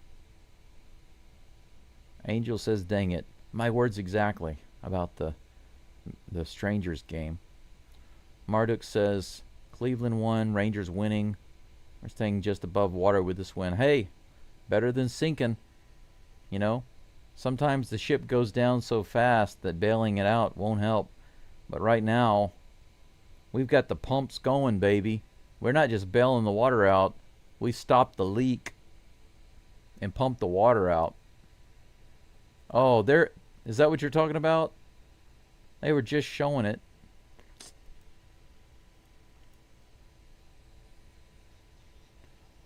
Speaker 2: Angel says, dang it. My words exactly about the Strangers game. Marduk says, Cleveland won, Rangers winning. We're staying just above water with this win. Hey, better than sinking. You know, sometimes the ship goes down so fast that bailing it out won't help. But right now, we've got the pumps going, baby. We're not just bailing the water out. We stopped the leak and pumped the water out. Oh, is that what you're talking about? They were just showing it.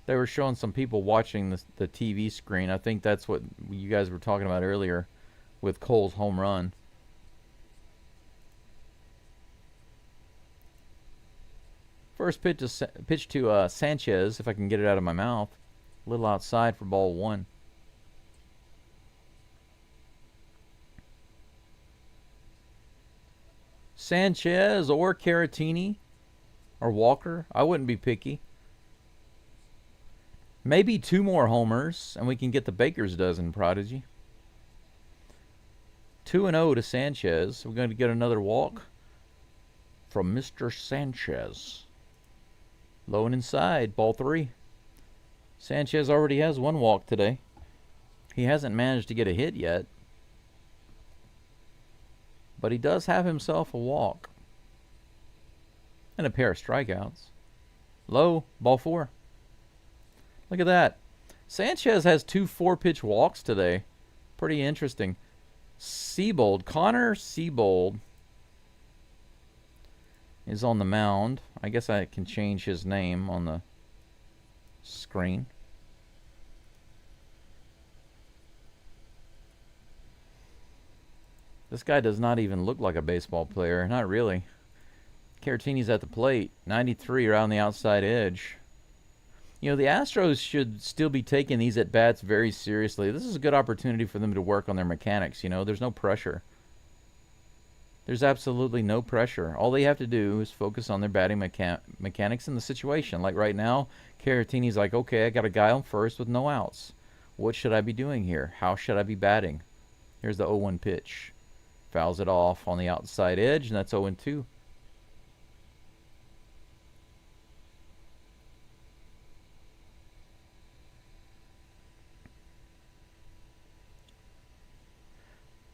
Speaker 2: They were showing some people watching the TV screen. I think that's what you guys were talking about earlier with Cole's home run. First pitch to Sanchez, if I can get it out of my mouth. A little outside for ball 1. Sanchez or Caratini or Walker. I wouldn't be picky. Maybe 2 more homers, and we can get the Baker's dozen, Prodigy. 2-0 to Sanchez. We're going to get another walk from Mr. Sanchez. Low and inside, ball 3. Sanchez already has 1 walk today. He hasn't managed to get a hit yet. But he does have himself a walk. And a pair of strikeouts. Low, ball 4. Look at that. Sanchez has 2 4-pitch walks today. Pretty interesting. Connor Seabold is on the mound. I guess I can change his name on the screen. This guy does not even look like a baseball player. Not really. Caratini's at the plate. 93 around the outside edge. You know, the Astros should still be taking these at-bats very seriously. This is a good opportunity for them to work on their mechanics, you know. There's no pressure. There's absolutely no pressure. All they have to do is focus on their batting mechanics in the situation. Like right now, Caratini's like, okay, I got a guy on first with no outs. What should I be doing here? How should I be batting? Here's the 0-1 pitch. Fouls it off on the outside edge, and that's 0-2.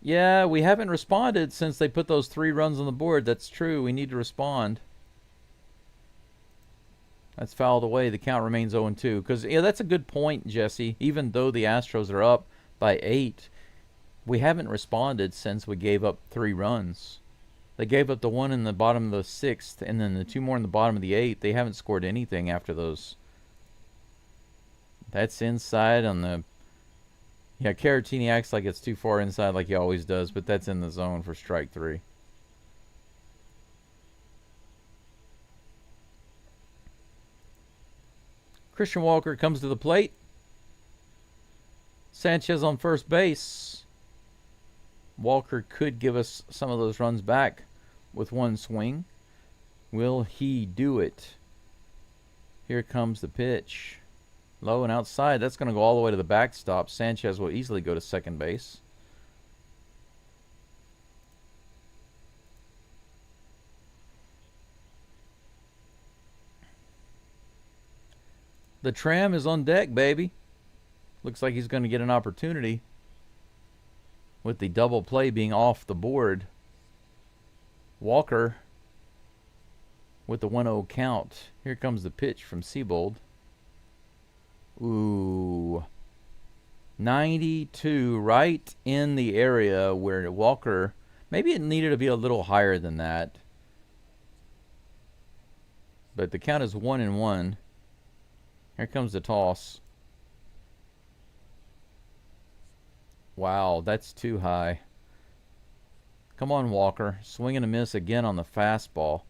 Speaker 2: Yeah, we haven't responded since they put those 3 runs on the board. That's true. We need to respond. That's fouled away. The count remains 0-2. Because, yeah, that's a good point, Jesse. Even though the Astros are up by 8, we haven't responded since we gave up 3 runs. They gave up the 1 in the bottom of the 6th, and then the 2 more in the bottom of the 8th. They haven't scored anything after those. That's inside on the... Yeah, Caratini acts like it's too far inside like he always does, but that's in the zone for strike 3. Christian Walker comes to the plate. Sanchez on first base. Walker could give us some of those runs back with one swing. Will he do it? Here comes the pitch. Low and outside. That's going to go all the way to the backstop. Sanchez will easily go to second base. The Tram is on deck, baby. Looks like he's going to get an opportunity with the double play being off the board. Walker with the 1-0 count. Here comes the pitch from Seabold. Ooh. 92, right in the area where Walker, maybe it needed to be a little higher than that. But the count is 1-1. Here comes the toss. Wow, that's too high. Come on, Walker. Swing and a miss again on the fastball.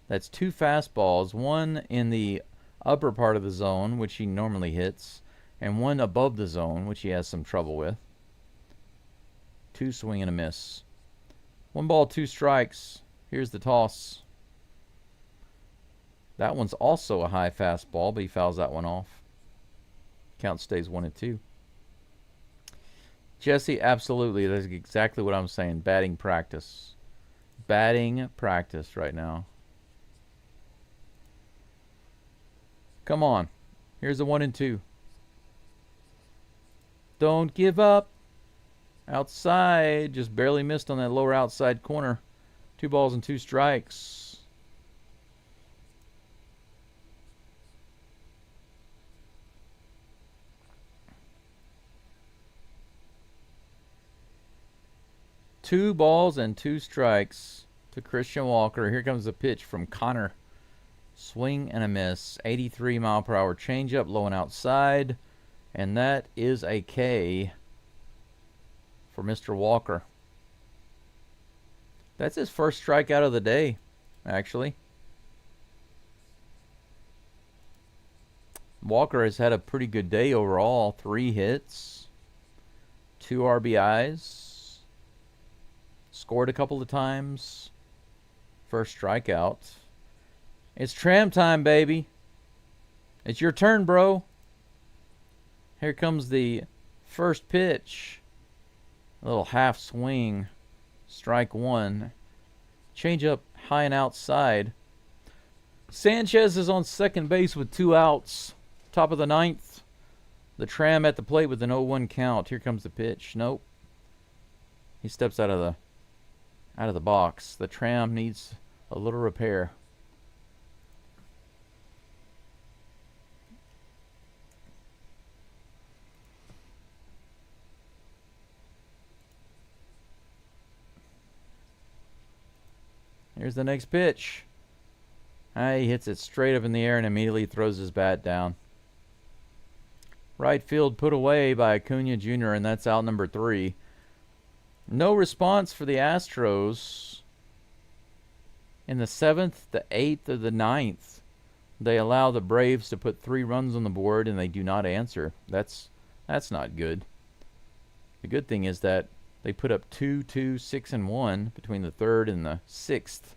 Speaker 2: That's two fastballs, one in the upper part of the zone, which he normally hits, and one above the zone, which he has some trouble with. Two swing and a miss. 1 ball, 2 strikes. Here's the toss. That one's also a high fastball, but he fouls that one off. Count stays 1-2. Jesse, absolutely. That's exactly what I'm saying. Batting practice. Batting practice right now. Come on. Here's a 1-2. Don't give up. Outside. Just barely missed on that lower outside corner. 2 balls and 2 strikes. Two balls and 2 strikes to Christian Walker. Here comes the pitch from Connor. Swing and a miss. 83 mile per hour changeup, low and outside. And that is a K for Mr. Walker. That's his first strikeout of the day, actually. Walker has had a pretty good day overall. 3 hits, 2 RBIs. Scored a couple of times. First strikeout. It's Tram time, baby. It's your turn, bro. Here comes the first pitch. A little half swing. Strike 1. Change up high and outside. Sanchez is on second base with 2 outs. Top of the 9th. The Tram at the plate with an 0-1 count. Here comes the pitch. Nope. He steps out of the box. The Tram needs a little repair. Here's the next pitch. He hits it straight up in the air and immediately throws his bat down. Right field put away by Acuna Jr., and that's out number 3. No response for the Astros. In the 7th, the 8th, or the 9th, they allow the Braves to put 3 runs on the board, and they do not answer. That's not good. The good thing is that they put up 2, 2, 6, and 1 between the 3rd and the 6th,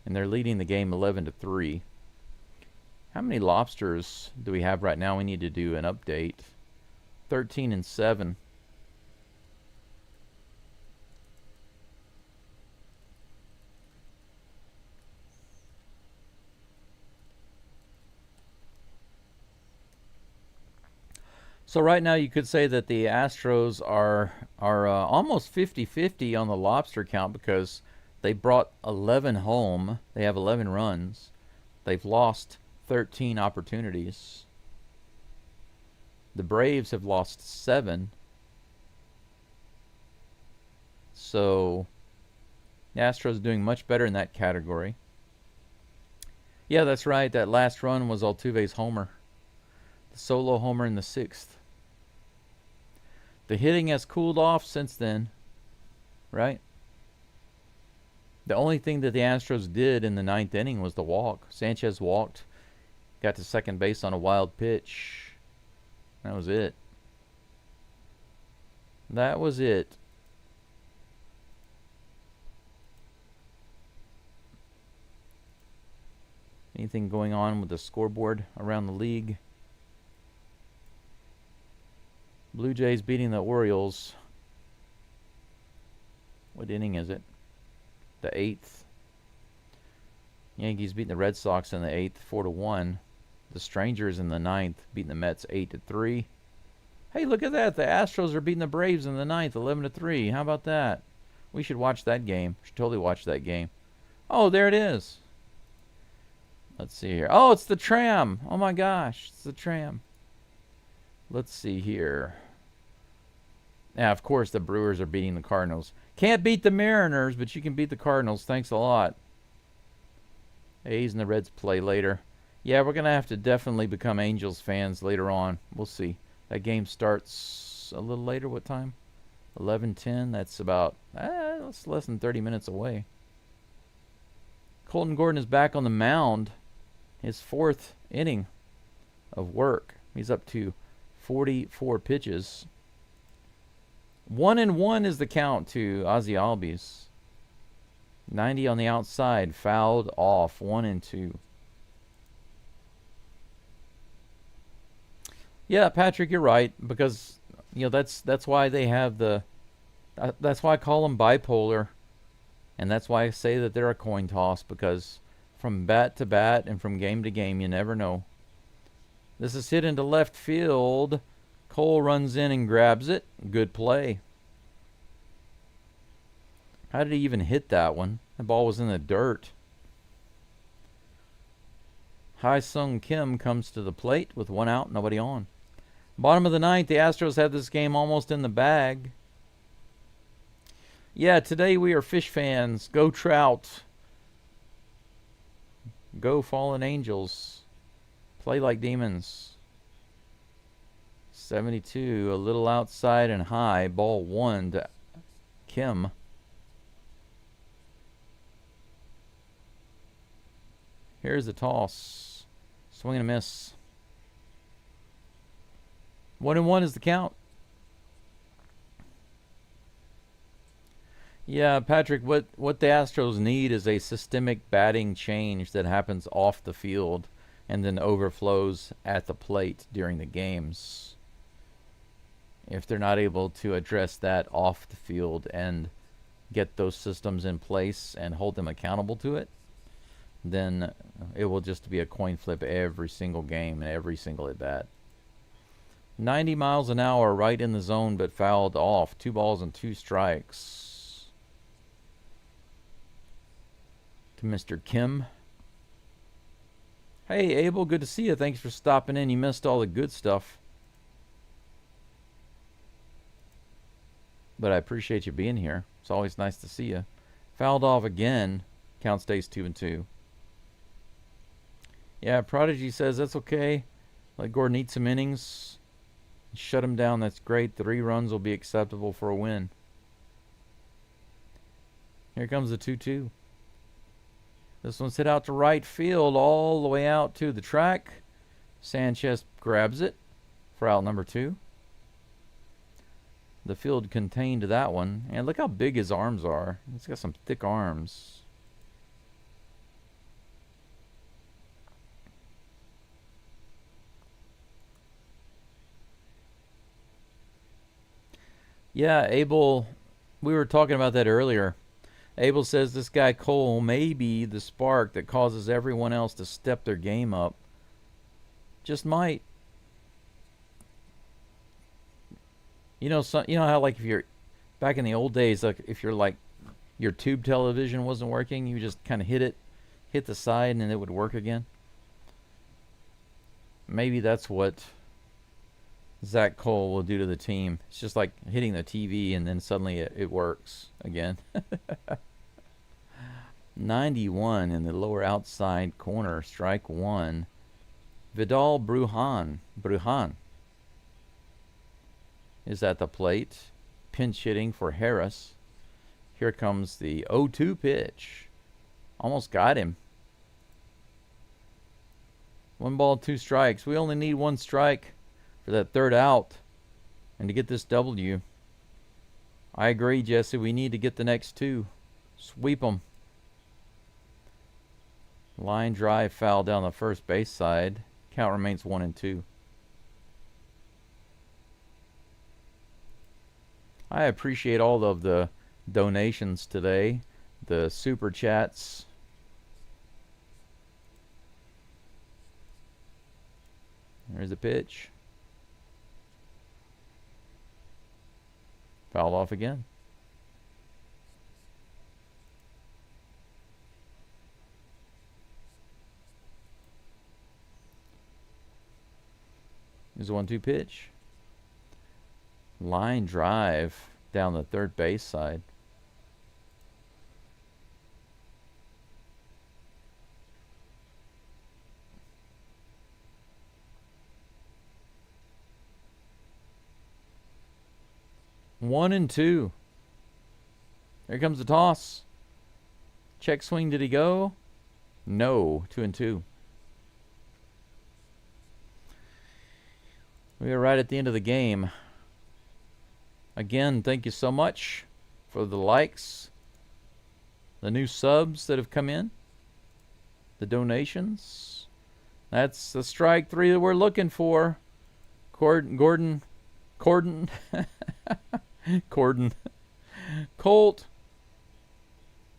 Speaker 2: and they're leading the game 11-3. How many lobsters do we have right now? We need to do an update. 13-7. So right now you could say that the Astros are almost 50-50 on the lobster count because they brought 11 home. They have 11 runs. They've lost 13 opportunities. The Braves have lost 7. So the Astros doing much better in that category. Yeah, that's right. That last run was Altuve's homer. The solo homer in the 6th. The hitting has cooled off since then, right? The only thing that the Astros did in the 9th inning was the walk. Sanchez walked, got to second base on a wild pitch. That was it. That was it. Anything going on with the scoreboard around the league? Blue Jays beating the Orioles. What inning is it? The 8th. Yankees beating the Red Sox in the 8th, 4-1. The Strangers in the 9th, beating the Mets 8-3. Hey, look at that. The Astros are beating the Braves in the 9th, 11-3. How about that? We should watch that game. We should totally watch that game. Oh, there it is. Let's see here. Oh, it's the tram. Oh, my gosh. It's the tram. Let's see here. Now, of course, the Brewers are beating the Cardinals. Can't beat the Mariners, but you can beat the Cardinals. Thanks a lot. A's and the Reds play later. Yeah, we're going to have to definitely become Angels fans later on. We'll see. That game starts a little later. What time? 11:10. That's about, that's less than 30 minutes away. Colton Gordon is back on the mound. His 4th inning of work. He's up to 44 pitches. 1-1 is the count to Ozzie Albies. 90 on the outside, fouled off. 1-2. Yeah, Patrick, you're right, because that's why they have the. That's why I call them bipolar, and that's why I say that they're a coin toss, because from bat to bat and from game to game, you never know. This is hit into left field. Cole runs in and grabs it. Good play. How did he even hit that one? The ball was in the dirt. Hai-Sung Kim comes to the plate with 1 out, nobody on. Bottom of the 9th, the Astros have this game almost in the bag. Yeah, today we are fish fans. Go Trout. Go Fallen Angels. Play like demons. 72, a little outside and high. Ball 1 to Kim. Here's the toss. Swing and a miss. 1-1 is the count. Yeah, Patrick, what the Astros need is a systemic batting change that happens off the field and then overflows at the plate during the games. If they're not able to address that off the field and get those systems in place and hold them accountable to it, then it will just be a coin flip every single game and every single at bat. 90 miles an hour right in the zone, but fouled off. 2 balls and 2 strikes to Mr. Kim. Hey, Abel, good to see you. Thanks for stopping in. You missed all the good stuff, but I appreciate you being here. It's always nice to see you. Fouled off again. Count stays 2-2. Yeah, Prodigy says that's okay. Let Gordon eat some innings. Shut him down. That's great. 3 runs will be acceptable for a win. Here comes the 2-2. This one's hit out to right field, all the way out to the track. Sanchez grabs it for out number 2. The field contained that one. And look how big his arms are. He's got some thick arms. Yeah, Abel, we were talking about that earlier. Abel says this guy Cole may be the spark that causes everyone else to step their game up. Just might. You know how like if you're back in the old days, like if you're like your tube television wasn't working, you just kind of hit the side, and it would work again. Maybe that's what Zach Cole will do to the team. It's just like hitting the TV and then suddenly it works again. 91 in the lower outside corner, strike 1. Vidal Brujan is at the plate, pinch hitting for Harris. Here comes the 0-2 pitch. Almost got him. 1 ball, 2 strikes. We only need 1 strike for that 3rd out and to get this W. I agree, Jesse. We need to get the next 2. Sweep them. Line drive foul down the first base side. Count remains 1-2. I appreciate all of the donations today, the super chats. There's a pitch. Fouled off again. Here's a 1-2 pitch. Line drive down the third base side. One and two. Here comes the toss. Check swing. Did he go? No. 2-2. We are right at the end of the game. Again, thank you so much for the likes, the new subs that have come in, the donations. That's the strike three that we're looking for. Gordon. Colt.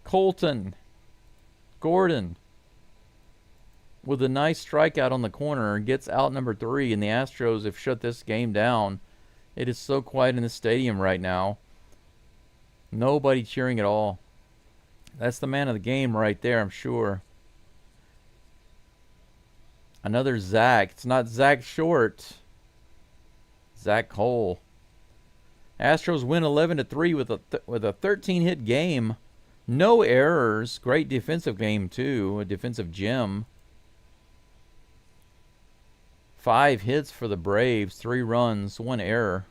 Speaker 2: Colton. Gordon. With a nice strikeout on the corner, gets out number 3, and the Astros have shut this game down. It is so quiet in the stadium right now. Nobody cheering at all. That's the man of the game right there, I'm sure. Another Zach. It's not Zach Short. Zach Cole. Astros win 11-3 with a 13-hit game. No errors. Great defensive game, too. A defensive gem. 5 hits for the Braves, 3 runs, 1 error.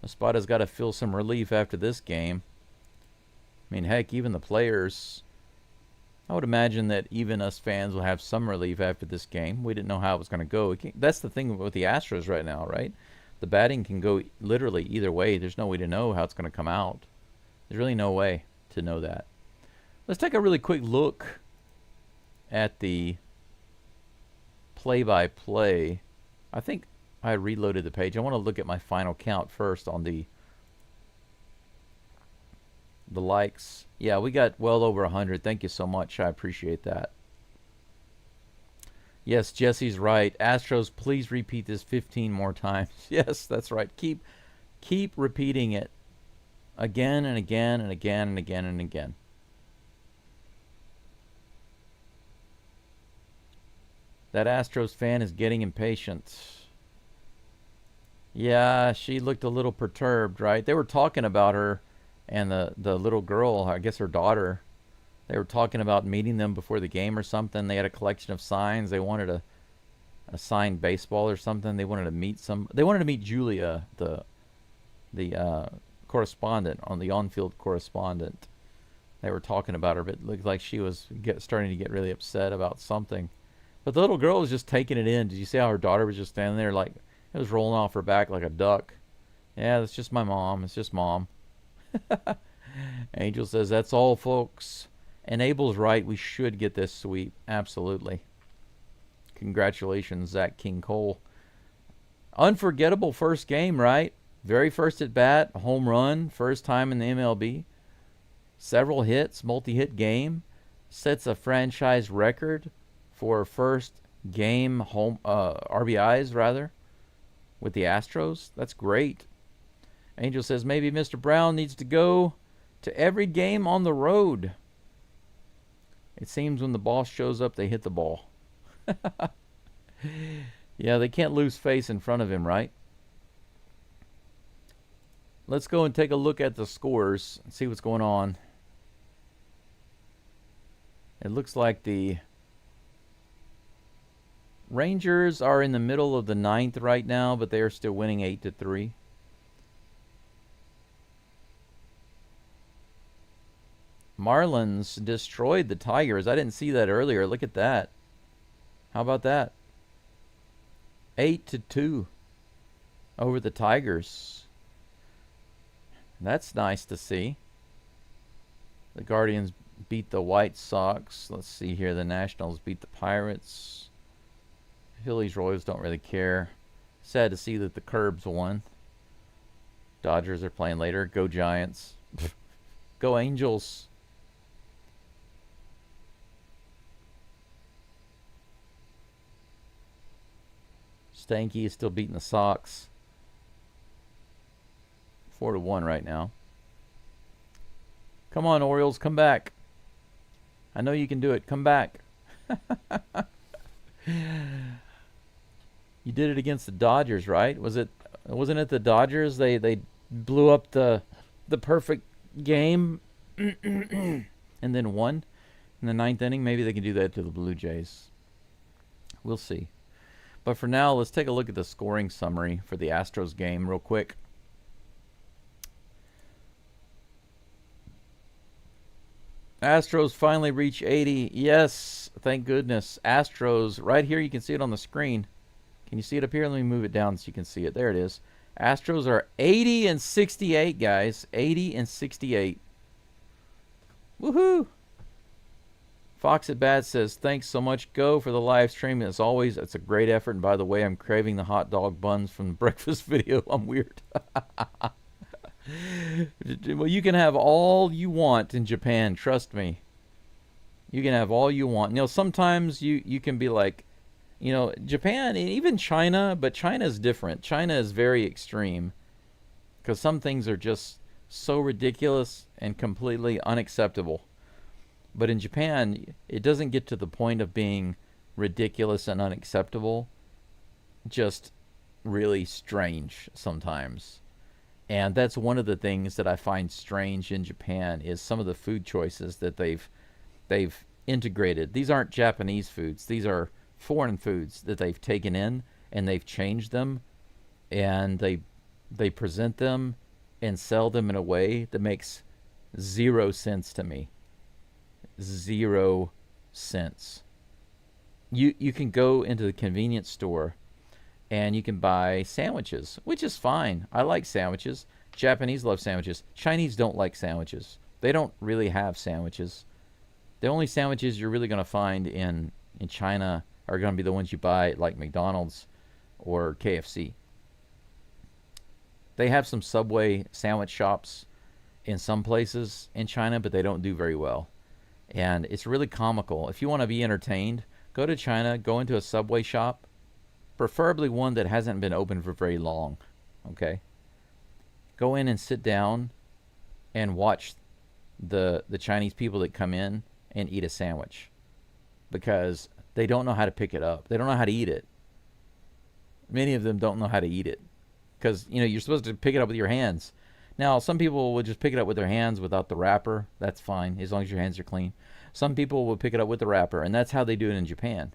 Speaker 2: Espada's got to feel some relief after this game. I mean, heck, even the players. I would imagine that even us fans will have some relief after this game. We didn't know how it was going to go. That's the thing with the Astros right now, right? The batting can go literally either way. There's no way to know how it's going to come out. There's really no way to know that. Let's take a really quick look at the play-by-play. I think I reloaded the page. I want to look at my final count first on the likes. Yeah, we got well over 100. Thank you so much. I appreciate that. Yes, Jesse's right. Astros, please repeat this 15 more times. Yes, that's right. Keep repeating it again and again and again and again and again. That Astros fan is getting impatient. Yeah, she looked a little perturbed, right? They were talking about her and the little girl, I guess her daughter. They were talking about meeting them before the game or something. They had a collection of signs. They wanted a signed baseball or something. They wanted to meet They wanted to meet Julia, the correspondent, the on-field correspondent. They were talking about her, but it looked like she was starting to get really upset about something. But the little girl was just taking it in. Did you see how her daughter was just standing there like it was rolling off her back like a duck? Yeah, that's just my mom. It's just mom. Angel says, that's all, folks. And Abel's right. We should get this sweep. Absolutely. Congratulations, Zach King Cole. Unforgettable first game, right? Very first at bat. Home run. First time in the MLB. Several hits. Multi-hit game. Sets a franchise record for first game home RBIs, rather, with the Astros. That's great. Angel says maybe Mr. Brown needs to go to every game on the road. It seems when the boss shows up, they hit the ball. Yeah, they can't lose face in front of him, right? Let's go and take a look at the scores and see what's going on. It looks like the Rangers are in the middle of the 9th right now, but they are still winning 8-3. Marlins destroyed the Tigers. I didn't see that earlier. Look at that. How about that? 8-2 over the Tigers. That's nice to see. The Guardians beat the White Sox. Let's see here. The Nationals beat the Pirates. Phillies, Royals don't really care. Sad to see that the Curbs won. Dodgers are playing later. Go Giants. Go Angels. Stanky is still beating the Sox. 4-1 right now. Come on, Orioles, come back. I know you can do it. Come back. You did it against the Dodgers, right? Wasn't it the Dodgers? They blew up the perfect game and then won in the 9th inning. Maybe they can do that to the Blue Jays. We'll see. But for now, let's take a look at the scoring summary for the Astros game real quick. Astros finally reach 80. Yes, thank goodness. Astros, right here, you can see it on the screen. Can you see it up here? Let me move it down so you can see it. There it is. Astros are 80 and 68, guys. 80 and 68. Woohoo! Fox at Bat says, thanks so much, Go, for the live stream. As always, it's a great effort. And by the way, I'm craving the hot dog buns from the breakfast video. I'm weird. Well, you can have all you want in Japan. Trust me. You can have all you want. You know, sometimes you can be like, you know, Japan and even China, but China is different. China is very extreme because some things are just so ridiculous and completely unacceptable. But in Japan, it doesn't get to the point of being ridiculous and unacceptable, just really strange sometimes. And that's one of the things that I find strange in Japan is some of the food choices that they've integrated. These aren't Japanese foods. These are foreign foods that they've taken in and they've changed them, and they present them and sell them in a way that makes 0 sense to me. 0 cents. You can go into the convenience store and you can buy sandwiches, which is fine. I like sandwiches. Japanese love sandwiches. Chinese don't like sandwiches. They don't really have sandwiches. The only sandwiches you're really going to find in China are going to be the ones you buy at like McDonald's or KFC. They have some Subway sandwich shops in some places in China, but they don't do very well. And it's really comical. If you want to be entertained, go to China, go into a Subway shop, preferably one that hasn't been open for very long, okay? Go in and sit down and watch the Chinese people that come in and eat a sandwich, because they don't know how to pick it up. They don't know how to eat it. Many of them don't know how to eat it because, you know, you're supposed to pick it up with your hands. Now, some people will just pick it up with their hands without the wrapper. That's fine, as long as your hands are clean. Some people will pick it up with the wrapper, and that's how they do it in Japan.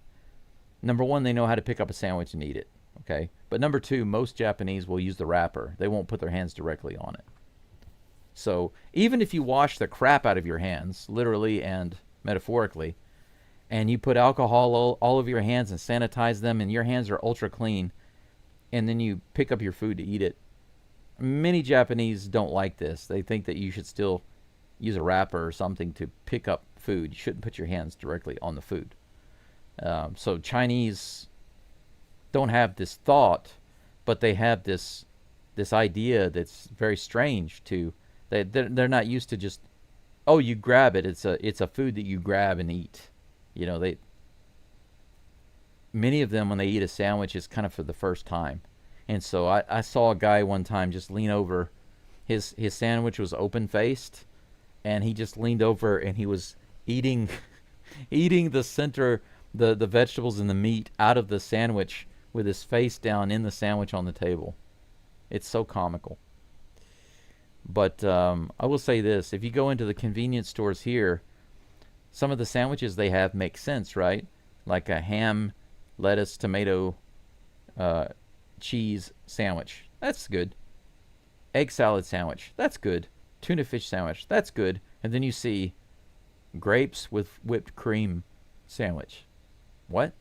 Speaker 2: Number one, they know how to pick up a sandwich and eat it, okay? But number two, most Japanese will use the wrapper. They won't put their hands directly on it. So even if you wash the crap out of your hands, literally and metaphorically, and you put alcohol all over your hands and sanitize them, and your hands are ultra clean, and then you pick up your food to eat it, many Japanese don't like this. They think that you should still use a wrapper or something to pick up food. You shouldn't put your hands directly on the food. So Chinese don't have this thought, but they have this idea that's very strange to. They're not used to just, oh, you grab it. It's a food that you grab and eat. You know, many of them, when they eat a sandwich, it's kind of for the first time. And so I saw a guy one time just lean over. His sandwich was open faced, and he just leaned over and he was eating the center, the vegetables and the meat out of the sandwich with his face down in the sandwich on the table. It's so comical. But I will say this: if you go into the convenience stores here, some of the sandwiches they have make sense, right? Like a ham, lettuce, tomato, cheese sandwich. That's good. Egg salad sandwich. That's good. Tuna fish sandwich. That's good. And then you see grapes with whipped cream sandwich. What?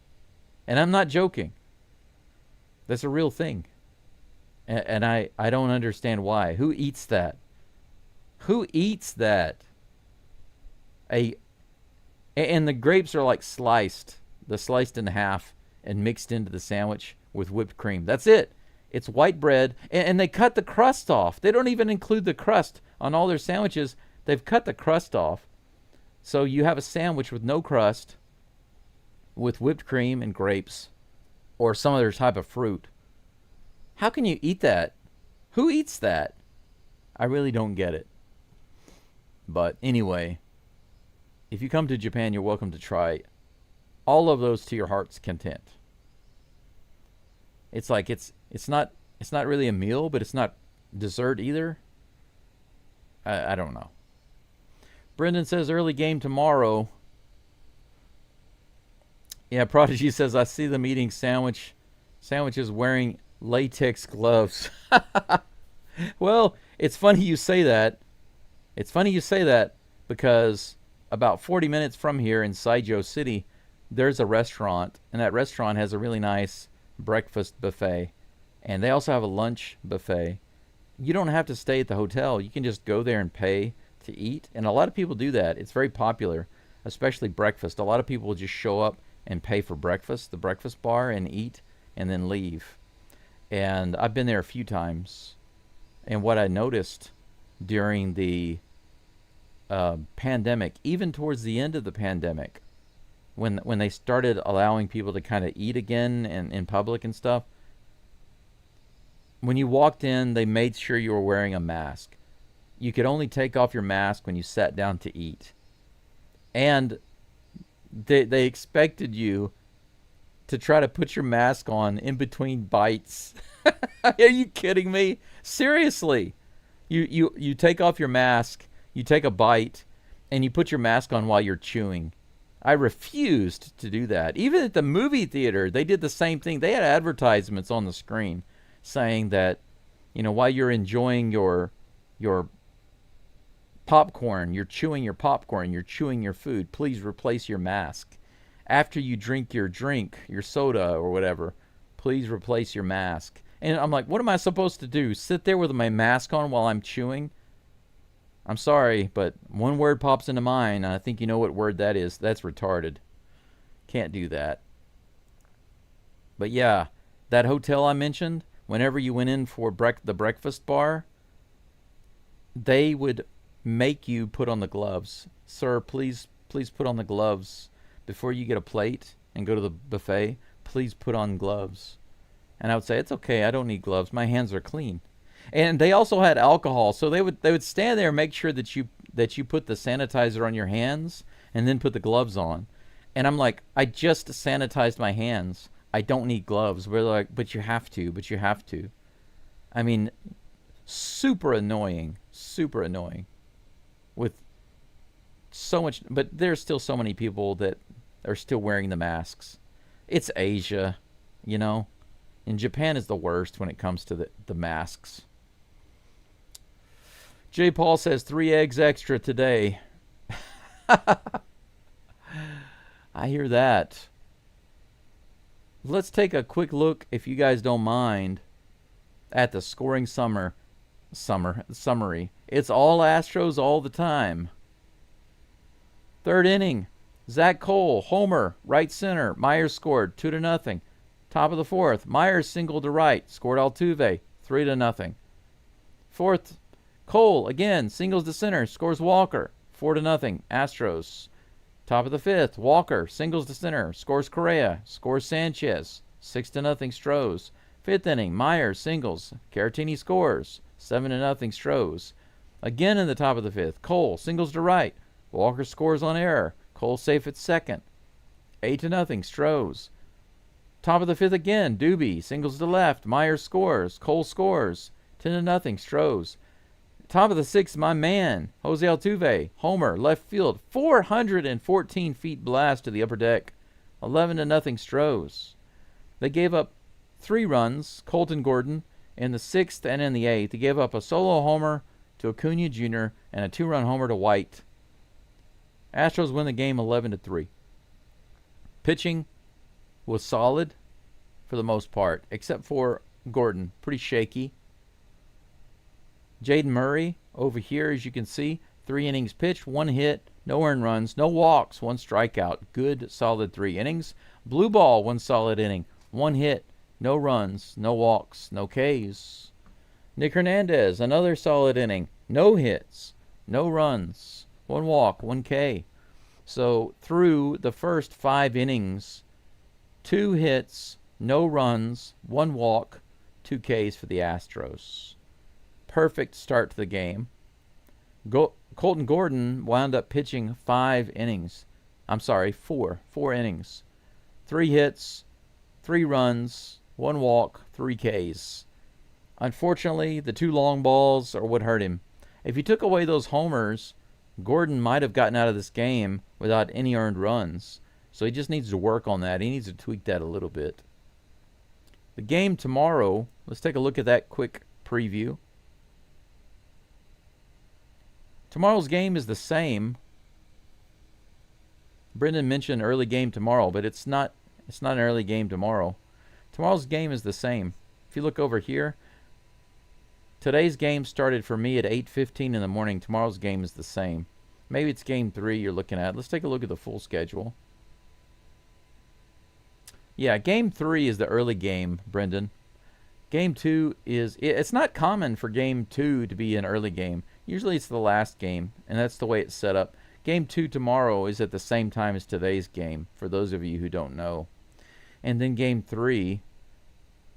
Speaker 2: And I'm not joking. That's a real thing. And I don't understand why. Who eats that? Who eats that? a and the grapes are like sliced. They're sliced in half and mixed into the sandwich with whipped cream. That's it. It's white bread, and they cut the crust off. They don't even include the crust on all their sandwiches. They've cut the crust off. So you have a sandwich with no crust, with whipped cream and grapes, or some other type of fruit. How can you eat that? Who eats that? I really don't get it. But anyway, if you come to Japan, you're welcome to try all of those to your heart's content. It's like it's not really a meal, but it's not dessert either. I don't know. Brendan says early game tomorrow. Yeah, Prodigy says I see them eating sandwiches wearing latex gloves. Well, it's funny you say that. It's funny you say that because about 40 minutes from here in Saijo City, there's a restaurant, and that restaurant has a really nice breakfast buffet, and they also have a lunch buffet. You don't have to stay at the hotel. You can just go there and pay to eat, and a lot of people do that. It's very popular, especially breakfast. A lot of people will just show up and pay for breakfast, the breakfast bar, and eat, and then leave. And I've been there a few times, and what I noticed during the pandemic, even towards the end of the pandemic, when they started allowing people to kind of eat again and in public and stuff, when you walked in, they made sure you were wearing a mask. You could only take off your mask when you sat down to eat. And they expected you to try to put your mask on in between bites. Are you kidding me? Seriously. You take off your mask, you take a bite, and you put your mask on while you're chewing. I refused to do that. Even at the movie theater, they did the same thing. They had advertisements on the screen saying that, while you're enjoying your popcorn, you're chewing your popcorn, you're chewing your food, please replace your mask. After you drink, your soda or whatever, please replace your mask. And I'm like, what am I supposed to do? Sit there with my mask on while I'm chewing? I'm sorry, but one word pops into mind, and I think you know what word that is. That's retarded. Can't do that. But yeah, that hotel I mentioned, whenever you went in for the breakfast bar, they would make you put on the gloves. Sir, please put on the gloves. Before you get a plate and go to the buffet, please put on gloves. And I would say, it's okay, I don't need gloves. My hands are clean. And they also had alcohol, so they would stand there and make sure that you put the sanitizer on your hands and then put the gloves on. And I'm like, I just sanitized my hands. I don't need gloves. We're like, but you have to. I mean, super annoying. With so much, but there's still so many people that are still wearing the masks. It's Asia, And Japan is the worst when it comes to the masks. J. Paul says 3 eggs extra today. I hear that. Let's take a quick look, if you guys don't mind, at the scoring summary. It's all Astros all the time. Third inning, Zach Cole, homer, right center. Myers scored 2-0. Top of the fourth, Myers singled to right, scored Altuve 3-0. Fourth, Cole again singles to center, scores Walker 4-0. Astros. Top of the fifth, Walker singles to center, scores Correa, scores Sanchez 6-0. Stros. Fifth inning, Myers singles, Caratini scores 7-0. Stros. Again in the top of the fifth, Cole singles to right, Walker scores on error, Cole safe at second 8-0. Stros. Top of the fifth again, Doobie singles to left, Myers scores, Cole scores 10-0. Stros. Top of the sixth, my man, Jose Altuve, homer, left field, 414 feet blast to the upper deck, 11-0. Stros. They gave up 3 runs, Colton Gordon, in the 6th and in the 8th. They gave up a solo homer to Acuna Jr. and a 2-run homer to White. Astros win the game 11-3. Pitching was solid for the most part, except for Gordon. Pretty shaky. Jaden Murray over here, as you can see, 3 innings pitched, 1 hit, no earned runs, no walks, 1 strikeout. Good, solid 3 innings. Blue ball, 1 solid inning, 1 hit, no runs, no walks, no Ks. Nick Hernandez, another solid inning, no hits, no runs, 1 walk, 1 K. So through the first 5 innings, 2 hits, no runs, 1 walk, 2 Ks for the Astros. Perfect start to the game. Colton Gordon wound up pitching 5 innings. I'm sorry, 4 innings. 3 hits, 3 runs, 1 walk, 3 Ks. Unfortunately, the 2 long balls are what hurt him. If he took away those homers, Gordon might have gotten out of this game without any earned runs. So he just needs to work on that. He needs to tweak that a little bit. The game tomorrow, let's take a look at that quick preview. Tomorrow's game is the same. Brendan mentioned early game tomorrow, but it's not an early game tomorrow. Tomorrow's game is the same. If you look over here, today's game started for me at 8:15 in the morning. Tomorrow's game is the same. Maybe it's game 3 you're looking at. Let's take a look at the full schedule. Yeah, game 3 is the early game, Brendan. Game 2 is, it's not common for game 2 to be an early game. Usually it's the last game, and that's the way it's set up. Game 2 tomorrow is at the same time as today's game, for those of you who don't know. And then game 3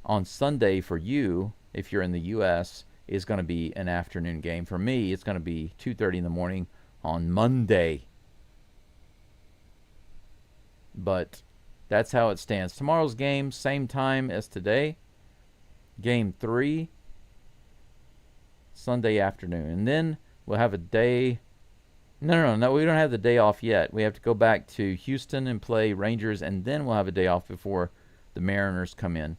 Speaker 2: on Sunday for you, if you're in the U.S., is going to be an afternoon game. For me, it's going to be 2:30 in the morning on Monday. But that's how it stands. Tomorrow's game, same time as today. Game 3, Sunday afternoon. And then we'll have a day. No, we don't have the day off yet. We have to go back to Houston and play Rangers, and then we'll have a day off before the Mariners come in.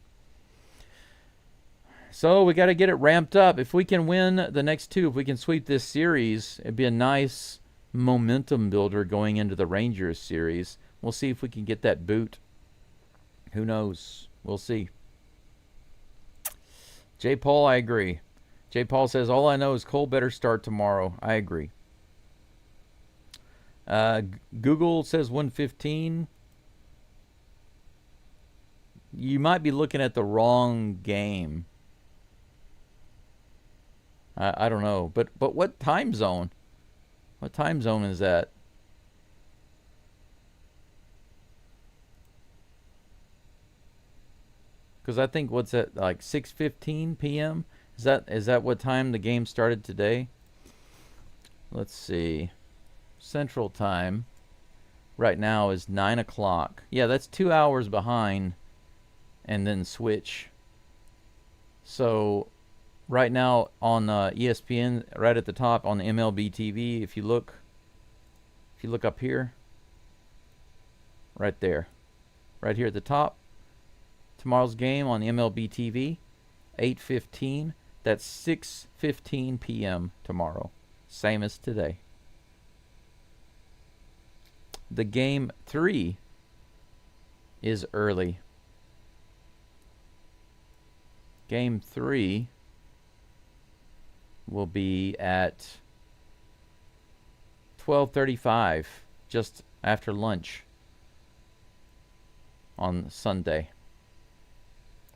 Speaker 2: So we got to get it ramped up. If we can win the next 2, if we can sweep this series, it'd be a nice momentum builder going into the Rangers series. We'll see if we can get that boot. Who knows? We'll see. J. Paul, I agree. J. Paul says, all I know is Cole better start tomorrow. I agree. Google says 115. You might be looking at the wrong game. I don't know. But what time zone? What time zone is that? Because I think, what's that, like 6:15 p.m.? Is that what time the game started today? Let's see. Central time right now is 9 o'clock. Yeah, that's 2 hours behind, and then switch. So right now on ESPN, right at the top on the MLB TV, if you look up here, right there, right here at the top, tomorrow's game on the MLB TV, 8:15. That's 6:15 p.m. tomorrow, same as today. The game 3 is early. Game 3 will be at 12:35, just after lunch on Sunday.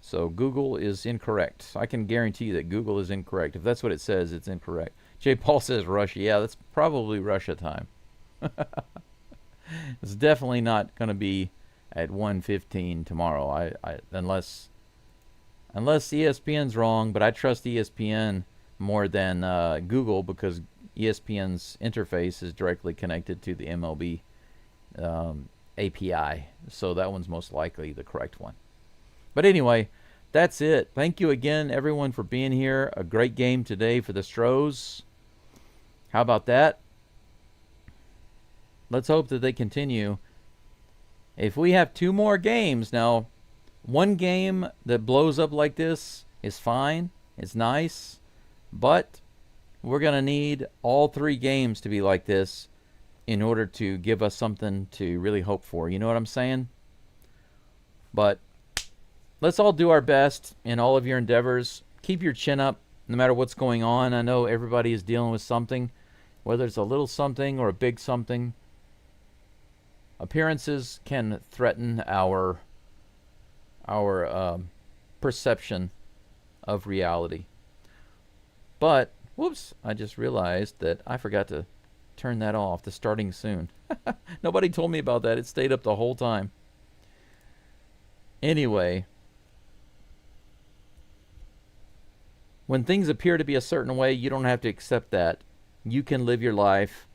Speaker 2: So Google is incorrect. I can guarantee you that Google is incorrect. If that's what it says, it's incorrect. J. Paul says Russia. Yeah, that's probably Russia time. It's definitely not going to be at 1:15 tomorrow. Unless ESPN's wrong, but I trust ESPN more than Google, because ESPN's interface is directly connected to the MLB API. So that one's most likely the correct one. But anyway, that's it. Thank you again, everyone, for being here. A great game today for the Stros. How about that? Let's hope that they continue. If we have 2 more games, now, one game that blows up like this is fine. It's nice. But we're going to need all 3 games to be like this in order to give us something to really hope for. You know what I'm saying? But let's all do our best in all of your endeavors. Keep your chin up no matter what's going on. I know everybody is dealing with something. Whether it's a little something or a big something, appearances can threaten our perception of reality. But, whoops, I just realized that I forgot to turn that off, the starting soon. Nobody told me about that. It stayed up the whole time. Anyway, when things appear to be a certain way, you don't have to accept that. You can live your life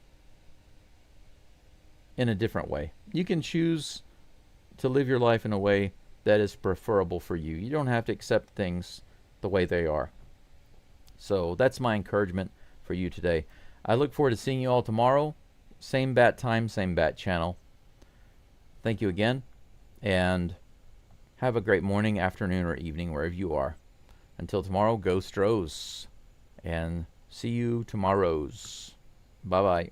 Speaker 2: in a different way. You can choose to live your life in a way that is preferable for you. You don't have to accept things the way they are. So that's my encouragement for you today. I look forward to seeing you all tomorrow. Same bat time, same bat channel. Thank you again, and have a great morning, afternoon, or evening wherever you are. Until tomorrow, go Stros, and see you tomorrows. Bye-bye.